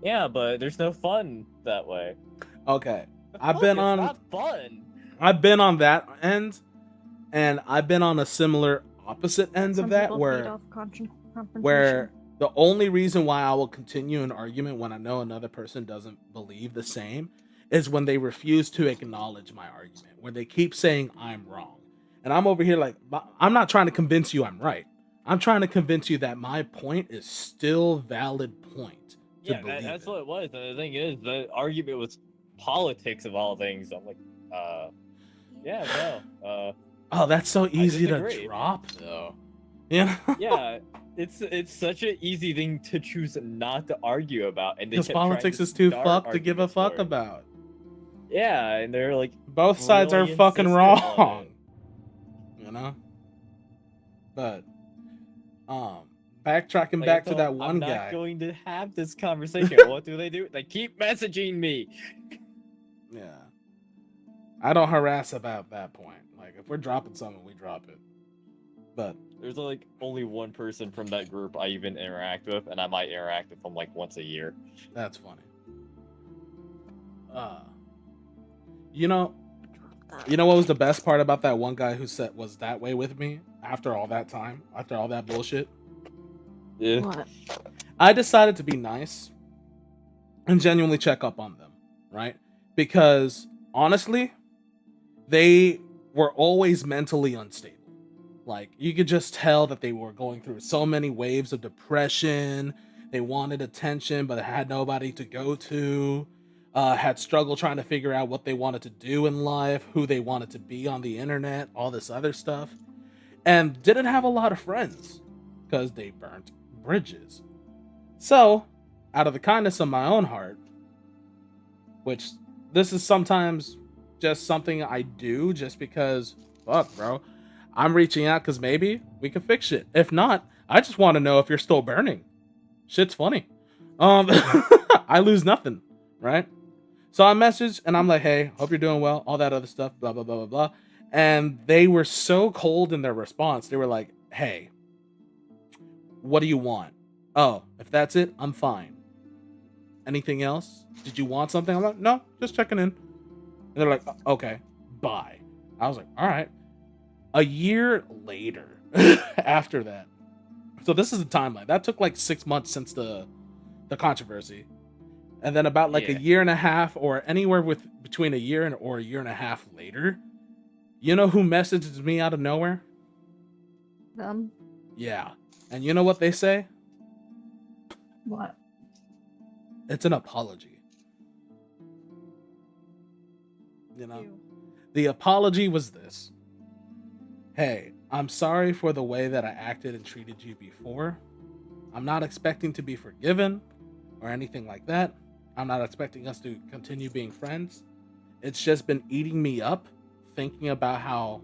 yeah, but there's no fun that way. Okay. Fuck, it's not fun. I've been on that end, and I've been on a similar opposite end Some of that people feed where off confrontation. the only reason why I will continue an argument when I know another person doesn't believe the same is when they refuse to acknowledge my argument, when they keep saying I'm wrong. And I'm over here like, I'm not trying to convince you I'm right. I'm trying to convince you that my point is still valid point. Yeah, that's what it was. And the thing is, the argument was politics of all things. I'm like, yeah, no. Oh, that's so easy to disagree. drop, though. You know? Yeah, it's such an easy thing to choose not to argue about, and they Because kept trying politics to is too start fucked to give a arguments fuck for it. about. Yeah, and they're like, Both sides are really fucking insistent on wrong. it. You know? But, backtracking Like, back to so that one I'm guy. not going to have this conversation. What do? They keep messaging me. Yeah. I don't harass about that point. Like, if we're dropping something, we drop it. But There's like only one person from that group I even interact with, and I might interact with them like once a year. that's funny. You know what was the best part about that one guy who said was that way with me after all that time, after all that bullshit? Yeah. What? I decided to be nice. and genuinely check up on them, right? Because honestly, they were always mentally unstable. Like, you could just tell that they were going through so many waves of depression. They wanted attention, but they had nobody to go to. Had struggle trying to figure out what they wanted to do in life, who they wanted to be on the internet, all this other stuff. And didn't have a lot of friends because they burnt bridges. So, out of the kindness of my own heart, which this is sometimes just something I do just because, fuck, bro, I'm reaching out because maybe we can fix shit. If not, I just want to know if you're still burning. Shit's funny. I lose nothing, right? So I messaged and I'm like, hey, hope you're doing well, all that other stuff, blah, blah, blah, blah, blah. And they were so cold in their response. They were like, hey, what do you want? Oh, if that's it, I'm fine. Anything else? Did you want something? I'm like, no, just checking in. And they're like, okay, bye. I was like, all right. A year later, after that. So this is the timeline. That took like 6 months since the controversy. And then about like a year and a half, or anywhere with between a year and or a year and a half later, you know who messages me out of nowhere? Them? Yeah. And you know what they say? What? It's an apology. You know? Ew. The apology was this. Hey, I'm sorry for the way that I acted and treated you before. I'm not expecting to be forgiven or anything like that. I'm not expecting us to continue being friends. It's just been eating me up thinking about how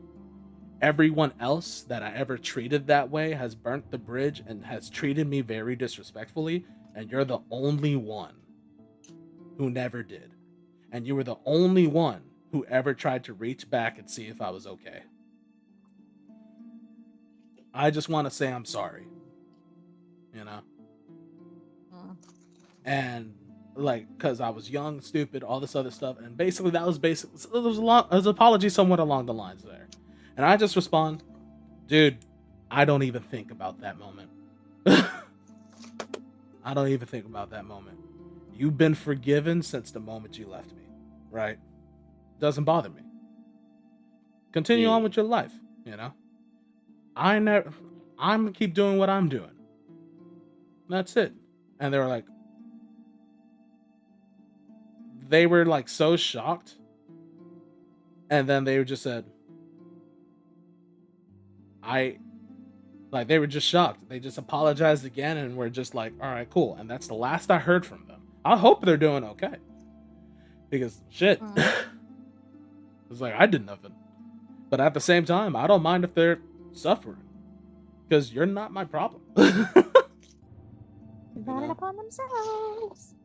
everyone else that I ever treated that way has burnt the bridge and has treated me very disrespectfully, and you're the only one who never did. And you were the only one who ever tried to reach back and see if I was okay. I just want to say I'm sorry. You know? And like, because I was young, stupid, all this other stuff, and basically that was it was an apology somewhat along the lines there. And I just respond, dude, I don't even think about that moment. I don't even think about that moment. You've been forgiven since the moment you left me, right? Doesn't bother me. Continue on with your life, you know? I'm gonna keep doing what I'm doing. That's it. And they were like so shocked. And then they just said, they were just shocked. They just apologized again and were just like, all right, cool. And that's the last I heard from them. I hope they're doing okay. Because shit. It's like, I did nothing. But at the same time, I don't mind if they're suffering. Because you're not my problem. Got it upon themselves.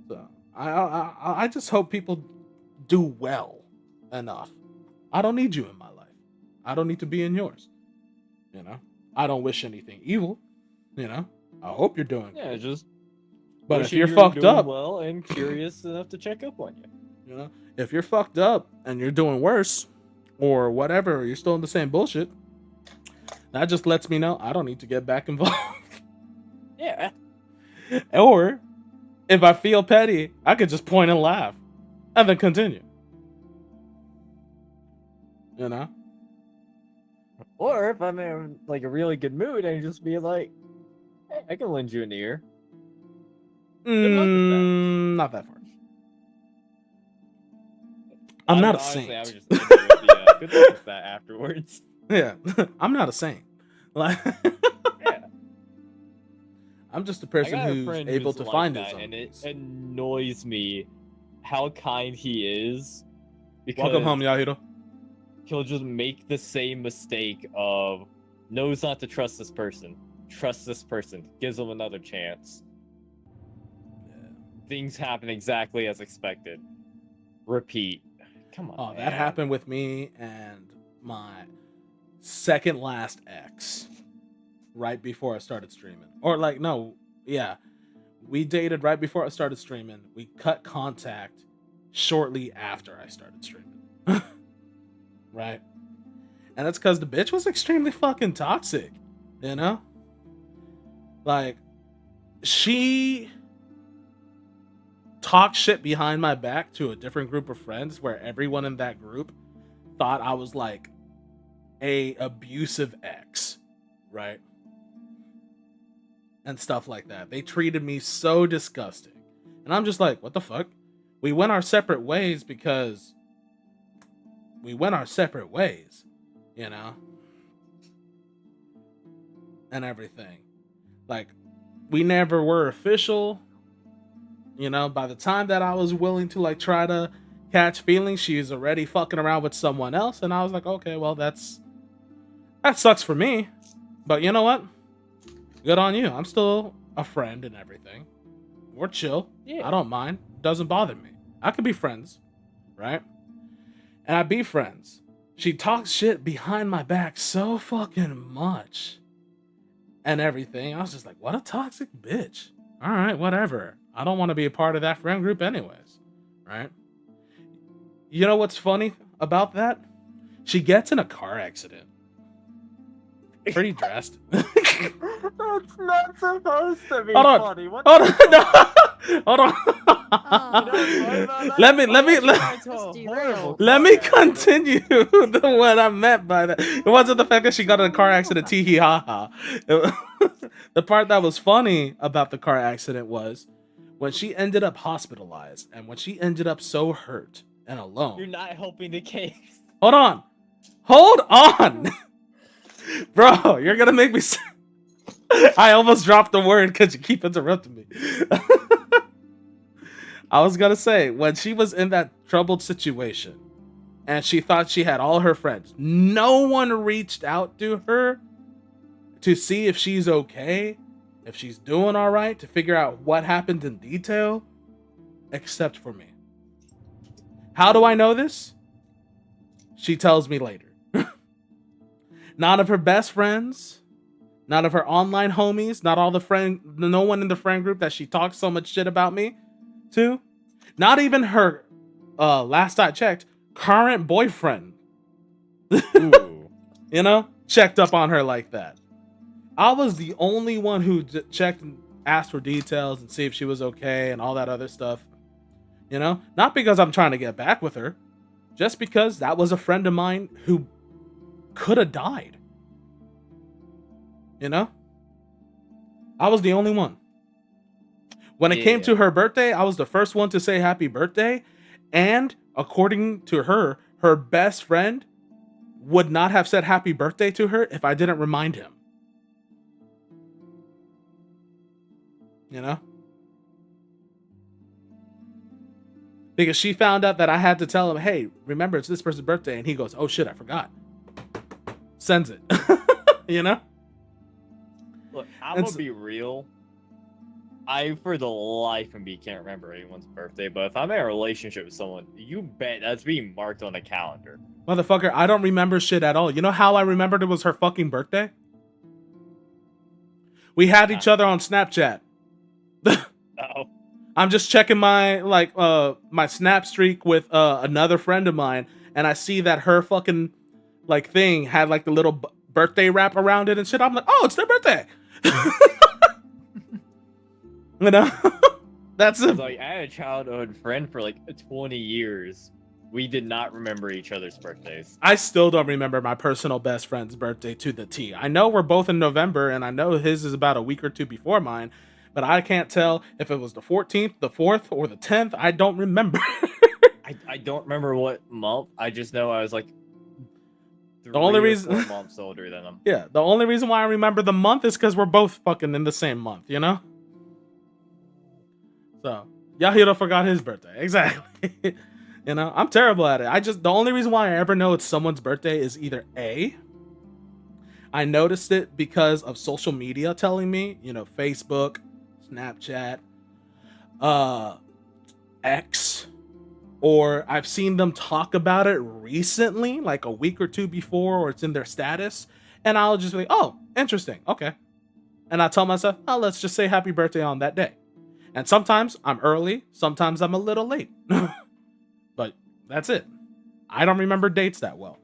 So I just hope people do well enough. I don't need you in my life. I don't need to be in yours. You know? I don't wish anything evil. You know? I hope you're doing Yeah, just. But if wishing you're you were fucked doing up, well and curious enough to check up on you. you know, if you're fucked up and you're doing worse or whatever, or you're still in the same bullshit, that just lets me know I don't need to get back involved. Yeah. Or if I feel petty, I could just point and laugh and then continue. You know? Or if I'm in like a really good mood, I can just be like, hey, I can lend you an ear. Good luck with that. Not that far. I'm not a honestly, saint. I was just ending with the, good luck with that afterwards. Yeah, I'm not a saint. Like, Yeah. I'm just a I person got a who's friend able who's to like find that, his own and it peace. annoys me how kind he is. Because Welcome home, Yahiro. he'll just make the same mistake of knows not to trust this person, trusts this person, gives them another chance. Things happen exactly as expected. Repeat. Come on. Oh, man. that happened with me and my second last ex right before I started streaming. Or like, no, yeah. We dated right before I started streaming. We cut contact shortly after I started streaming. Right? And that's because the bitch was extremely fucking toxic. You know? Like, she talk shit behind my back to a different group of friends where everyone in that group thought I was like a abusive ex, right? And stuff like that. They treated me so disgusting. And I'm just like, what the fuck? We went our separate ways because we went our separate ways, you know? And everything. Like, we never were official. You know, by the time that I was willing to like try to catch feelings, she's already fucking around with someone else. And I was like, okay, well, that sucks for me. But you know what? Good on you. I'm still a friend and everything. We're chill. Yeah. I don't mind. Doesn't bother me. I could be friends, right? And I'd be friends. She talks shit behind my back so fucking much. And everything. I was just like, what a toxic bitch. All right, whatever. I don't want to be a part of that friend group anyways, right? You know what's funny about that? She gets in a car accident. Pretty drastic. That's not supposed to be Hold on. funny. What Hold the on. fuck? No. Hold on. Oh. Let me let me continue the what I meant by that. It wasn't the fact that she got in a car accident, tee hee ha ha. The part that was funny about the car accident was when she ended up hospitalized and when she ended up so hurt and alone. You're not helping the case. Hold on. Hold on. Bro, you're gonna make me I almost dropped the word because you keep interrupting me. I was gonna say, when she was in that troubled situation and she thought she had all her friends, no one reached out to her to see if she's okay, if she's doing all right, to figure out what happened in detail, except for me. How do I know this? She tells me later. None of her best friends, none of her online homies, no one in the friend group that she talks so much shit about me to, not even her, last I checked, current boyfriend, Ooh. you know, checked up on her like that. I was the only one who checked and asked for details and see if she was okay and all that other stuff, you know, not because I'm trying to get back with her, just because that was a friend of mine who could have died. You know? I was the only one. When it came to her birthday, I was the first one to say happy birthday. And according to her, her best friend would not have said happy birthday to her if I didn't remind him. You know? Because she found out that I had to tell him, hey, remember, it's this person's birthday. And he goes, oh shit, I forgot. Sends it. You know? Look, I'm gonna be real. I, for the life of me, can't remember anyone's birthday, but if I'm in a relationship with someone, you bet that's being marked on a calendar. Motherfucker, I don't remember shit at all. You know how I remembered it was her fucking birthday? We had each other on Snapchat. Uh-oh. I'm just checking my my snap streak with another friend of mine, and I see that her fucking like thing had like the little birthday wrap around it and shit. I'm like, oh, it's their birthday. You know, that's a... Like, I had a childhood friend for like 20 years. We did not remember each other's birthdays. I still don't remember my personal best friend's birthday to the T. I know we're both in November, and I know his is about a week or two before mine, but I can't tell if it was the 14th, the 4th, or the 10th. I don't remember. I don't remember what month. I just know I was like the only reason 4 months older than him. Yeah, the only reason why I remember the month is because we're both fucking in the same month, you know? So, Yahiro forgot his birthday. Exactly. You know, I'm terrible at it. The only reason why I ever know it's someone's birthday is either A, I noticed it because of social media telling me, you know, Facebook, Snapchat, X, or I've seen them talk about it recently, like a week or two before, or it's in their status, and I'll just be like, oh, interesting, okay. And I tell myself, oh, let's just say happy birthday on that day. And sometimes I'm early, sometimes I'm a little late. But that's it. I don't remember dates that well,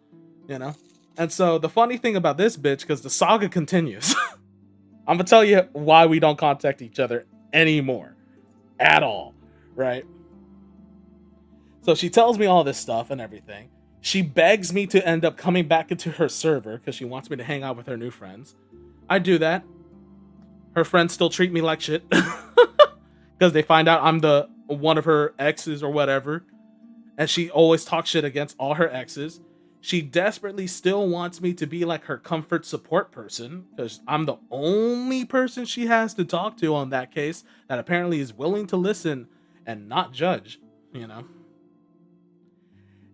you know? And so the funny thing about this bitch, because the saga continues, I'm gonna tell you why we don't contact each other anymore. At all. right? So she tells me all this stuff and everything. She begs me to end up coming back into her server because she wants me to hang out with her new friends. I do that. Her friends still treat me like shit because they find out I'm the one of her exes or whatever, and she always talks shit against all her exes. She desperately still wants me to be like her comfort support person because I'm the only person she has to talk to on that case that apparently is willing to listen and not judge, you know.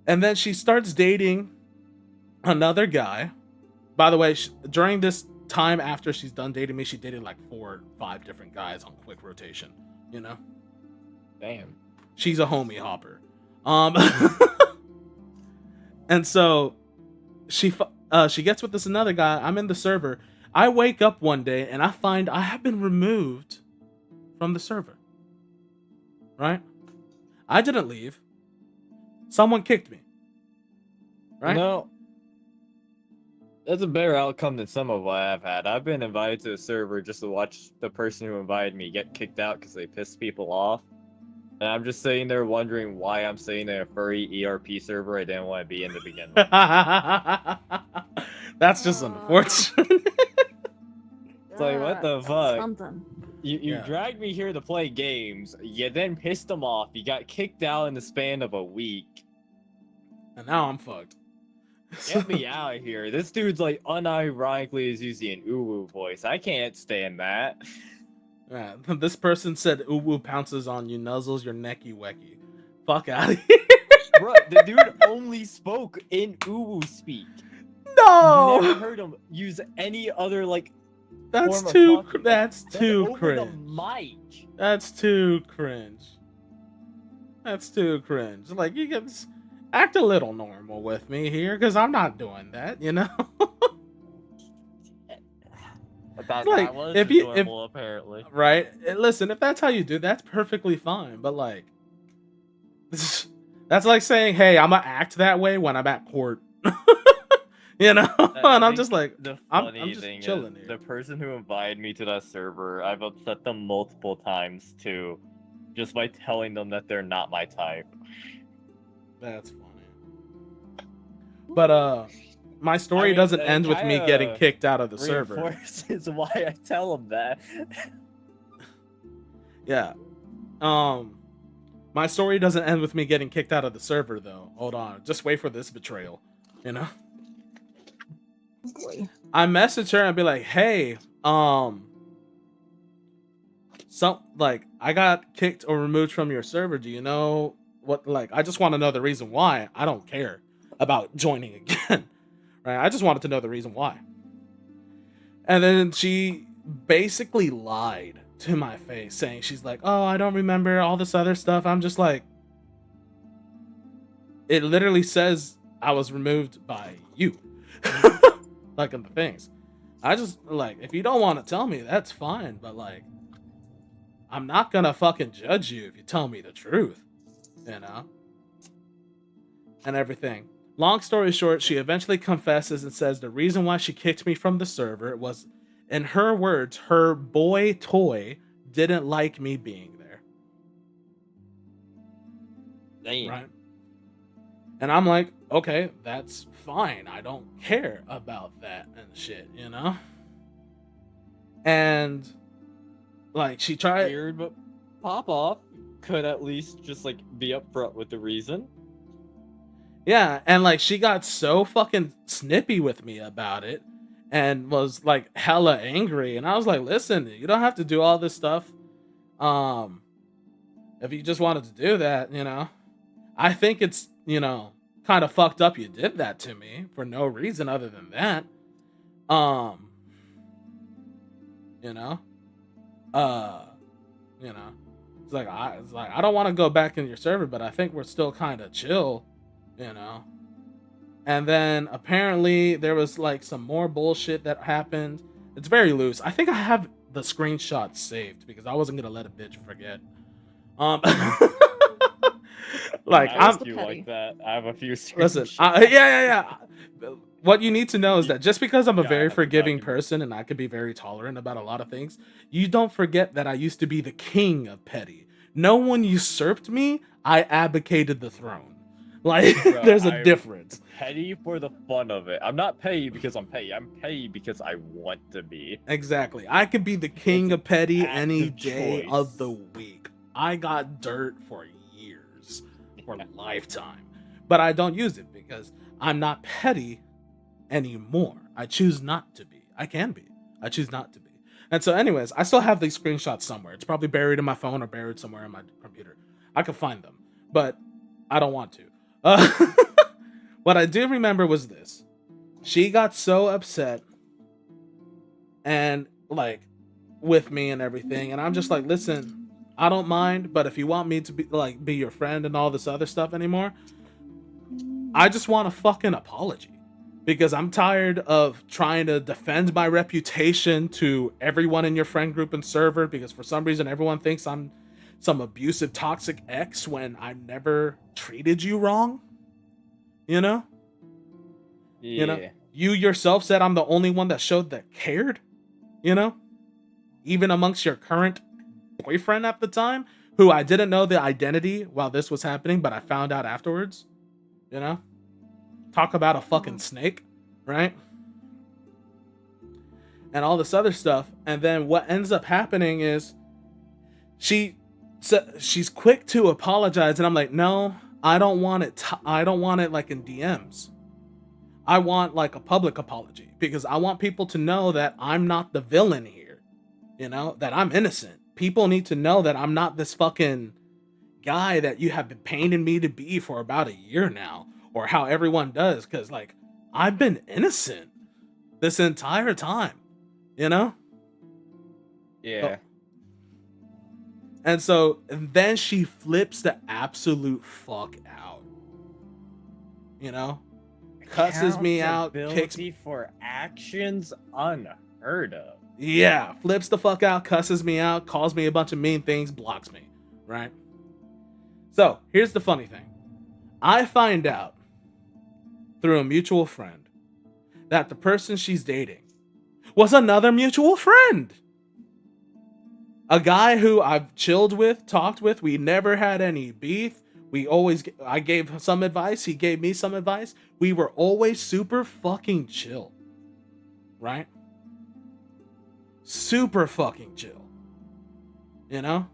And then she starts dating another guy. By the way, during this time after she's done dating me, she dated like 4 or 5 different guys on quick rotation, you know? Damn. She's a homie hopper. And so she gets with this another guy. I'm in the server. I wake up one day and I find I have been removed from the server. Right? I didn't leave. Someone kicked me. Right? No. That's a better outcome than some of what I've had. I've been invited to a server just to watch the person who invited me get kicked out because they pissed people off. And I'm just sitting there wondering why I'm sitting in a furry ERP server I didn't want to be in to begin with. That's just unfortunate. It's like, what the fuck? Something. You dragged me here to play games, you then pissed them off, you got kicked out in the span of a week. And now I'm fucked. Get me out of here. This dude's like unironically is using an uwu voice. I can't stand that. Yeah, this person said uwu pounces on you, nuzzles your necky wecky. Fuck out of here. Bro, the dude only spoke in uwu speak. No! Never heard him use any other like That's form of too talking. that's too over cringe. the mic. That's too cringe. That's too cringe. Like, you can act a little normal with me here, because I'm not doing that, you know? That Like, was if you- adorable, apparently. Right? Listen, if that's how you do, that's perfectly fine. But like, that's like saying, "Hey, I'm gonna act that way when I'm at court," you know. And I'm just like, The I'm funny just thing chilling is, here. the person who invited me to that server, I've upset them multiple times too, just by telling them that they're not my type. That's funny. But my story I mean, doesn't it end with me kinda getting kicked out of the server. Reinforces why I tell them that. Yeah. My story doesn't end with me getting kicked out of the server though. Hold on. Just wait for this betrayal. You know? Boy. I message her and be like, "Hey, I got kicked or removed from your server. Do you know what, like, I just want to know the reason why. I don't care about joining again." Right? I just wanted to know the reason why. And then she basically lied to my face, saying she's like, "Oh, I don't remember all this other stuff." I'm just like, it literally says I was removed by you. Like in the things. I just, like, if you don't want to tell me, that's fine, but like, I'm not gonna fucking judge you if you tell me the truth, you know? And everything. Long story short, she eventually confesses and says the reason why she kicked me from the server was, in her words, her boy toy didn't like me being there. Damn. Right? And I'm like, okay, that's fine. I don't care about that and shit, you know? And like, she tried. Weird, but Pop Off could at least just like be upfront with the reason. Yeah, and like, she got so fucking snippy with me about it and was like hella angry. And I was like, listen, you don't have to do all this stuff. If you just wanted to do that, you know, I think it's, you know, kind of fucked up you did that to me for no reason other than that. You know, it's like, I don't want to go back in your server, but I think we're still kind of chill, you know. And then apparently there was like some more bullshit that happened. It's very loose. I think I have the screenshots saved because I wasn't gonna let a bitch forget. Like, I have I'm a few like that. I have a few. listen. screenshots. Yeah. What you need to know is that just because I'm a Yeah, I very have the forgiving document. person and I could be very tolerant about a lot of things, you don't forget that I used to be the king of petty. No one usurped me. I abdicated the throne. Like, Bro, there's a I'm difference. petty for the fun of it. I'm not petty because I'm petty. I'm petty because I want to be. Exactly. I could be the king It's of petty an any active day choice. of the week. I got dirt for years, for a lifetime. But I don't use it because I'm not petty anymore. I choose not to be. I can be. I choose not to be. And so, anyways, I still have these screenshots somewhere. It's probably buried in my phone or buried somewhere in my computer. I could find them, but I don't want to. What I do remember was this. She got so upset and like with me and everything, and I'm just like, listen, I don't mind, but if you want me to be your friend and all this other stuff anymore, I just want a fucking apology. Because I'm tired of trying to defend my reputation to everyone in your friend group and server, because for some reason everyone thinks I'm some abusive, toxic ex when I never treated you wrong. You know? Yeah. You know? You yourself said I'm the only one that showed that cared. You know? Even amongst your current boyfriend at the time, who I didn't know the identity while this was happening, but I found out afterwards. You know? Talk about a fucking snake, right? And all this other stuff. And then what ends up happening is she's quick to apologize, and I'm like, no, I don't want it. I don't want it like in DMs. I want like a public apology, because I want people to know that I'm not the villain here. You know, that I'm innocent. People need to know that I'm not this fucking guy that you have been painting me to be for about a year now, or how everyone does, because like I've been innocent this entire time, you know? Yeah. And so and then she flips the absolute fuck out, you know? Cusses me out, kicks Accountability for actions unheard of. Yeah, flips the fuck out, cusses me out, calls me a bunch of mean things, blocks me, right? So here's the funny thing. I find out through a mutual friend that the person she's dating was another mutual friend. A guy who I've chilled with, talked with. We never had any beef. I gave some advice. He gave me some advice. We were always super fucking chill. Right? Super fucking chill. You know?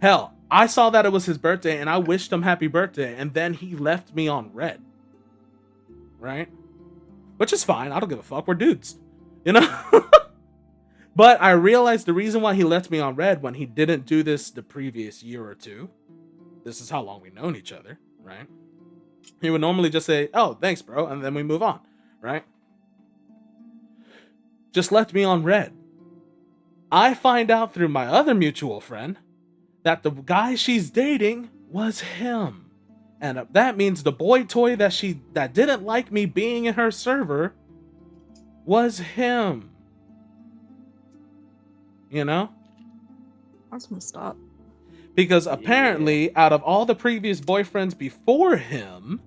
Hell, I saw that it was his birthday and I wished him happy birthday, and then he left me on red. Right? Which is fine. I don't give a fuck. We're dudes. You know? But I realized the reason why he left me on red when he didn't do this the previous year or two. This is how long we've known each other, right? He would normally just say, oh, thanks, bro, and then we move on, right? Just left me on red. I find out through my other mutual friend that the guy she's dating was him. And that means the boy toy that didn't like me being in her server was him. You know? That's messed up. Because apparently, out of all the previous boyfriends before him,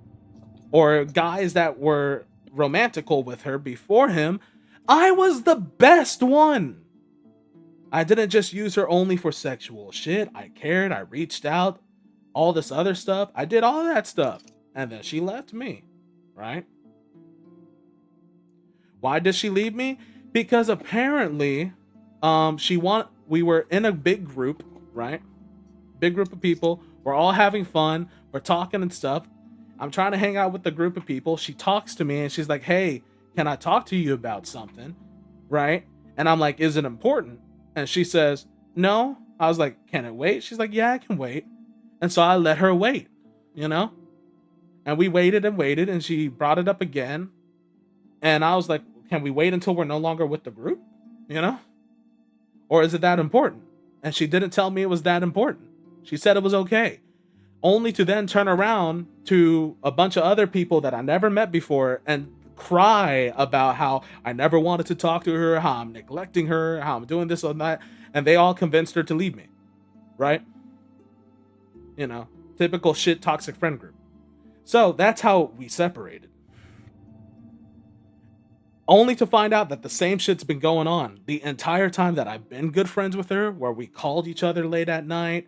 or guys that were romantical with her before him, I was the best one. I didn't just use her only for sexual shit. I cared. I reached out. All this other stuff. I did all that stuff. And then she left me. Right? Why did she leave me? Because apparently, we were in a big group, right? Big group of people. We're all having fun. We're talking and stuff. I'm trying to hang out with the group of people. She talks to me and she's like, hey, can I talk to you about something? Right? And I'm like, is it important? And she says, no. I was like, can it wait? She's like, yeah, I can wait. And so I let her wait, you know? And we waited and waited, and she brought it up again. And I was like, can we wait until we're no longer with the group? You know? Or is it that important? And she didn't tell me it was that important. She said it was okay. Only to then turn around to a bunch of other people that I never met before and cry about how I never wanted to talk to her, how I'm neglecting her, how I'm doing this or that. And they all convinced her to leave me. Right? You know, typical shit toxic friend group. So that's how we separated. Only to find out that the same shit's been going on the entire time that I've been good friends with her, where we called each other late at night,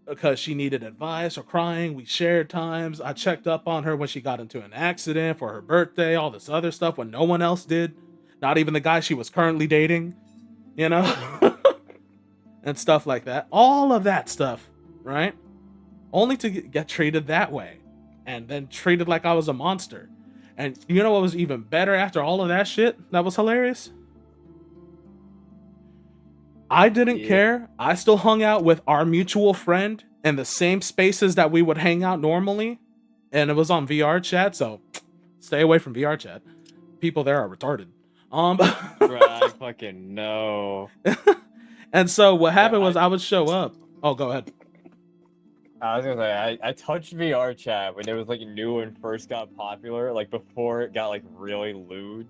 because she needed advice or crying. We shared times. I checked up on her when she got into an accident for her birthday, all this other stuff when no one else did. Not even the guy she was currently dating, you know? And stuff like that. All of that stuff, right? Only to get treated that way. And then treated like I was a monster. And you know what was even better after all of that shit? That was hilarious. I didn't care. I still hung out with our mutual friend in the same spaces that we would hang out normally. And it was on VR chat, so stay away from VR chat. People there are retarded. Bruh, I fucking know. And so what happened was I would show up. Oh, go ahead. I was gonna say, I touched VR chat when it was like new and first got popular, like before it got like really lewd.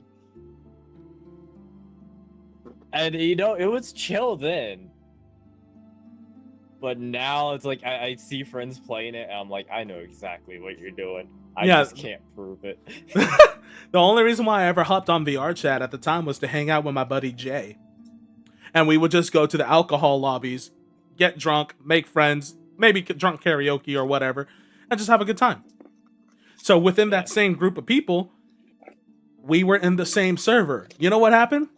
And you know, it was chill then. But now it's like I see friends playing it and I'm like, I know exactly what you're doing. I just can't prove it. The only reason why I ever hopped on VR chat at the time was to hang out with my buddy Jay. And we would just go to the alcohol lobbies, get drunk, make friends, maybe drunk karaoke or whatever, and just have a good time. So within that same group of people, we were in the same server. You know what happened?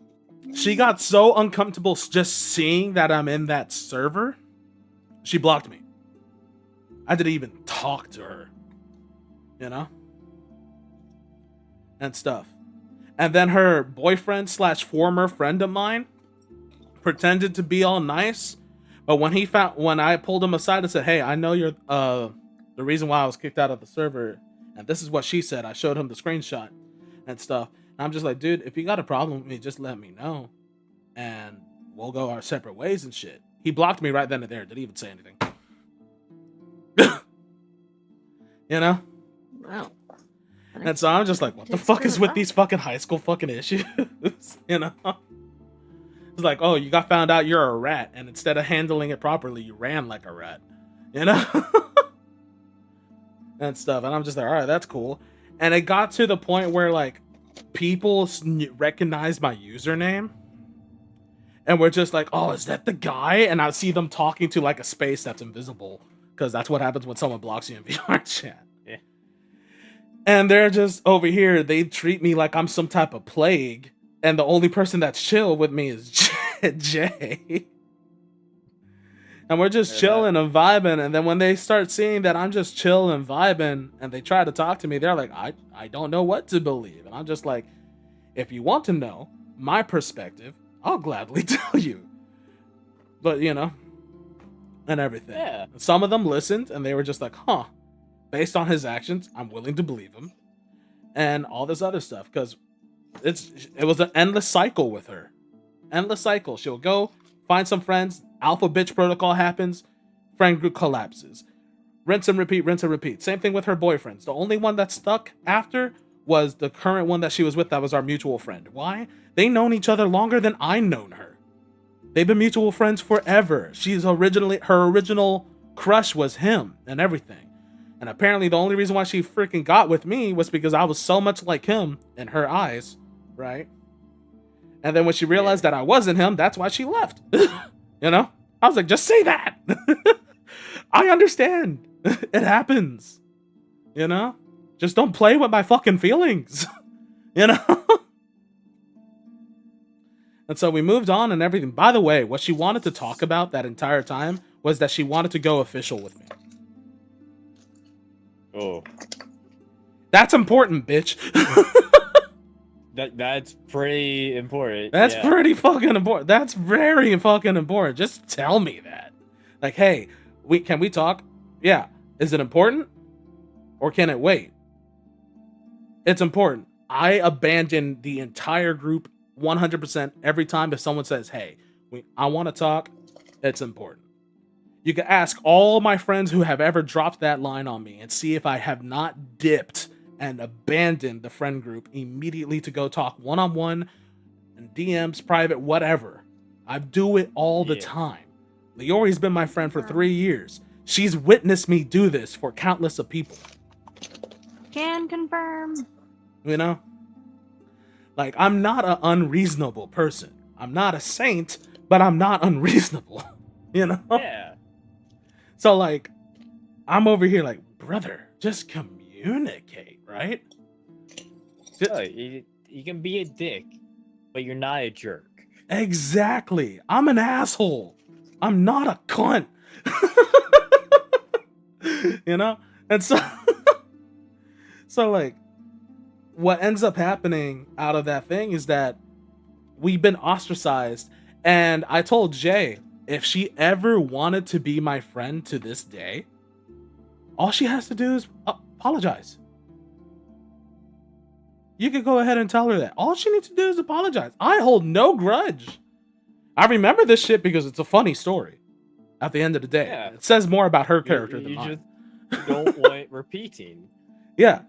She got so uncomfortable just seeing that I'm in that server, she blocked me. I didn't even talk to her. You know? And stuff. And then her boyfriend / former friend of mine pretended to be all nice. But when I pulled him aside and said, hey, I know you're the reason why I was kicked out of the server. And this is what she said. I showed him the screenshot and stuff. And I'm just like, dude, if you got a problem with me, just let me know. And we'll go our separate ways and shit. He blocked me right then and there. Didn't even say anything. You know? Wow. And so I'm just like, what the fuck is with these fucking high school fucking issues? You know? It's like, oh, you got found out you're a rat. And instead of handling it properly, you ran like a rat. You know? And stuff. And I'm just like, all right, that's cool. And it got to the point where, like, people recognized my username. And we're just like, oh, is that the guy? And I see them talking to, like, a space that's invisible. Because that's what happens when someone blocks you in VR chat. Yeah. And they're just over here. They treat me like I'm some type of plague. And the only person that's chill with me is Jay. And we're just chilling and vibing. And then when they start seeing that I'm just chill and vibing and they try to talk to me, they're like, I don't know what to believe. And I'm just like, if you want to know my perspective, I'll gladly tell you. But, you know, and everything. Yeah. Some of them listened and they were just like, huh, based on his actions, I'm willing to believe him. And all this other stuff. Because it was an endless cycle with her. Endless cycle. She'll go, find some friends, alpha bitch protocol happens, friend group collapses. Rinse and repeat, rinse and repeat. Same thing with her boyfriends. The only one that stuck after was the current one that she was with that was our mutual friend. Why? They known each other longer than I known her. They've been mutual friends forever. Her original crush was him and everything. And apparently the only reason why she freaking got with me was because I was so much like him in her eyes, right? And then when she realized that I wasn't him, that's why she left. You know? I was like, just say that. I understand. It happens. You know? Just don't play with my fucking feelings. You know? And so we moved on and everything. By the way, what she wanted to talk about that entire time was that she wanted to go official with me. Oh. That's important, bitch. That's pretty important. That's pretty fucking important. That's very fucking important. Just tell me that. Like, hey, can we talk? Yeah. Is it important? Or can it wait? It's important. I abandon the entire group 100% every time if someone says, hey, I want to talk. It's important. You can ask all my friends who have ever dropped that line on me and see if I have not dipped and abandoned the friend group immediately to go talk one-on-one and DMs, private, whatever. I do it all the time. Leori's been my friend for 3 years. She's witnessed me do this for countless of people. Can confirm. You know? Like, I'm not an unreasonable person. I'm not a saint, but I'm not unreasonable. You know? Yeah. So like, I'm over here like, brother, just communicate, right? Oh, you can be a dick, but you're not a jerk. Exactly. I'm an asshole. I'm not a cunt. You know? And so so like what ends up happening out of that thing is that we've been ostracized, and I told Jay if she ever wanted to be my friend to this day, all she has to do is apologize. You could go ahead and tell her that. All she needs to do is apologize. I hold no grudge. I remember this shit because it's a funny story. At the end of the day, Yeah. it says more about her character than You mine. just don't want it repeating. Yeah,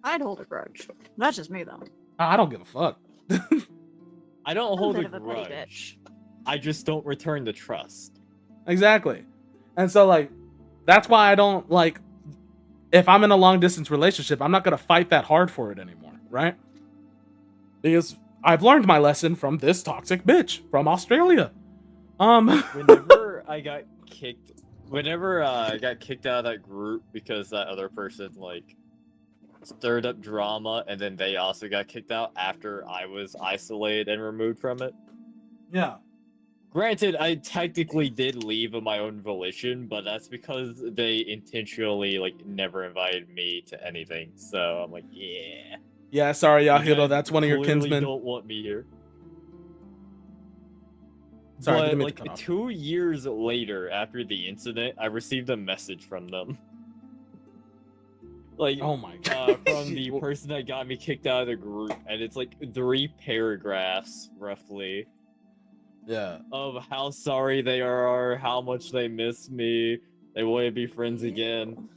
I'd hold a grudge. That's just me though. I don't give a fuck. I don't I'm a hold bit a of a petty grudge. bitch. I just don't return the trust. Exactly. And so like that's why I don't like, if I'm in a long distance relationship, I'm not going to fight that hard for it anymore, right? Because I've learned my lesson from this toxic bitch from Australia. Whenever I got kicked out of that group because that other person like stirred up drama, and then they also got kicked out after I was isolated and removed from it. Yeah. Granted, I technically did leave of my own volition, but that's because they intentionally like never invited me to anything. So I'm like, yeah. Yeah, sorry, You Yahiro, guys that's one of your clearly kinsmen. don't want me here. Sorry, But didn't mean to like cut off. 2 years later, after the incident, I received a message from them. Like, Oh my god. from the person that got me kicked out of the group, and it's like 3 paragraphs, roughly, Yeah. of how sorry they are, how much they miss me, they want to be friends again.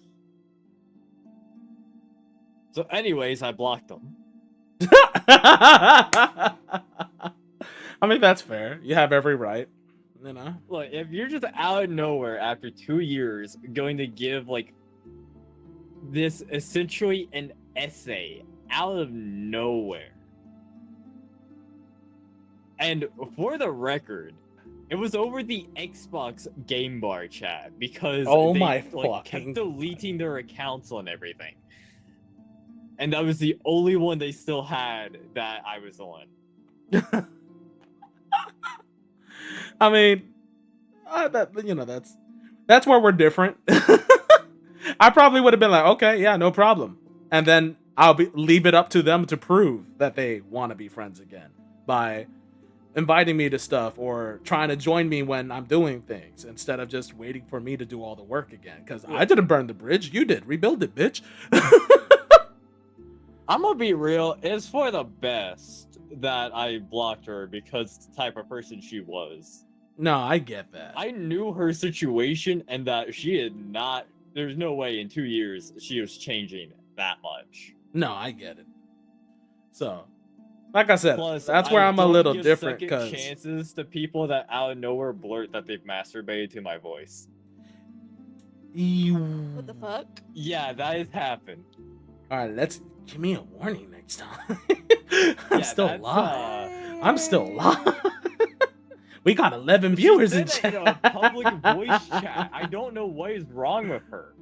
So anyways, I blocked them. I mean, that's fair. You have every right, you know? Look, if you're just out of nowhere after 2 years going to give, like, this essentially an essay out of nowhere. And for the record, it was over the Xbox game bar chat because Oh they my like, fucking kept deleting their accounts on everything. And that was the only one they still had that I was on. I mean, that's where we're different. I probably would have been like, okay, yeah, no problem, and then leave it up to them to prove that they want to be friends again by inviting me to stuff or trying to join me when I'm doing things instead of just waiting for me to do all the work again. Because I didn't burn the bridge, you did. Rebuild it, bitch. I'm gonna be real, it's for the best that I blocked her because the type of person she was. No, I get that. I knew her situation and that she had not, there's no way in 2 years she was changing that much. No, I get it. So, like I said, Plus, that's where I I'm a don't little give different second because chances to people that out of nowhere blurt that they've masturbated to my voice. What the fuck? Yeah, that has happened. All right, give me a warning next time. Yeah, I'm still that's, alive. I'm still alive. We got 11 viewers in She said that chat. in a public voice chat. I don't know what is wrong with her.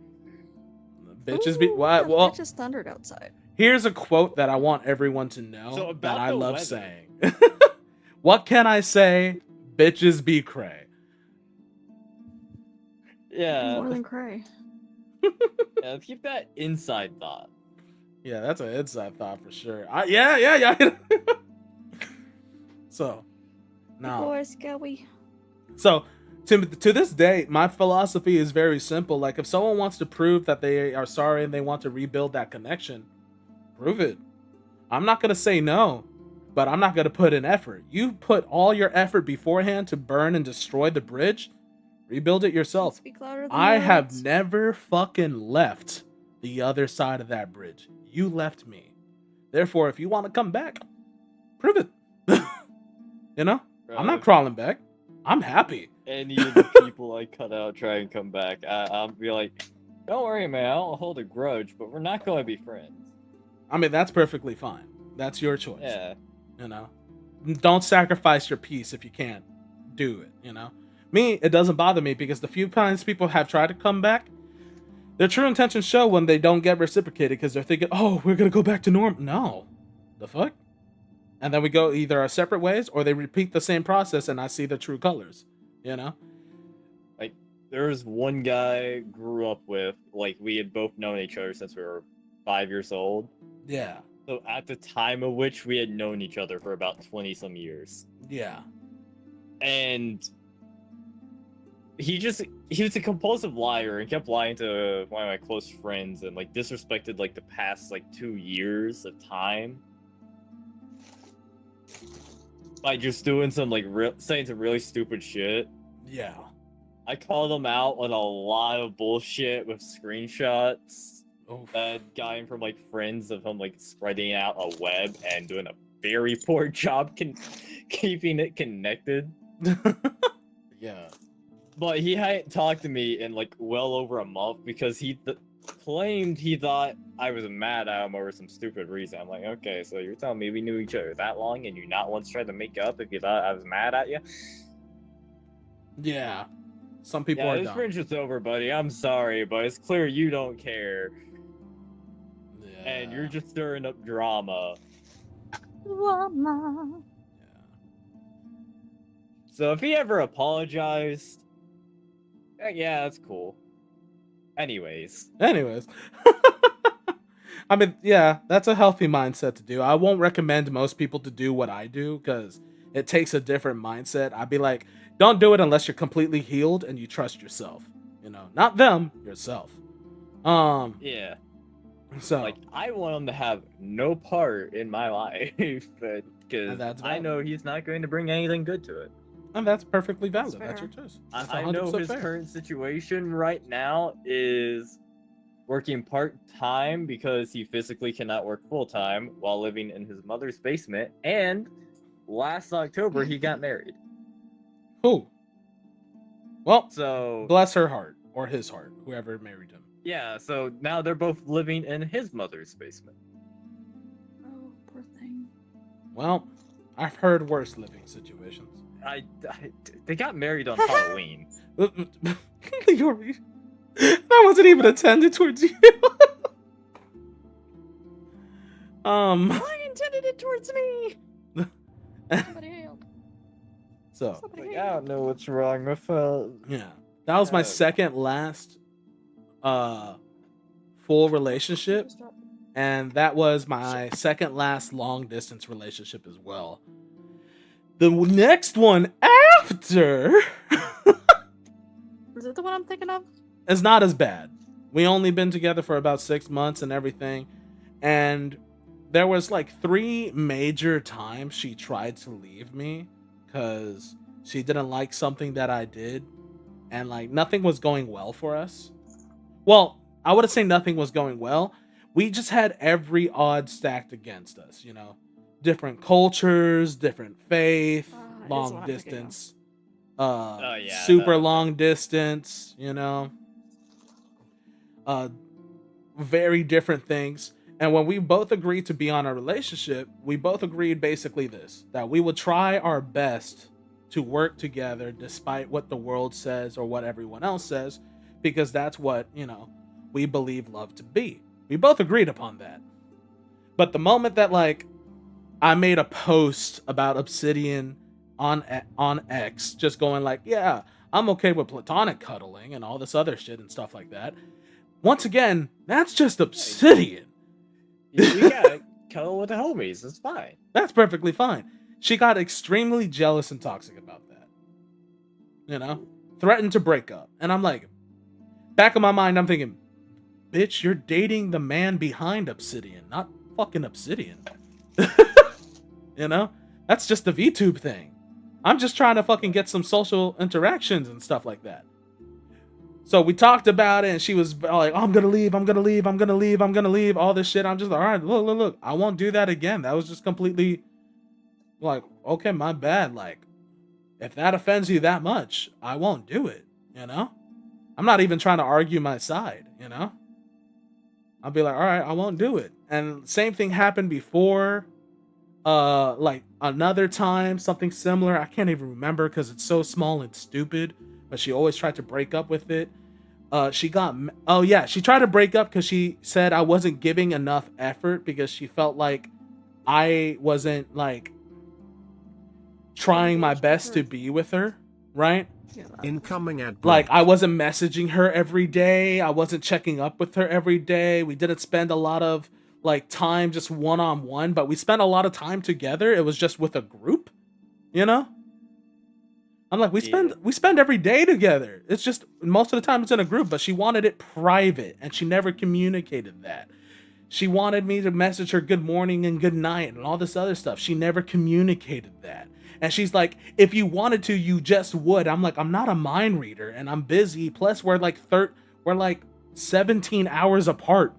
Bitches be Ooh, what? the Well, bitches thundered outside. here's a quote that I want everyone to know So that about I the love weather. saying. What can I say? Bitches be cray. Yeah, More than cray. yeah, keep that inside thought. Yeah, that's an inside thought for sure. Yeah. So, now. Boy, Scowy. So to this day, my philosophy is very simple. Like, if someone wants to prove that they are sorry and they want to rebuild that connection, prove it. I'm not gonna say no, but I'm not gonna put in effort. You put all your effort beforehand to burn and destroy the bridge, rebuild it yourself. Speak louder than I have words. never fucking left the other side of that bridge. You left me. Therefore, if you want to come back, prove it. You know? I'm not crawling back. I'm happy. Any of the people I cut out try and come back, I'll be like, don't worry, man, I don't hold a grudge, but we're not going to be friends. I mean, that's perfectly fine. That's your choice. Yeah. You know? Don't sacrifice your peace if you can't do it, you know? Me, it doesn't bother me because the few times people have tried to come back, their true intentions show when they don't get reciprocated because they're thinking, oh, we're going to go back to normal. No. The fuck? And then we go either our separate ways or they repeat the same process and I see the true colors. You know? Like, there was one guy I grew up with, like, we had both known each other since we were 5 years old. Yeah. So at the time of which we had known each other for about 20-some years. Yeah. And he was a compulsive liar and kept lying to one of my close friends and, like, disrespected, like, the past, like, 2 years of time. By just doing some, like, saying some really stupid shit. Yeah. I called him out on a lot of bullshit with screenshots Oof. that got him from, like, friends of him, like, spreading out a web and doing a very poor job keeping it connected. Yeah. But he hadn't talked to me in, like, well over a month because he claimed he thought I was mad at him over some stupid reason. I'm like, okay, so you're telling me we knew each other that long and you not once tried to make up if you thought I was mad at you? Yeah. Some people Yeah, are this dumb. friendship's over, buddy. I'm sorry, but it's clear you don't care. Yeah. And you're just stirring up drama. Drama. Yeah. So if he ever apologized, yeah, that's cool. Anyways. I mean, yeah, that's a healthy mindset to do. I won't recommend most people to do what I do because it takes a different mindset. I'd be like, don't do it unless you're completely healed and you trust yourself. You know, not them, yourself. Yeah. So Like, I want him to have no part in my life, because that's I valid. know he's not going to bring anything good to it. and that's perfectly valid. That's That's your fair. choice. That's I know 100% his fair. current situation right now is working part-time because he physically cannot work full-time while living in his mother's basement, and last October he got married. Who? Well, So, bless her heart or his heart, whoever married him. yeah, so now they're both living in his mother's basement. Oh, poor thing. Well, I've heard worse living situations. They got married on Halloween. Yuri, that wasn't even intended towards you. I intended it towards me. Somebody help. So Somebody Like, I help. don't know what's wrong with yeah, that was my second last full relationship, and that was my second last long distance relationship as well. The next one after Is it the one I'm thinking of? is not as bad. We only been together for about 6 months and everything, and there was like 3 major times she tried to leave me because she didn't like something that I did, and like nothing was going well for us. Well, I wouldn't say nothing was going well. We just had every odd stacked against us, you know. Different cultures, different faith, It is what long I'm thinking of. distance, yeah, super that- long distance, you know. Very different things. And when we both agreed to be on a relationship, we both agreed basically this, that we would try our best to work together despite what the world says or what everyone else says, because that's what, you know, we believe love to be. We both agreed upon that. But the moment that like I made a post about Obsidian on X, just going like, yeah, I'm okay with platonic cuddling and all this other shit and stuff like that. Once again, that's just Obsidian. You gotta cuddle with the homies. It's fine. That's perfectly fine. She got extremely jealous and toxic about that. You know? Threatened to break up. And I'm like, back of my mind, I'm thinking, bitch, you're dating the man behind Obsidian, not fucking Obsidian. You know? That's just the VTube thing. I'm just trying to fucking get some social interactions and stuff like that. So we talked about it, and she was like, oh, I'm gonna leave, all this shit. I'm just like, all right, look, I won't do that again. That was just completely like, okay, my bad. Like, if that offends you that much, I won't do it, you know? I'm not even trying to argue my side, you know? I'll be like, all right, I won't do it. And same thing happened before Like another time, something similar. I can't even remember because it's so small and stupid. But she always tried to break up with it. Oh yeah, she tried to break up because she said I wasn't giving enough effort because she felt like I wasn't like trying my Engaged with best to her. be with her, right? Yeah. Incoming at Like I Brent. wasn't messaging her every day. I wasn't checking up with her every day. We didn't spend a lot of like time just one on one, but we spent a lot of time together. It was just with a group, you know? I'm like, Yeah. we spend every day together. It's just most of the time it's in a group, but she wanted it private and she never communicated that. She wanted me to message her good morning and good night and all this other stuff. She never communicated that. And she's like, if you wanted to, you just would. I'm like, I'm not a mind reader and I'm busy. Plus we're like we're like 17 hours apart.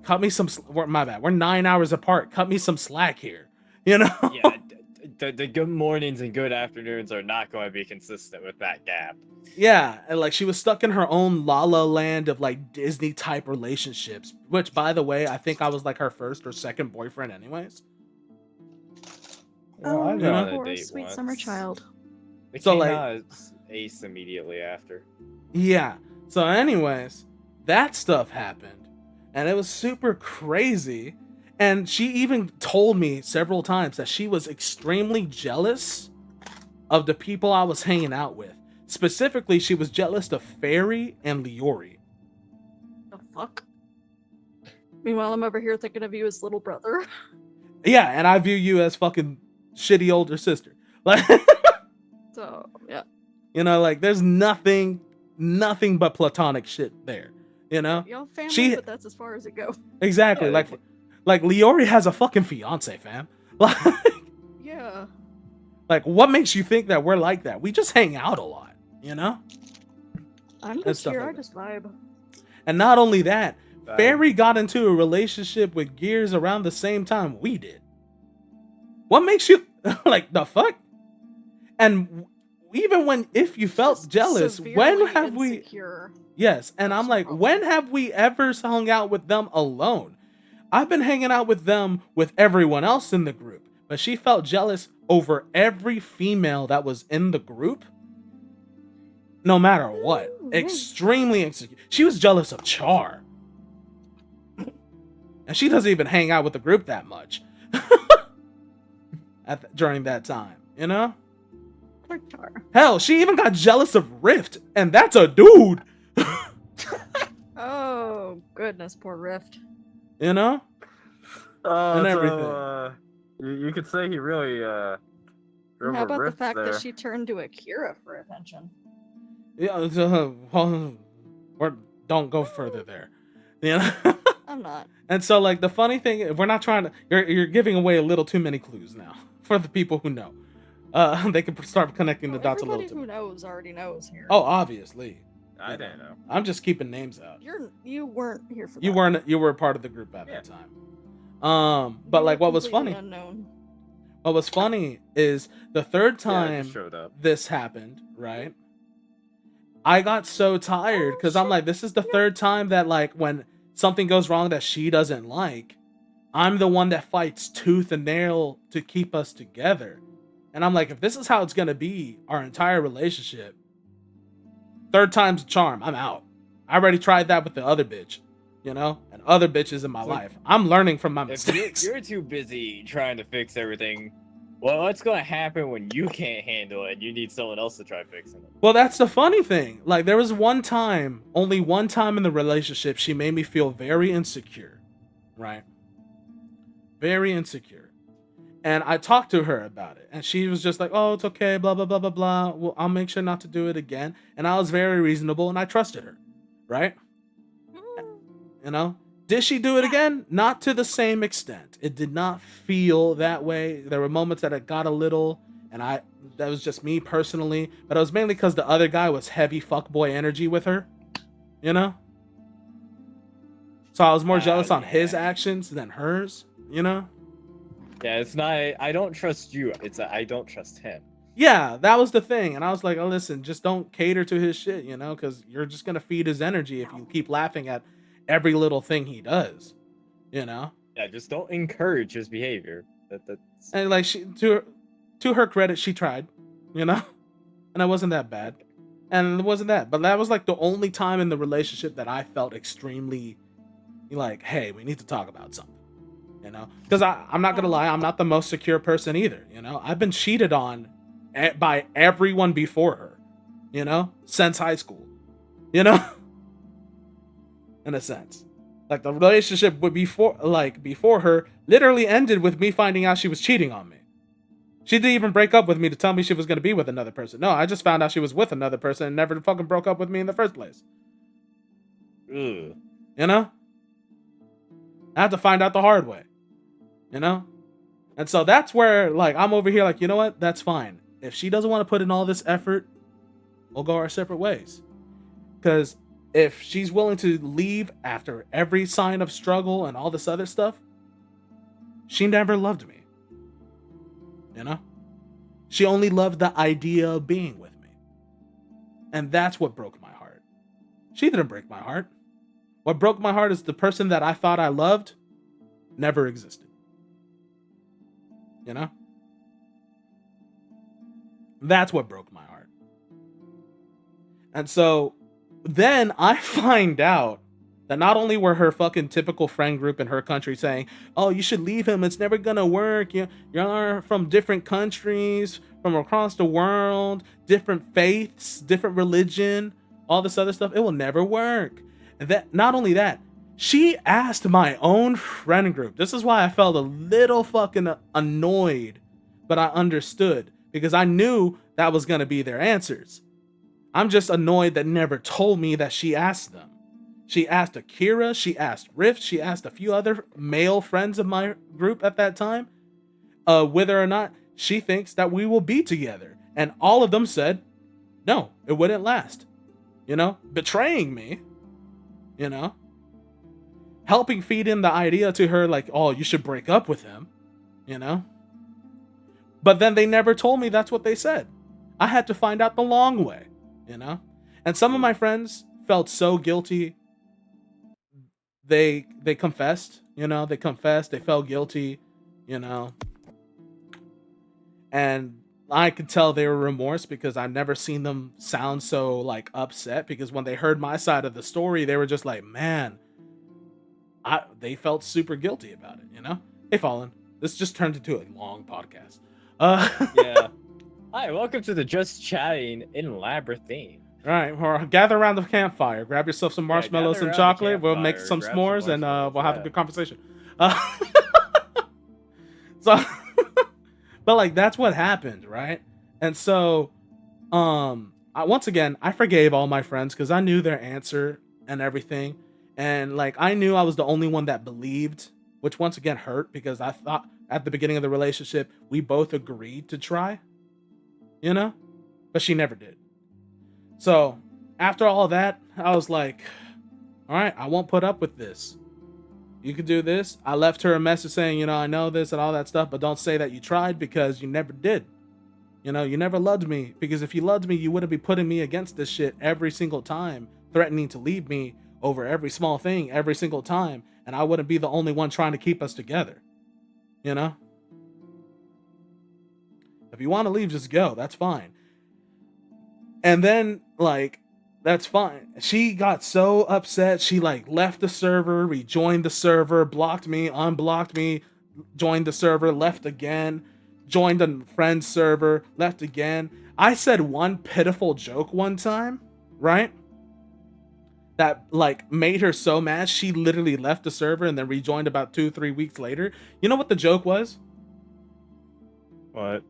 Cut me some my bad. We're 9 hours apart. Cut me some slack here. You know? Yeah, the good mornings and good afternoons are not going to be consistent with that gap. Yeah, and like she was stuck in her own la la land of like Disney type relationships, which by the way, I think I was like her first or second boyfriend anyways. Well, I Oh, went on a poor date sweet once. summer child. It So, came like- out as Ace immediately after. Yeah. So anyways, that stuff happened and it was super crazy. And she even told me several times that she was extremely jealous of the people I was hanging out with. Specifically, she was jealous of Fairy and Leori. The fuck? Meanwhile, I'm over here thinking of you as little brother. Yeah, and I view you as fucking shitty older sister. Like So, yeah. you know, like there's nothing but platonic shit there. You know? Y'all family, She- but that's as far as it goes. Exactly. Yeah, Like Leori has a fucking fiance, fam. Like Yeah. like what makes you think that we're like that? We just hang out a lot, you know? I'm And just stuff here, like I that. just vibe. And not only that, Bye. Fairy got into a relationship with Gears around the same time we did. What makes you like the fuck? And even when if you felt Just jealous, when severely have we insecure. Yes, and That's I'm the like, problem. when have we ever hung out with them alone? I've been hanging out with them with everyone else in the group, but she felt jealous over every female that was in the group. No matter what. Ooh. Extremely insecure. She was jealous of Char. And she doesn't even hang out with the group that much. During that time, you know? Poor Char. Hell, she even got jealous of Rift, and that's a dude. Oh, goodness, poor Rift. You know? And So, everything. you could say he really drove How a about the rift fact there. that she turned to Akira for attention? Yeah, well, don't go further there. You know? I'm not. And so, like, the funny thing, we're not trying to. You're giving away a little too many clues now for the people who know. They can start connecting the Oh, dots a everybody little who too. knows already knows here. Oh, obviously. I didn't know. I'm just keeping names out. You weren't here for that. You were a part of the group at that Yeah. time. But You like, were what was completely funny? Unknown. What was funny is the third Yeah, I time just showed up. this happened, right? I got so tired because I'm shit. like, this is the third time that like when something goes wrong that she doesn't like, I'm the one that fights tooth and nail to keep us together. And I'm like, if this is how it's gonna be our entire relationship, third time's a charm. I'm out. I already tried that with the other bitch, you know, and other bitches in my Like, life. I'm learning from my If mistakes. you're too busy trying to fix everything, well, what's going to happen when you can't handle it and you need someone else to try fixing it? Well, that's the funny thing. Like, there was only one time in the relationship, she made me feel very insecure, right? Very insecure. And I talked to her about it, and she was just like, oh, it's okay, blah, blah, blah, blah, blah. Well, I'll make sure not to do it again. And I was very reasonable, and I trusted her, right? You know? Did she do it again? Not to the same extent. It did not feel that way. There were moments that it got a little, and that was just me personally, but it was mainly because the other guy was heavy fuckboy energy with her, you know? So I was more jealous on his yeah. actions than hers, you know? Yeah, it's not. I don't trust you. It's I don't trust him. Yeah, that was the thing. And I was like, oh, listen, just don't cater to his shit, you know? Because you're just going to feed his energy if you keep laughing at every little thing he does, you know? Yeah, just don't encourage his behavior. That's And like to her credit, she tried, you know, and it wasn't that bad, and it wasn't that. But that was like the only time in the relationship that I felt extremely like, hey, we need to talk about something, you know, because I'm not gonna lie, I'm not the most secure person either, you know. I've been cheated on by everyone before her, you know, since high school, you know, in a sense. Like the relationship would before her literally ended with me finding out she was cheating on me. She didn't even break up with me to tell me she was going to be with another person. No, I just found out she was with another person and never fucking broke up with me in the first place. ugh. You know? I had to find out the hard way. You know? And so that's where, like, I'm over here like, you know what? That's fine. If she doesn't want to put in all this effort, we'll go our separate ways. Because if she's willing to leave after every sign of struggle and all this other stuff, she never loved me. You know? She only loved the idea of being with me. And that's what broke my heart. She didn't break my heart. What broke my heart is the person that I thought I loved never existed. You know? That's what broke my heart. And so then I find out that not only were her fucking typical friend group in her country saying, oh, you should leave him, it's never gonna work, you're from different countries, from across the world, different faiths, different religion, all this other stuff, it will never work. And that, not only that, she asked my own friend group. This is why I felt a little fucking annoyed, but I understood, because I knew that was gonna be their answers. I'm just annoyed that never told me that she asked them. She asked Akira, she asked Rift, she asked a few other male friends of my group at that time, whether or not she thinks that we will be together. And all of them said, no, it wouldn't last. You know, betraying me, you know, helping feed in the idea to her like, oh, you should break up with him, you know. But then they never told me that's what they said. I had to find out the long way, you know. And some of my friends felt so guilty. They confessed, you know, they felt guilty, you know. And I could tell they were remorse, because I've never seen them sound so like upset, because when they heard my side of the story, they were just like, man, they felt super guilty about it, you know. Hey, Fallen, this just turned into a long podcast. Yeah. Hi, welcome to the Just Chatting in Labyrinthine. All right, well, gather around the campfire. Grab yourself some marshmallows gather and around the chocolate. We'll make campfire, some grab some s'mores, and marshmallows, we'll have a yeah. good conversation. So, but like that's what happened, right? And so, once again, I forgave all my friends because I knew their answer and everything, and like I knew I was the only one that believed, which once again hurt, because I thought at the beginning of the relationship we both agreed to try, you know, but she never did. So after all that, I was like, all right, I won't put up with this. You could do this. I left her a message saying, you know, I know this and all that stuff, but don't say that you tried, because you never did. You know, you never loved me, because if you loved me, you wouldn't be putting me against this shit every single time, threatening to leave me over every small thing every single time. And I wouldn't be the only one trying to keep us together. You know? If you want to leave, just go. That's fine. And then, like, that's fine. She got so upset. She, like, left the server, rejoined the server, blocked me, unblocked me, joined the server, left again, joined a friend's server, left again. I said one pitiful joke one time, right? That, like, made her so mad, she literally left the server and then rejoined about 2-3 weeks later. You know what the joke was? What?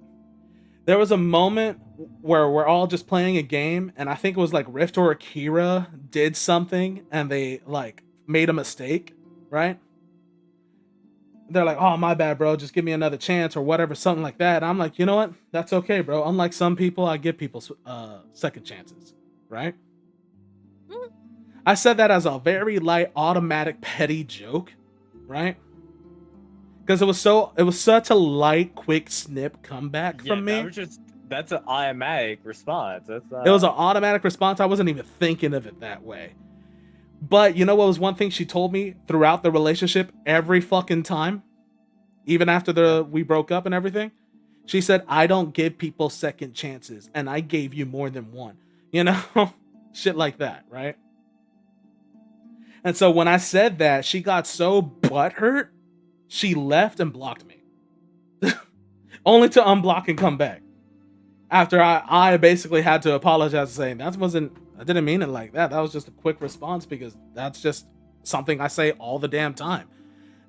There was a moment where we're all just playing a game, and I think it was like Rift or Akira did something, and they like made a mistake, right? They're like, oh, my bad, bro, just give me another chance or whatever, something like that. And I'm like, you know what? That's okay, bro. Unlike some people, I give people second chances, right? I said that as a very light, automatic, petty joke, right? Because it was such a light, quick snip comeback from me. That's an automatic response. It was an automatic response. I wasn't even thinking of it that way. But you know what was one thing she told me throughout the relationship every fucking time? even after we broke up and everything. She said, I don't give people second chances, and I gave you more than one. You know? Shit like that, right? And so when I said that, she got so butthurt, she left and blocked me. Only to unblock and come back. After I basically had to apologize, saying I didn't mean it like that. That was just a quick response, because that's just something I say all the damn time.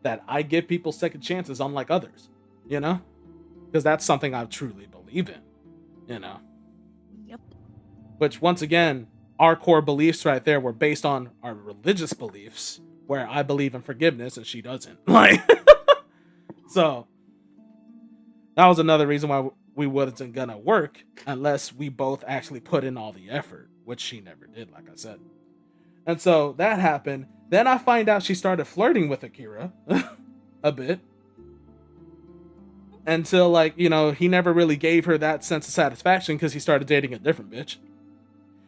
That I give people second chances, unlike others. You know? Because that's something I truly believe in. You know? Yep. Which, once again, our core beliefs right there were based on our religious beliefs, where I believe in forgiveness and she doesn't. Like, so that was another reason why we wasn't gonna work unless we both actually put in all the effort, which she never did, like I said. And so that happened. Then I find out she started flirting with Akira a bit. Until, like, you know, he never really gave her that sense of satisfaction because he started dating a different bitch.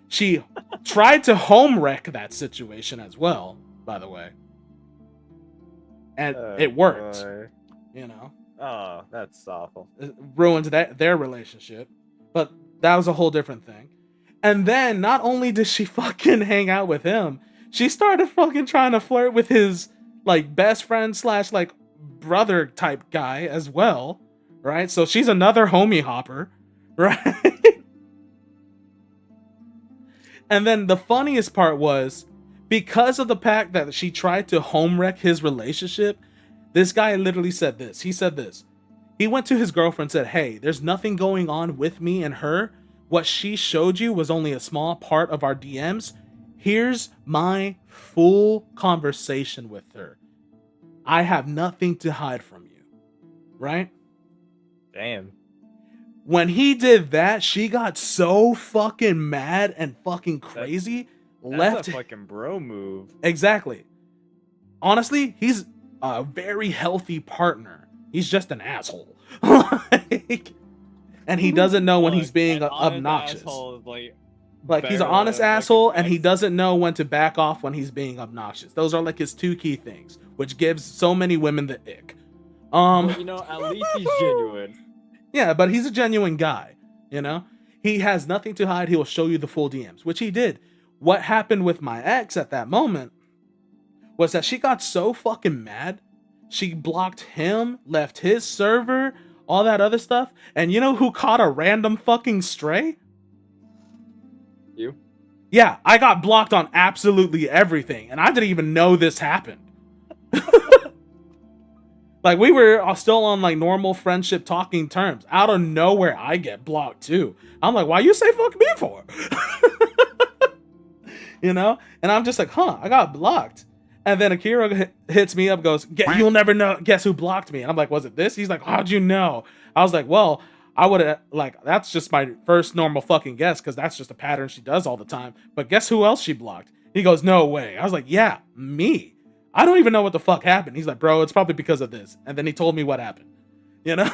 She tried to home wreck that situation as well, by the way. And it worked. Boy. You know? Oh, that's awful. It ruined their relationship. But that was a whole different thing. And then, not only did she fucking hang out with him, she started fucking trying to flirt with his, like, best friend / like, brother type guy as well. Right? So she's another homie hopper. Right? And then the funniest part was, because of the fact that she tried to home wreck his relationship, this guy literally said this. He said this. He went to his girlfriend and said, hey, there's nothing going on with me and her. What she showed you was only a small part of our DMs. Here's my full conversation with her. I have nothing to hide from you. Right? Damn. When he did that, she got so fucking mad and fucking crazy. That's a fucking bro move. Exactly. Honestly, he's a very healthy partner. He's just an asshole. Like, and he doesn't know when he's being obnoxious. Like, he's an honest asshole, and he doesn't know when to back off when he's being obnoxious. Those are like his two key things, which gives so many women the ick. Well, you know, at least he's genuine. Yeah, but he's a genuine guy, you know? He has nothing to hide. He will show you the full DMs, which he did. What happened with my ex at that moment was that she got so fucking mad. She blocked him, left his server, all that other stuff. And you know who caught a random fucking stray? You? Yeah, I got blocked on absolutely everything. And I didn't even know this happened. Like, we were still on, like, normal friendship talking terms. Out of nowhere, I get blocked, too. I'm like, why you say fuck me for? You know? And I'm just like, I got blocked. And then Akira hits me up, goes, you'll never know, guess who blocked me? And I'm like, was it this? He's like, how'd you know? I was like, well, I would have, like, that's just my first normal fucking guess, because that's just a pattern she does all the time. But guess who else she blocked? He goes, no way. I was like, yeah, me. I don't even know what the fuck happened. He's like, bro, it's probably because of this. And then he told me what happened. You know?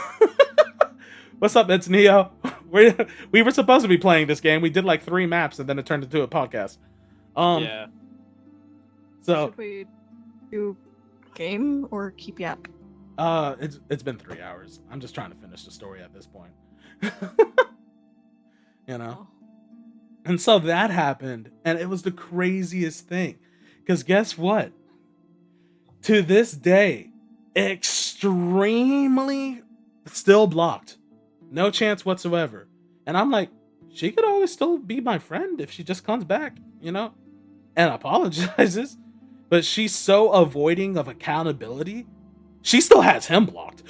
What's up, it's Neo. We were supposed to be playing this game. We did like 3 maps and then it turned into a podcast. Yeah. So should we do game or keep yap? It's been 3 hours. I'm just trying to finish the story at this point. You know? And so that happened, and it was the craziest thing. Because guess what? To this day, extremely still blocked. No chance whatsoever. And I'm like, she could always still be my friend if she just comes back, you know? And apologizes. But she's so avoiding of accountability. She still has him blocked.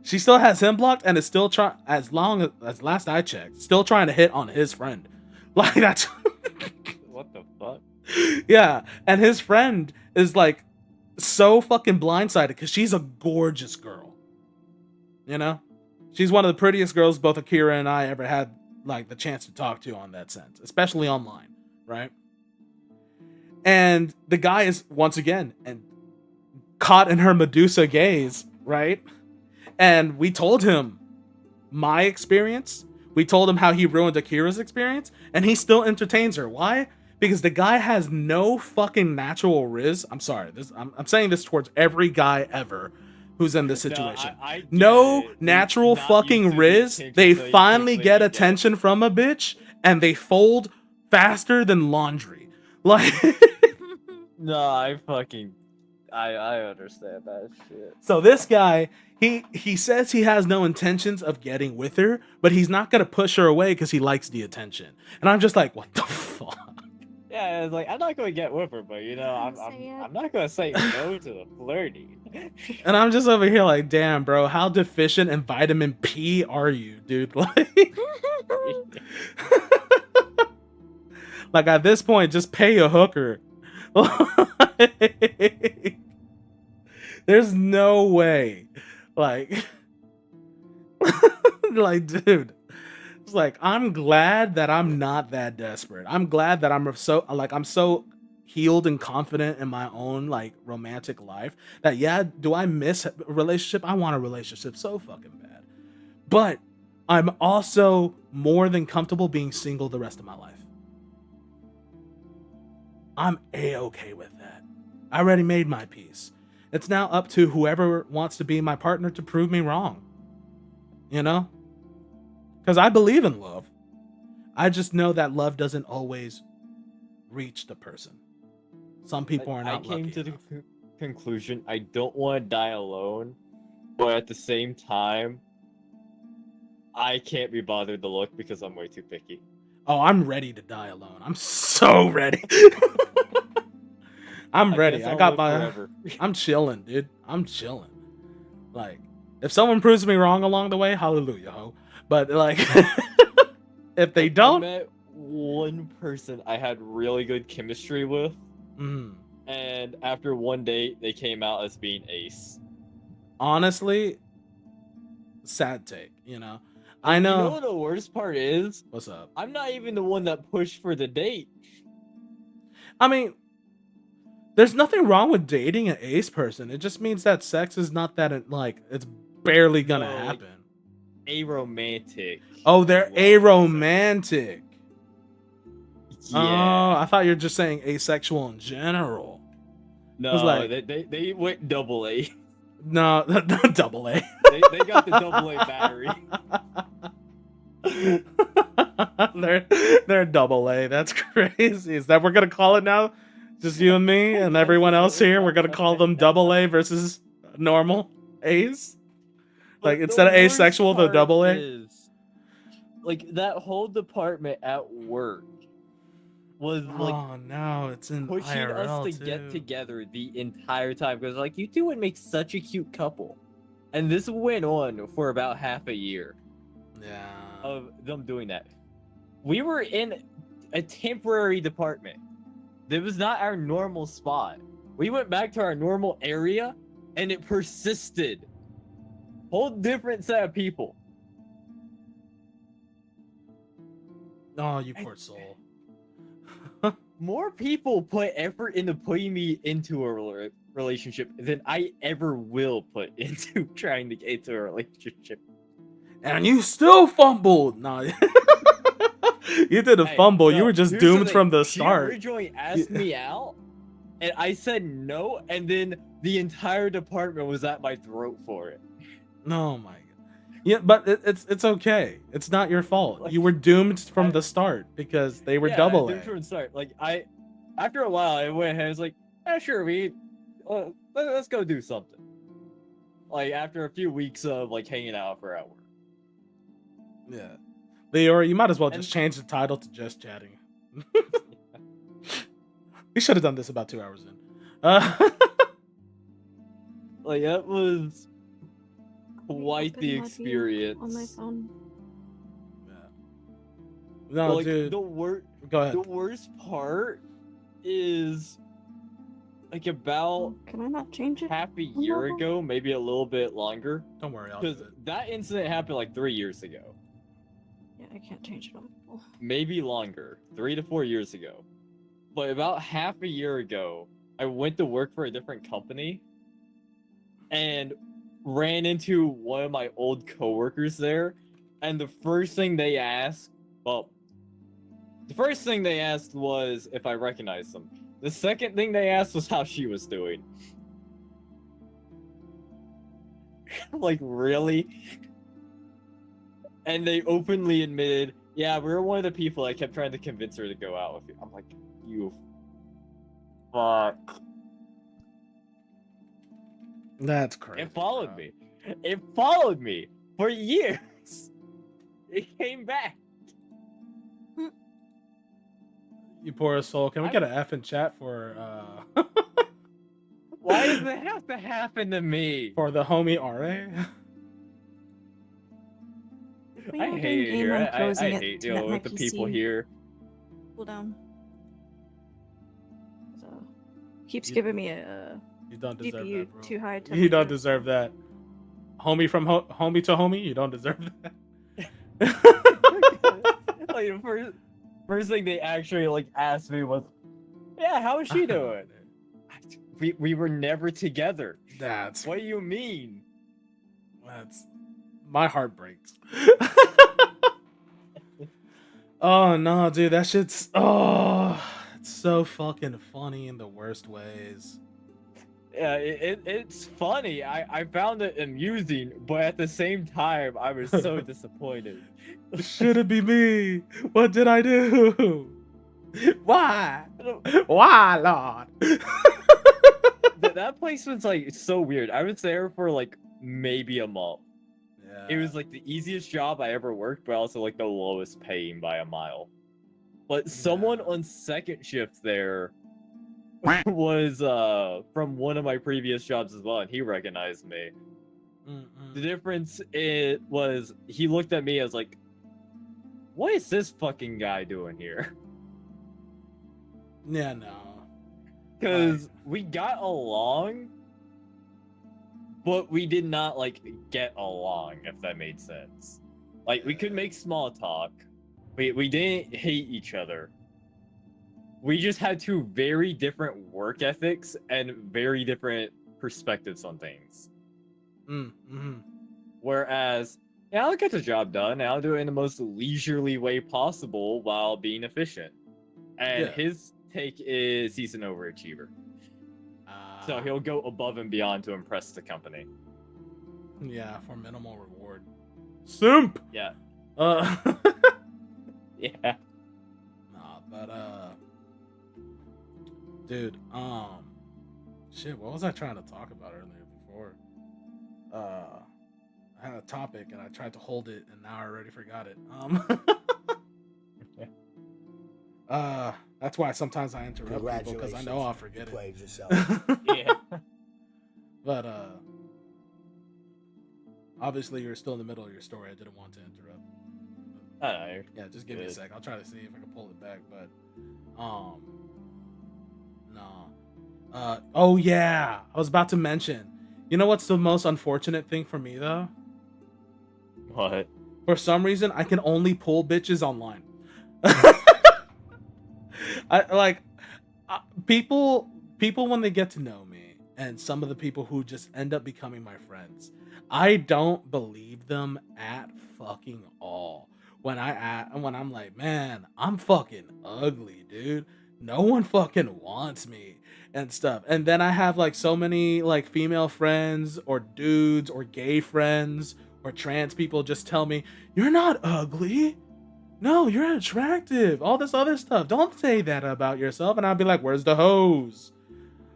She still has him blocked and is still trying, as long as last I checked, still trying to hit on his friend. Like, that's... What the fuck? Yeah, and his friend is like so fucking blindsided because she's a gorgeous girl. You know? She's one of the prettiest girls both Akira and I ever had like the chance to talk to on that sense, especially online, right? And the guy is once again and caught in her Medusa gaze, right? And we told him my experience. We told him how he ruined Akira's experience, and he still entertains her. Why? because the guy has no fucking natural riz. I'm sorry, I'm saying this towards every guy ever who's in this situation. I get No it. He's natural not used fucking to the riz. attention, They so he finally thinks get they can attention from a bitch, and they fold faster than laundry. Like, No, I understand that shit. so this guy, he says he has no intentions of getting with her, but he's not gonna push her away because he likes the attention. And I'm just like, what the fuck? Yeah, it's like I'm not gonna get with her, but you know, I'm not gonna say no to the flirty. And I'm just over here like, damn, bro, how deficient in vitamin P are you, dude? Like at this point, just pay a hooker. There's no way. Like, like, dude. It's like, I'm glad that I'm not that desperate. I'm glad that I'm so healed and confident in my own like romantic life that yeah, do I miss a relationship? I want a relationship so fucking bad. But I'm also more than comfortable being single the rest of my life. I'm a-okay with that. I already made my peace. It's now up to whoever wants to be my partner to prove me wrong. You know? Because I believe in love. I just know that love doesn't always reach the person. Some people are not I came lucky to enough. the conclusion I don't want to die alone, but at the same time, I can't be bothered to look because I'm way too picky. Oh, I'm ready to die alone. I'm so ready. I'm ready. guess I I'll got live my. forever. I'm chilling, dude. I'm chilling. Like, if someone proves me wrong along the way, hallelujah, ho. But like, if they I don't, met one person I had really good chemistry with, mm, and after one date, they came out as being ace. honestly, sad take. You know, I And know. you know what the worst part is? What's up? I'm not even the one that pushed for the date. I mean, there's nothing wrong with dating an ace person. It just means that sex is not that like it's barely gonna No, like, happen. Aromantic. Oh, is they're what I wanna say. aromantic. Oh, Yeah. I thought you were just saying asexual in general. No, was like- they went double A. No, double A. They got the double A battery. they're double A. That's crazy. Is that what we're gonna call it now? Just you and me and everyone else here. We're gonna call them double A versus normal A's. Like But instead of the worst asexual, the part double A. is, like that whole department at work was like Oh no, it's in pushing IRL us to too. get together the entire time because like you two would make such a cute couple, and this went on for about half a year Yeah. of them doing that. We were in a temporary department. It was not our normal spot. We went back to our normal area, and it persisted. Whole different set of people. Oh, you poor soul. More people put effort into putting me into a relationship than I ever will put into trying to get into a relationship. And you still fumbled. No. You did a Hey, fumble. no, You were just here's the doomed thing. from the She start. originally asked me out, and I said no, and then the entire department was at my throat for it. Oh my god. Yeah, but it's okay. It's not your fault. Like, You were doomed from I- the start because they were Yeah, double doomed A. from the start. Like after a while, I went ahead. I was like, sure, let's go do something. Like after a few weeks of like hanging out for hours. Yeah. Leora, you might as well And- just change the title to just chatting. We should have done this about 2 hours in. Like that was quite Open the my view experience. on my phone. Yeah. No, Like dude. Go ahead. the worst part is like about Can I not change it? half a year ago, maybe a little bit longer, Don't worry, I'll do because it. that incident happened like 3 years ago, Yeah, I can't change it on. Oh. maybe longer, 3 to 4 years ago. But about half a year ago, I went to work for a different company and ran into one of my old coworkers there, and the first thing they asked, well, The first thing they asked was if I recognized them. The second thing they asked was how she was doing. Like, really? And they openly admitted, yeah, we were one of the people I kept trying to convince her to go out with you. I'm like, you fuck. That's crazy. It followed bro. me. It followed me for years. It came back. You poor soul. Can we get an F in chat for Why does it have to happen to me? for the homie RA? We I are doing hate it game here. on I closing it hate to dealing let with my the people PC here. cool down. So, keeps You- giving me a You don't deserve GPU that, bro. too high You temperature. don't deserve that. Homie from homie to homie, you don't deserve that. Like, the first thing they actually like asked me was, "Yeah, how is she doing?" We were never together. That's What do you mean? my heart breaks. Oh no, dude, that shit's it's so fucking funny in the worst ways. Yeah, it's funny. I found it amusing, but at the same time, I was so disappointed. Should it be me? What did I do? Why? Why, Lord? That place was like so weird. I was there for like maybe a month. It was like the easiest job I ever worked, but also like the lowest paying by a mile. But someone on second shift there was from one of my previous jobs as well, and he recognized me. The difference it was he looked at me as like, what is this fucking guy doing here? Yeah, no. Because we got along, but we did not like get along, if that made sense. Like, we could make small talk. We didn't hate each other. We just had two very different work ethics and very different perspectives on things. Whereas, yeah, I'll get the job done, and I'll do it in the most leisurely way possible while being efficient. And Yeah. his take is he's an overachiever. So he'll go above and beyond to impress the company. Yeah, for minimal reward. Simp. Yeah. Yeah. Nah, but dude, shit, what was I trying to talk about earlier before? I had a topic and I tried to hold it and now I already forgot it. That's why sometimes I interrupt people because I know I'll forget it. Played yourself. Yeah. But obviously you're still in the middle of your story. I didn't want to interrupt. I don't know. Yeah, just give me a Good. sec. I'll try to see if I can pull it back. But no. Oh yeah, I was about to mention. You know what's the most unfortunate thing for me though? What? For some reason, I can only pull bitches online. People when they get to know me, and some of the people who just end up becoming my friends, I don't believe them at fucking all. When I'm like, man, I'm fucking ugly, dude. No one fucking wants me and stuff. And then I have like so many like female friends or dudes or gay friends or trans people just tell me, you're not ugly. No, you're attractive. All this other stuff. Don't say that about yourself. And I'll be like, where's the hose?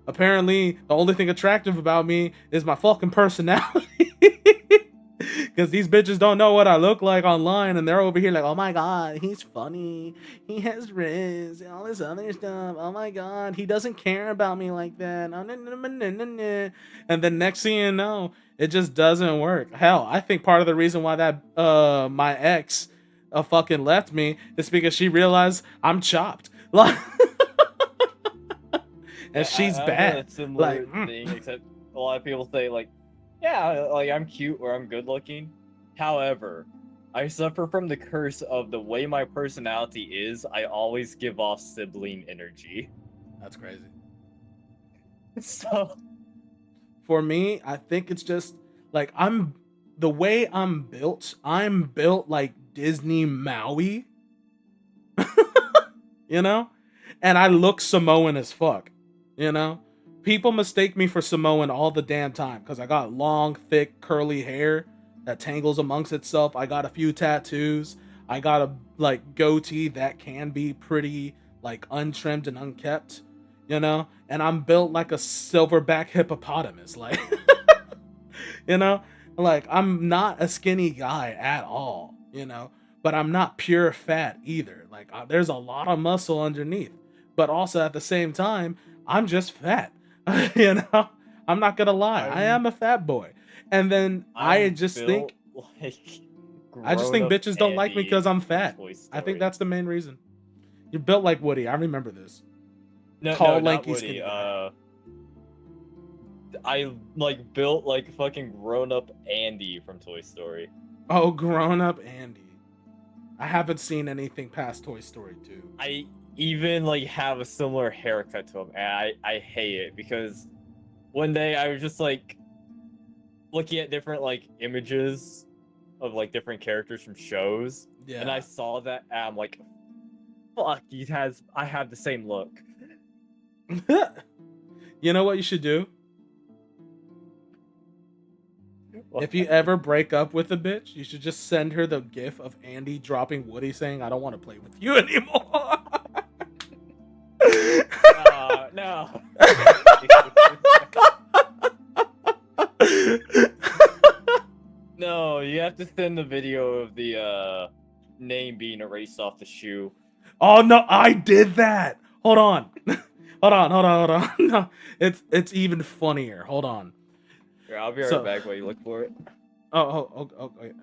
Apparently, the only thing attractive about me is my fucking personality. Because these bitches don't know what I look like online. And they're over here like, oh my God, he's funny. He has riz and all this other stuff. Oh my God, he doesn't care about me like that. And then next thing you know, it just doesn't work. Hell, I think part of the reason why that my ex fucking left me is because she realized I'm chopped. Like, and she's I bad. have a similar Like, thing, except a lot of people say like, yeah, like I'm cute or I'm good looking. However, I suffer from the curse of the way my personality is. I always give off sibling energy. That's crazy. So For me, I think it's just like the way I'm built like Disney Maui. you know? And I look Samoan as fuck, you know? People mistake me for Samoan all the damn time because I got long, thick, curly hair that tangles amongst itself. I got a few tattoos. I got a like goatee that can be pretty like untrimmed and unkept, you know? And I'm built like a silverback hippopotamus, like you know? Like I'm not a skinny guy at all, you know? But I'm not pure fat either. Like there's a lot of muscle underneath. But also at the same time, I'm just fat. You know? I'm not gonna lie. I I'm am a fat boy. And then I I'm just built think like I just grown think up bitches don't like me Andy because I'm from fat. Toy I think Story. that's the main reason. You're built like Woody. I remember this. No, Tall, not lanky, Woody. skinny guy. I like built like fucking grown up Andy from Toy Story. Oh, grown up Andy. I haven't seen anything past Toy Story 2. I even like have a similar haircut to him, and I hate it because one day I was just like looking at different like images of like different characters from shows, and I Yeah. saw that, and I'm like, fuck, I have the same look. You know what you should do? If you ever break up with a bitch, you should just send her the gif of Andy dropping Woody saying, I don't want to play with you anymore. No. No, you have to send the video of the name being erased off the shoe. Oh no, I did that. Hold on. Hold on. No, it's even funnier. Hold on. Here, I'll be right So- back while you look for it. Oh, wait.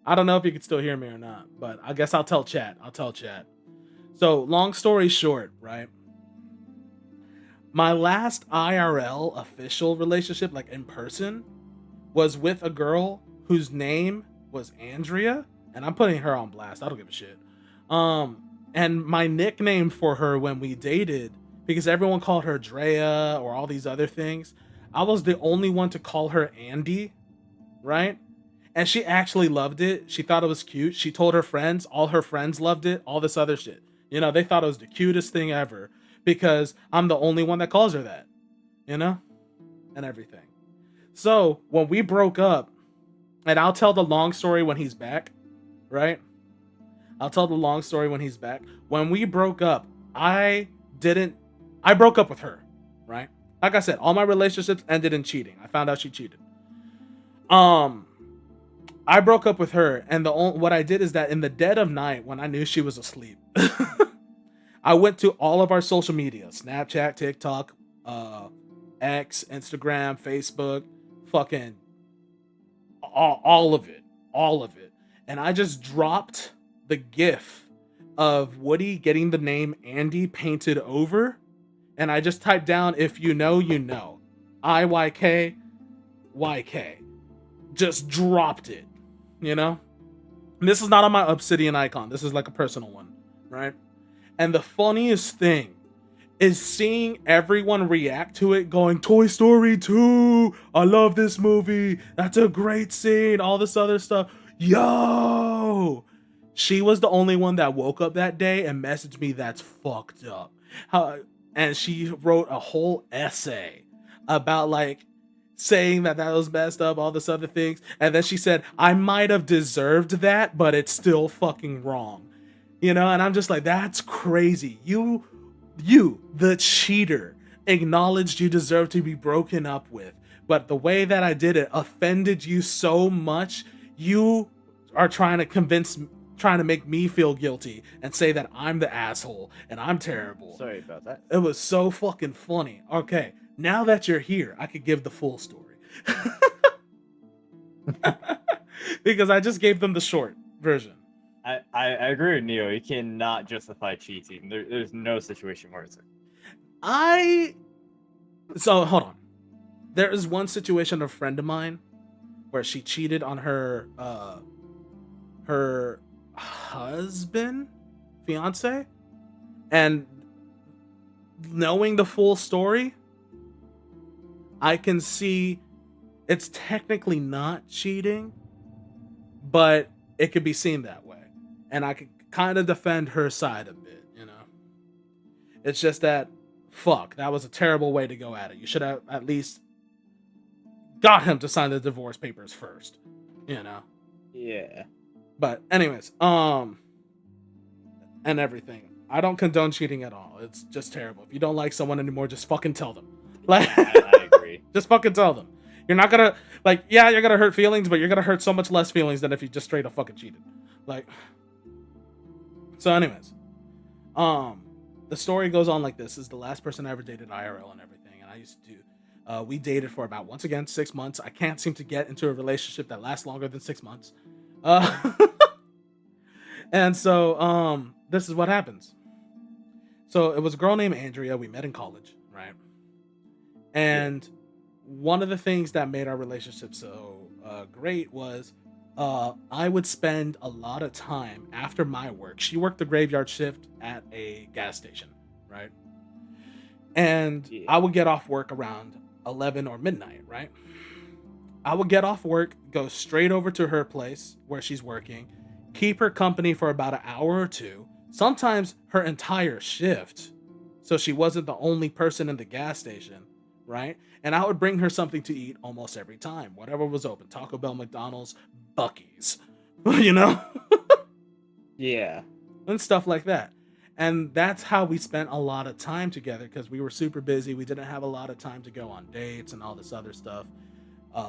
I don't know if you can still hear me or not, but I guess I'll tell chat. So, long story short, right? My last IRL official relationship, like in person, was with a girl whose name was Andrea, and I'm putting her on blast. I don't give a shit. And my nickname for her when we dated, because everyone called her Drea or all these other things, I was the only one to call her Andy, right? And she actually loved it. She thought it was cute. She told her friends, all her friends loved it, all this other shit. You know, they thought it was the cutest thing ever because I'm the only one that calls her that, you know, and everything. So when we broke up, and I'll tell the long story when he's back, right? I'll tell the long story when he's back. When we broke up, I broke up with her, right? Like I said, all my relationships ended in cheating. I found out she cheated. I broke up with her, and what I did is that in the dead of night, when I knew she was asleep, I went to all of our social media: Snapchat, TikTok, X, Instagram, Facebook, fucking all of it. And I just dropped the GIF of Woody getting the name Andy painted over, and I just typed down, "If you know, you know, IYK, YK." Just dropped it, you know? And this is not on my Obsidian icon. This is like a personal one, right? And the funniest thing is seeing everyone react to it going, Toy Story 2, I love this movie, that's a great scene, all this other stuff. Yo! She was the only one that woke up that day and messaged me, that's fucked up. And she wrote a whole essay about like saying that was messed up, all this other things. And then she said, I might have deserved that, but it's still fucking wrong. You know, and I'm just like, that's crazy. You, the cheater, acknowledged you deserve to be broken up with. But the way that I did it offended you so much, you are trying to make me feel guilty and say that I'm the asshole and I'm terrible. Sorry about that. It was so fucking funny. Okay, now that you're here, I could give the full story. Because I just gave them the short version. I agree with Neo. You cannot justify cheating. There's no situation where it's So hold on. There is one situation, a friend of mine, where she cheated on her husband, fiance, and knowing the full story, I can see it's technically not cheating, but it could be seen that way. And I could kind of defend her side a bit, you know? It's just that, fuck, that was a terrible way to go at it. You should have at least got him to sign the divorce papers first, you know. Yeah. But anyways, and everything. I don't condone cheating at all. It's just terrible. If you don't like someone anymore, just fucking tell them. Like, I agree. just fucking tell them. You're not gonna, like, yeah, you're gonna hurt feelings, but you're gonna hurt so much less feelings than if you just straight up fucking cheated. Like, so anyways, the story goes on like this. This is the last person I ever dated IRL and everything, and I used to do. We dated for about, once again, 6 months. I can't seem to get into a relationship that lasts longer than 6 months. And so, this is what happens. So it was a girl named Andrea. We met in college, right? And one of the things that made our relationship so great was I would spend a lot of time after my work. She worked the graveyard shift at a gas station, right? And I would get off work around 11 or midnight, right? I would get off work, go straight over to her place where she's working, keep her company for about an hour or two, sometimes her entire shift, so she wasn't the only person in the gas station, right? And I would bring her something to eat almost every time, whatever was open. Taco Bell, McDonald's, Buc-ee's, you know? Yeah. And stuff like that. And that's how we spent a lot of time together, because we were super busy. We didn't have a lot of time to go on dates and all this other stuff.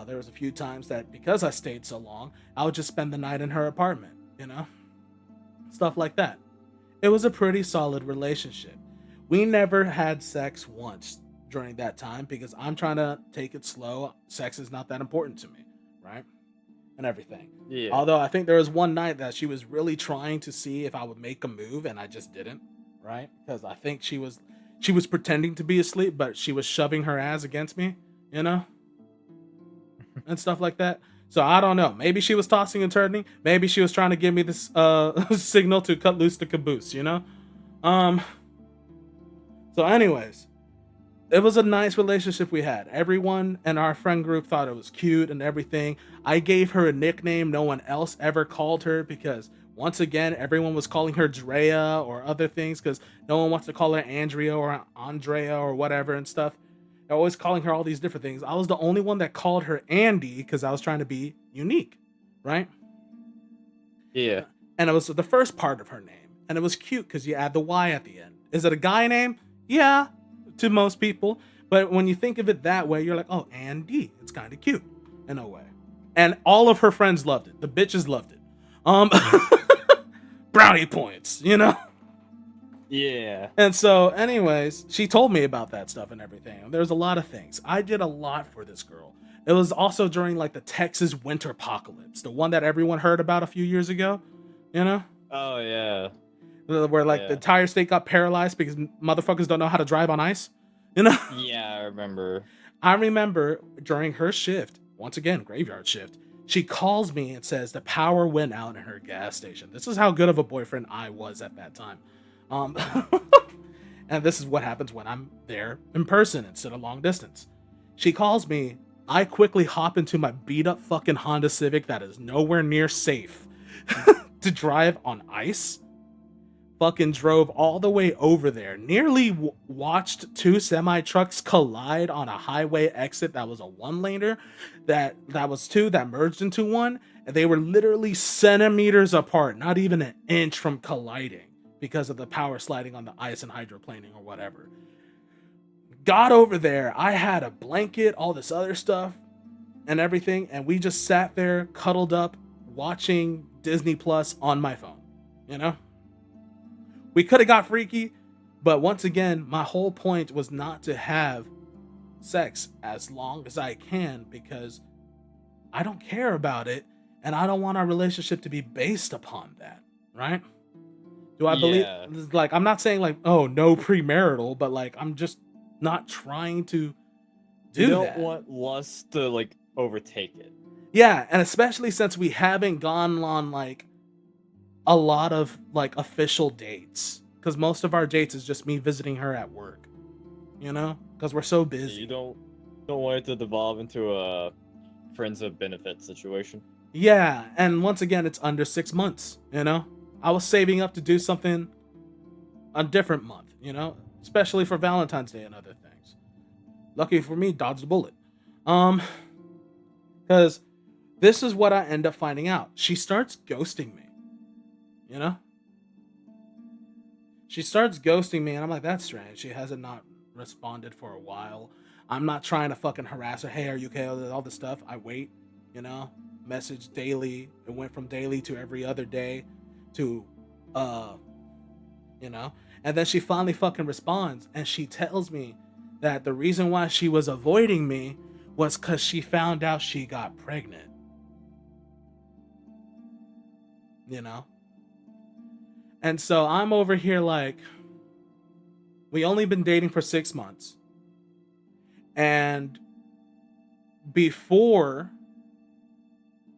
There was a few times that because I stayed so long, I would just spend the night in her apartment, you know? Stuff like that. It was a pretty solid relationship. We never had sex once during that time because I'm trying to take it slow. Sex is not that important to me, right? And everything. Yeah. Although I think there was one night that she was really trying to see if I would make a move, and I just didn't, right? Because I think she was pretending to be asleep, but she was shoving her ass against me, you know? And stuff like that. So I don't know. Maybe she was tossing and turning. Maybe she was trying to give me this signal to cut loose the caboose, you know? So anyways, it was a nice relationship we had. Everyone in our friend group thought it was cute and everything. I gave her a nickname no one else ever called her because, once again, everyone was calling her Drea or other things because no one wants to call her Andrea or Andrea or whatever and stuff. They're always calling her all these different things. I was the only one that called her Andy because I was trying to be unique, right? Yeah. And it was the first part of her name. And it was cute because you add the Y at the end. Is it a guy name? Yeah, to most people. But when you think of it that way, you're like, oh, Andy. It's kind of cute in a way. And all of her friends loved it. The bitches loved it. Brownie points, you know? Yeah. And so, anyways, she told me about that stuff and everything. There's a lot of things. I did a lot for this girl. It was also during like the Texas winter apocalypse, the one that everyone heard about a few years ago, you know? Oh yeah. Where like the entire state got paralyzed because motherfuckers don't know how to drive on ice, you know? Yeah, I remember. I remember during her shift, once again, graveyard shift, she calls me and says the power went out in her gas station. This is how good of a boyfriend I was at that time. And this is what happens when I'm there in person instead of long distance. She calls me. I quickly hop into my beat up fucking Honda Civic that is nowhere near safe to drive on ice. Fucking drove all the way over there. Nearly watched two semi trucks collide on a highway exit that was a one-laner. That was two that merged into one. And they were literally centimeters apart, not even an inch from colliding, because of the power sliding on the ice and hydroplaning or whatever. Got over there. I had a blanket, all this other stuff and everything. And we just sat there, cuddled up, watching Disney Plus on my phone. You know? We could have got freaky, but once again, my whole point was not to have sex as long as I can because I don't care about it. And I don't want our relationship to be based upon that. Right? Do I believe, like, I'm not saying like, oh, no premarital, but like, I'm just not trying to do that. You don't want lust to like overtake it. Yeah, and especially since we haven't gone on like a lot of like official dates, because most of our dates is just me visiting her at work, you know, because we're so busy. You don't want it to devolve into a friends of benefit situation. Yeah, and once again, it's under 6 months, you know. I was saving up to do something a different month, you know, especially for Valentine's Day and other things. Lucky for me, dodged a bullet. Because this is what I end up finding out. She starts ghosting me. You know? She starts ghosting me, and I'm like, that's strange. She hasn't not responded for a while. I'm not trying to fucking harass her. Hey, are you okay? All this stuff. I wait, you know? Message daily. It went from daily to every other day to, you know? And then she finally fucking responds, and she tells me that the reason why she was avoiding me was because she found out she got pregnant. You know? And so I'm over here like, we only been dating for 6 months. And before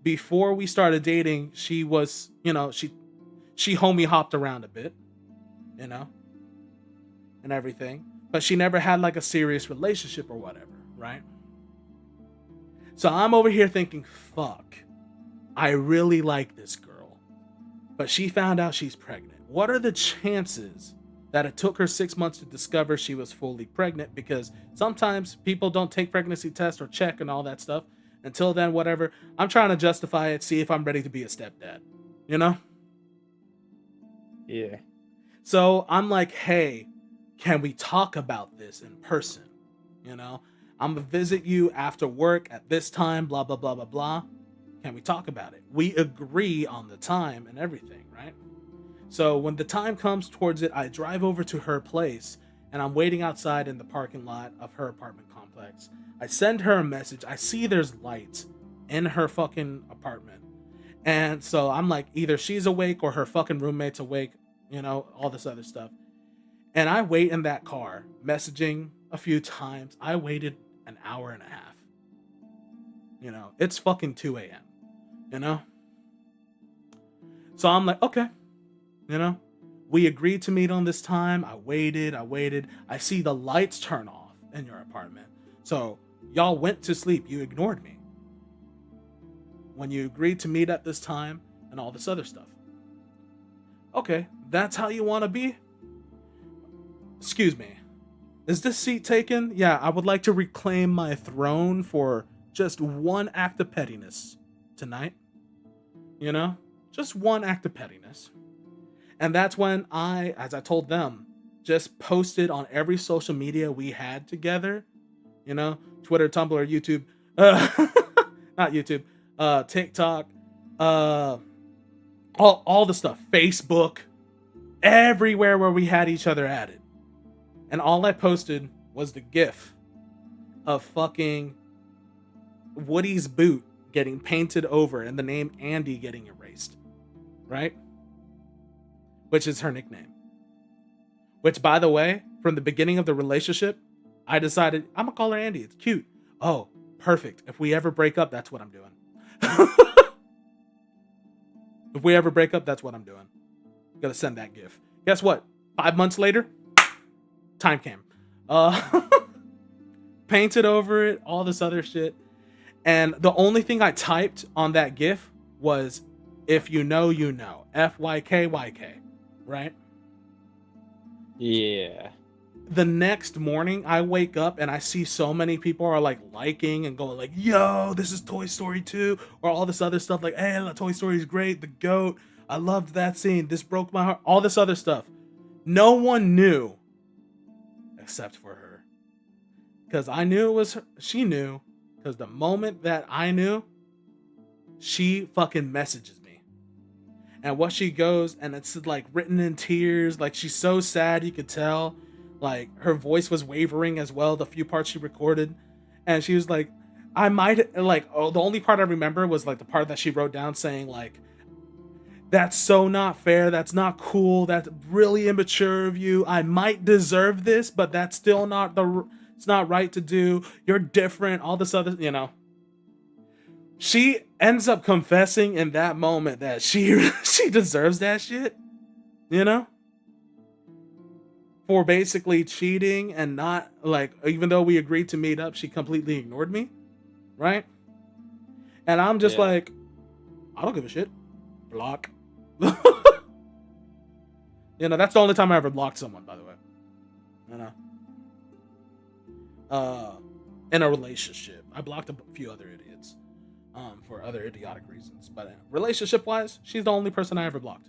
we started dating, she was, you know, she homie hopped around a bit, you know, and everything. But she never had like a serious relationship or whatever, right? So I'm over here thinking, fuck, I really like this girl. But she found out she's pregnant. What are the chances that it took her 6 months to discover she was fully pregnant? Because sometimes people don't take pregnancy tests or check and all that stuff. Until then, whatever. I'm trying to justify it, see if I'm ready to be a stepdad. You know? Yeah. So I'm like, hey, can we talk about this in person? You know? I'm going to visit you after work at this time, blah, blah, blah, blah, blah. Can we talk about it? We agree on the time and everything, right? So when the time comes towards it, I drive over to her place, and I'm waiting outside in the parking lot of her apartment complex. I send her a message. I see there's lights in her fucking apartment. And so I'm like, either she's awake or her fucking roommate's awake, you know, all this other stuff. And I wait in that car, messaging a few times. I waited an hour and a half. You know, it's fucking 2 a.m., you know? So I'm like, okay. You know, we agreed to meet on this time. I waited. I see the lights turn off in your apartment. So y'all went to sleep. You ignored me when you agreed to meet at this time and all this other stuff. Okay, that's how you want to be? Excuse me. Is this seat taken? Yeah, I would like to reclaim my throne for just one act of pettiness tonight. You know, just one act of pettiness. And that's when I, as I told them, just posted on every social media we had together. You know, Twitter, Tumblr, YouTube, not YouTube, TikTok, all the stuff, Facebook, everywhere where we had each other added. And all I posted was the GIF of fucking Woody's boot getting painted over and the name Andy getting erased. Right? Which is her nickname. Which, by the way, from the beginning of the relationship, I decided I'm gonna call her Andy. It's cute. Oh, perfect. If we ever break up, that's what I'm doing. If we ever break up, that's what I'm doing. Gotta send that gif. Guess what? 5 months later, time came. Painted over it, all this other shit. And the only thing I typed on that gif was, if you know, you know. FYKYK. Right? Yeah. The next morning, I wake up and I see so many people are like liking and going like, yo, this is Toy Story 2, or all this other stuff like, hey, Toy Story is great, the GOAT, I loved that scene, this broke my heart, all this other stuff. No one knew except for her. Because I knew it was her. She knew. Because the moment that I knew, she fucking messages me. And what she goes, and it's like written in tears, like she's so sad, you could tell. Like her voice was wavering as well, the few parts she recorded. And she was like, I might, like, oh, the only part I remember was like the part that she wrote down saying like, that's so not fair, that's not cool, that's really immature of you, I might deserve this, but that's still not it's not right to do, you're different, all this other, you know. She ends up confessing in that moment that she deserves that shit, you know, for basically cheating and not, like, even though we agreed to meet up, she completely ignored me, right? And I'm just like, I don't give a shit. Block. You know, that's the only time I ever blocked someone, by the way. You know. In a relationship, I blocked a few other idiots, for other idiotic reasons. But relationship wise, she's the only person I ever blocked.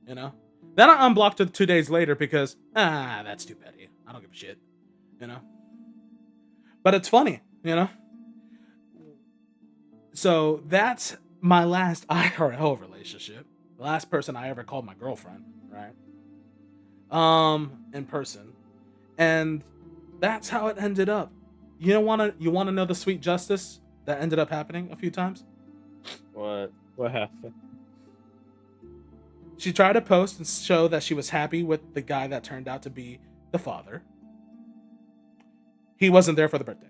You know. Then I unblocked her 2 days later because that's too petty. I don't give a shit. You know. But it's funny, you know. So that's my last IRL relationship. The last person I ever called my girlfriend, right? In person. And that's how it ended up. You wanna know the sweet justice that ended up happening a few times? What happened? She tried to post and show that she was happy with the guy that turned out to be the father. He wasn't there for the birthday.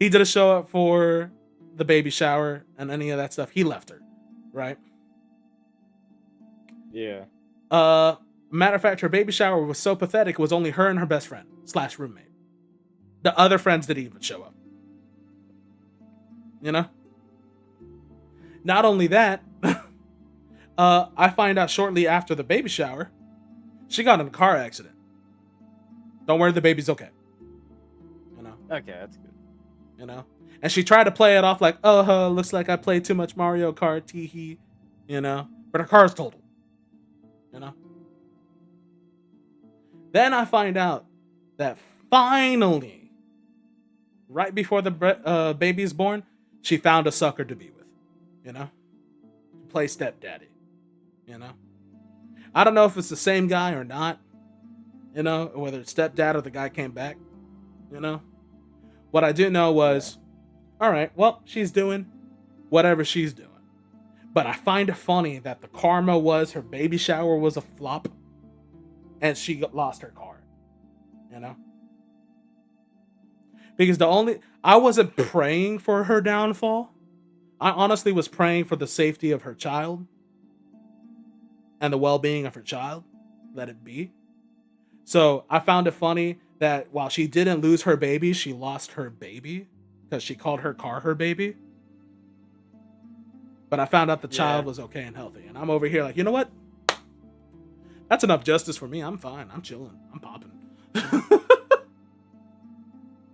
He didn't show up for the baby shower and any of that stuff. He left her, right? Yeah. Matter of fact, her baby shower was so pathetic. It was only her and her best friend / roommate. The other friends didn't even show up. You know. Not only that, I find out shortly after the baby shower, she got in a car accident. Don't worry, the baby's okay. You know. Okay, that's good. You know, and she tried to play it off like, oh, looks like I played too much Mario Kart, teehee, you know, but her car's totaled, you know. Then I find out that finally, right before the baby is born, she found a sucker to be with, you know, to play stepdaddy, you know. I don't know if it's the same guy or not, you know, whether it's stepdad or the guy came back, you know. What I do know was, all right, well, she's doing whatever she's doing. But I find it funny that the karma was her baby shower was a flop and she lost her car, you know? Because I wasn't praying for her downfall. I honestly was praying for the safety of her child and the well-being of her child. Let it be. So I found it funny that while she didn't lose her baby, she lost her baby because she called her car her baby. But I found out the child was okay and healthy. And I'm over here like, you know what? That's enough justice for me. I'm fine. I'm chilling. I'm popping.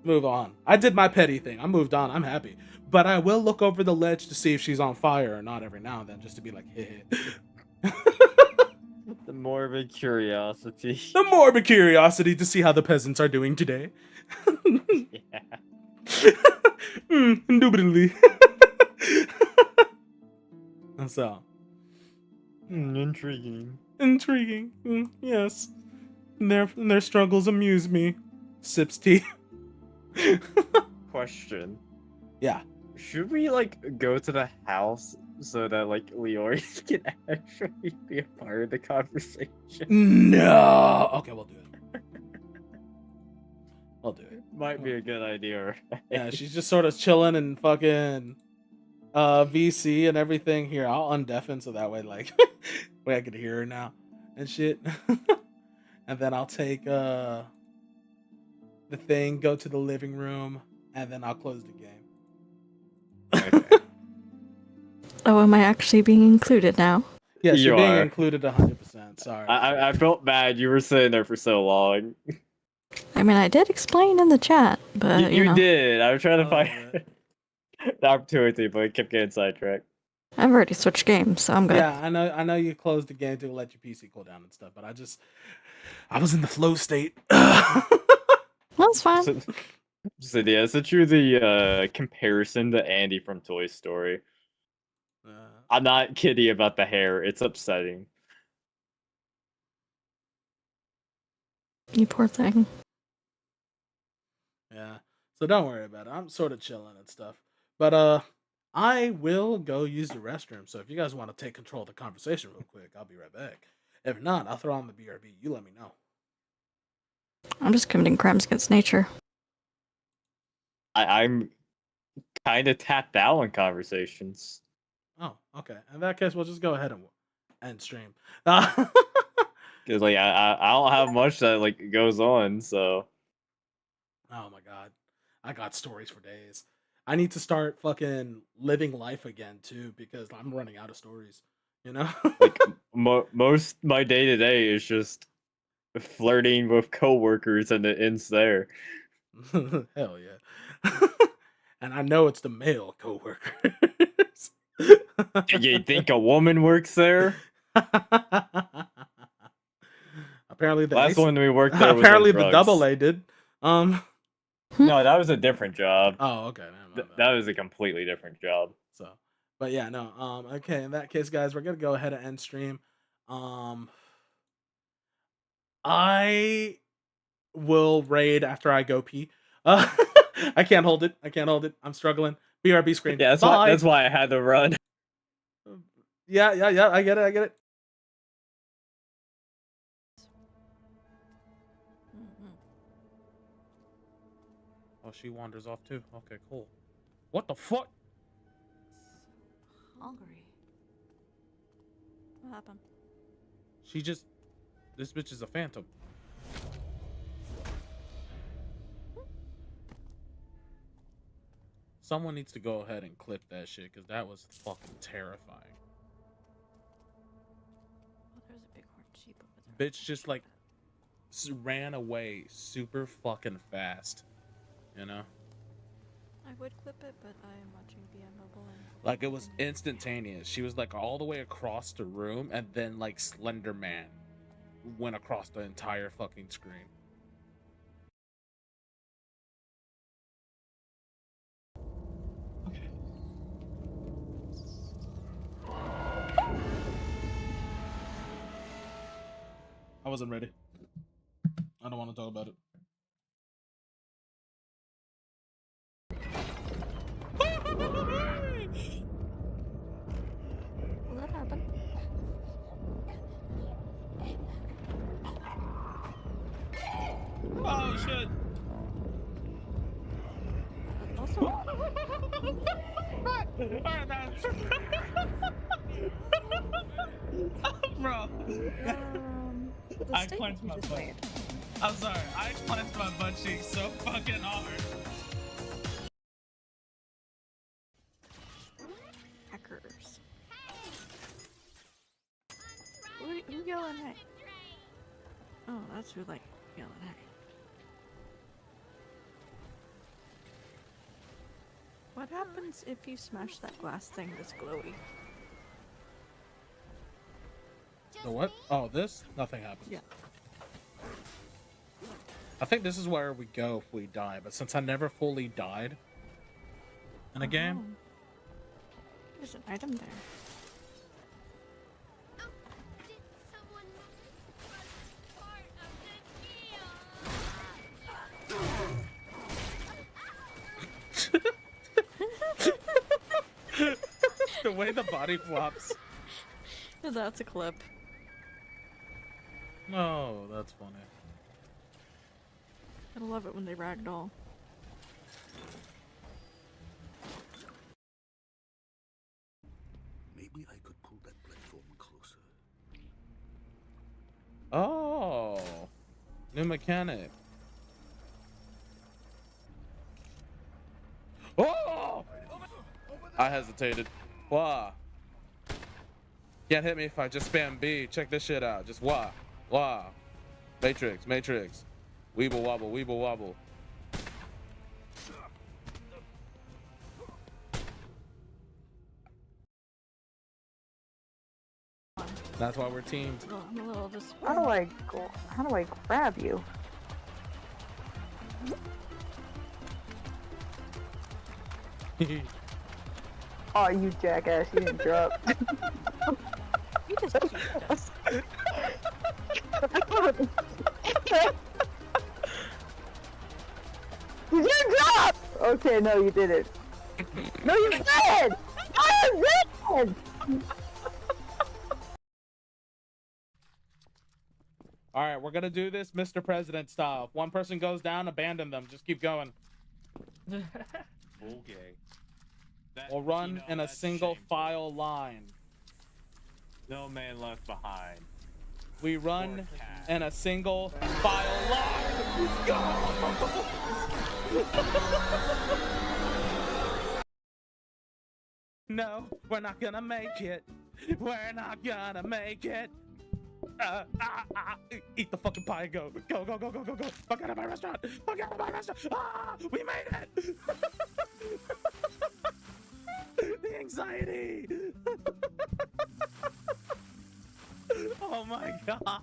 Move on. I did my petty thing. I moved on. I'm happy. But I will look over the ledge to see if she's on fire or not every now and then, just to be like, hey. The morbid curiosity. The morbid curiosity to see how the peasants are doing today. Yeah. Indubitably. So. Intriguing. Intriguing. Yes. Their struggles amuse me. Sips tea. Question. Yeah. Should we like go to the house so that like Leori can actually be a part of the conversation? No. Okay, we'll do it. We'll do it. Might be a good idea, right? Yeah, she's just sort of chilling and fucking VC and everything. Here, I'll undeafen so that way like way I could hear her now and shit. And then I'll take the thing, go to the living room, and then I'll close the game. Okay. Oh, am I actually being included now? Yes, you're being are. included 100%. Sorry. I felt bad. You were sitting there for so long. I mean, I did explain in the chat, but You know, did. I was trying to Oh, find the opportunity, but I kept getting sidetracked. I've already switched games, so I'm good. Yeah, I know you closed the game to let your PC cool down and stuff, but I was in the flow state. That's fine. So yeah, since you're the comparison to Andy from Toy Story, I'm not kidding about the hair. It's upsetting. You poor thing. Yeah. So don't worry about it. I'm sort of chilling and stuff. But I will go use the restroom. So if you guys want to take control of the conversation real quick, I'll be right back. If not, I'll throw on the BRB. You let me know. I'm just committing crimes against nature. I'm kind of tapped out on conversations. Oh, okay. In that case, we'll just go ahead and end stream. Cause like I don't have much that like goes on, so Oh my god. I got stories for days. I need to start fucking living life again too because I'm running out of stories, you know? like most my day to day is just flirting with coworkers and it ends there. Hell yeah. And I know it's the male coworkers. You think a woman works there? Apparently the Last AC one we worked there was on apparently the drugs. double A did. No, that was a different job. Oh, okay. Never mind That was a completely different job. So, but yeah, no. Okay. In that case, guys, we're gonna go ahead and end stream. I will raid after I go pee. I can't hold it. I can't hold it. I'm struggling. BRB screen. Yeah, that's why I had to run. Yeah. I get it. Oh, she wanders off too. Okay, cool. What the fuck? Hungry. What happened? She just. This bitch is a phantom. Someone needs to go ahead and clip that shit because that was fucking terrifying. Oh, there's a big horned sheep over there. Bitch just like ran away super fucking fast. You know? I would clip it, but I am watching BM Mobile and Like it was instantaneous. She was like all the way across the room and then like Slender Man went across the entire fucking screen. I wasn't ready. I don't want to talk about it. will that happen? Oh shit. Also, Bro, the I statement clenched you my just butt. made. I'm sorry. I clenched my butt cheeks so fucking hard. Hackers. Who yelling hey? Oh, that's who like yelling hey. What happens if you smash that glass thing that's glowy? The what? Oh, this? Nothing happens. Yeah. I think this is where we go if we die, but since I never fully died in a game, Oh. There's an item there. the way the body flops. That's a clip. No, that's funny. I love it when they ragdoll. Maybe I could pull that platform closer. Oh, new mechanic. Oh! I hesitated. Wah. Can't hit me if I just spam B. Check this shit out. Just wah. Wah. Matrix. Weeble wobble. That's why we're teamed. Oh, I'm a little disappointed. How do I grab you? Oh, you jackass, you didn't drop. You just juked us. Did you drop? Okay, no, you didn't. No, you did! No, you did! All right, we're gonna do this Mr. President style. If one person goes down, abandon them. Just keep going. Okay. We'll run in a single file line. No man left behind. We run Poor cat. in a single file line. Go! No, we're not gonna make it. We're not gonna make it. Eat the fucking pie and go. Go, go, go, go, go, go. Fuck out of my restaurant. Fuck out of my restaurant. We made it. The anxiety. Oh my god.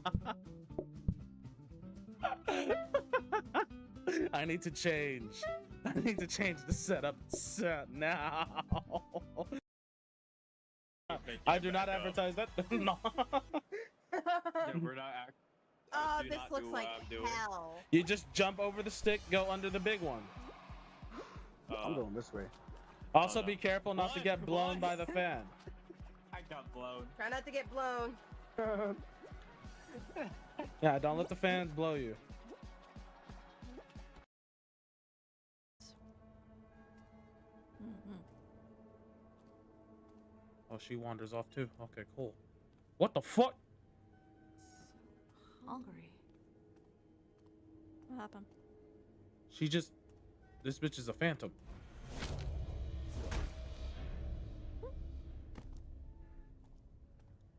I need to change. I need to change the setup now. I do not advertise that. No. We're not Oh, do this not looks do like what I'm doing. hell. You just jump over the stick, go under the big one. I'm going this way. Also, no. be careful not to get blown by the fan. I got blown. Try not to get blown. Yeah, don't let the fans blow you. Oh, she wanders off too. Okay, cool. What the fuck? Hungry. What happened? She just... This bitch is a phantom.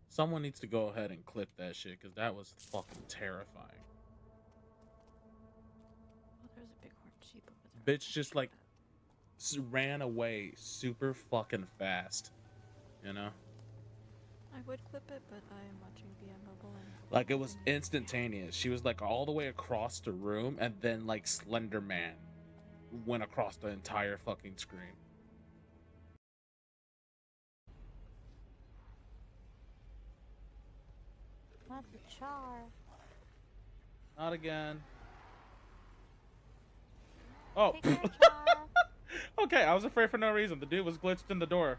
Someone needs to go ahead and clip that shit, because that was fucking terrifying. Oh, there's a big horned sheep over there. Bitch just, like, ran away super fucking fast. You know? I would clip it, but I am watching BM Mobile and... Like, it was instantaneous. She was, like, all the way across the room, and then, like, Slender Man went across the entire fucking screen. That's a char. Not again. Oh. Take care, char. Okay, I was afraid for no reason. The dude was glitched in the door.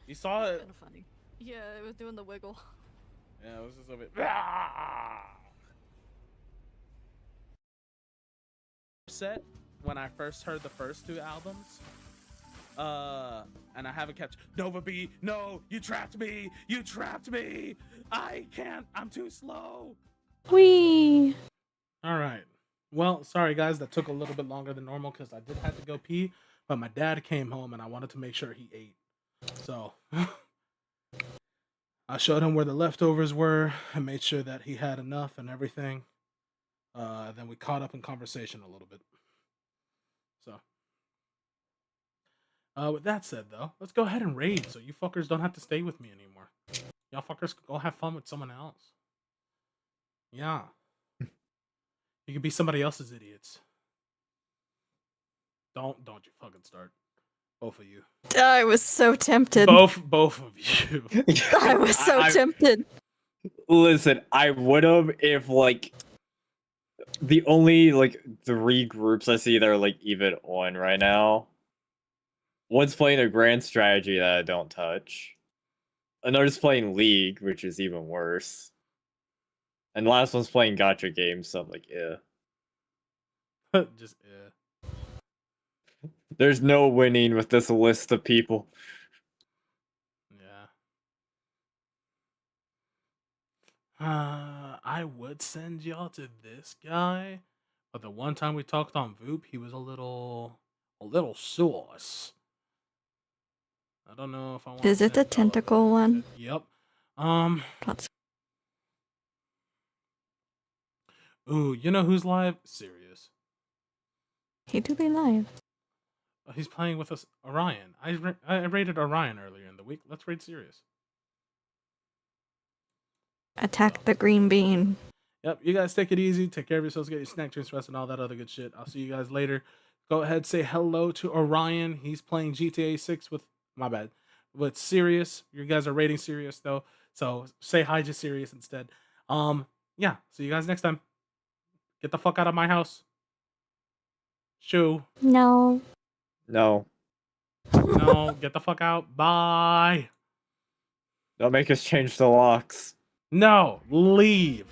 You saw it? Kind of funny. Yeah, it was doing the wiggle. Yeah, it was just a bit. Set when I first heard the first two albums. And I haven't kept Nova B. No, you trapped me. You trapped me. I can't. I'm too slow. Wee. All right. Well, sorry guys, that took a little bit longer than normal because I did have to go pee. But my dad came home and I wanted to make sure he ate. So I showed him where the leftovers were and made sure that he had enough and everything. Then we caught up in conversation a little bit. So, with that said, though, let's go ahead and raid so you fuckers don't have to stay with me anymore. Y'all fuckers can go have fun with someone else. Yeah. You could be somebody else's idiots. Don't you fucking start. Both of you. I was so tempted. Both of you. I was so tempted. Listen, I would have if like the only like 3 groups I see that are like even on right now. One's playing a grand strategy that I don't touch. Another's playing League, which is even worse. And the last one's playing gacha games, so I'm like, yeah. Just yeah. There's no winning with this list of people. Yeah. I would send y'all to this guy, but the one time we talked on Voop, he was a little sauce. I don't know if I want. Is it the tentacle one? Yep. That's... Ooh, you know who's live? Serious. He do be live. He's playing with us, Orion. I rated Orion earlier in the week. Let's raid Sirius. Attack the green bean. Yep, you guys take it easy. Take care of yourselves. Get your snack, drinks, rest, and all that other good shit. I'll see you guys later. Go ahead, say hello to Orion. He's playing GTA 6 with, my bad, with Sirius. You guys are rating Sirius, though. So say hi to Sirius instead. Yeah, see you guys next time. Get the fuck out of my house. Shoo. No. No. No, get the fuck out. Bye. Don't make us change the locks. No, leave.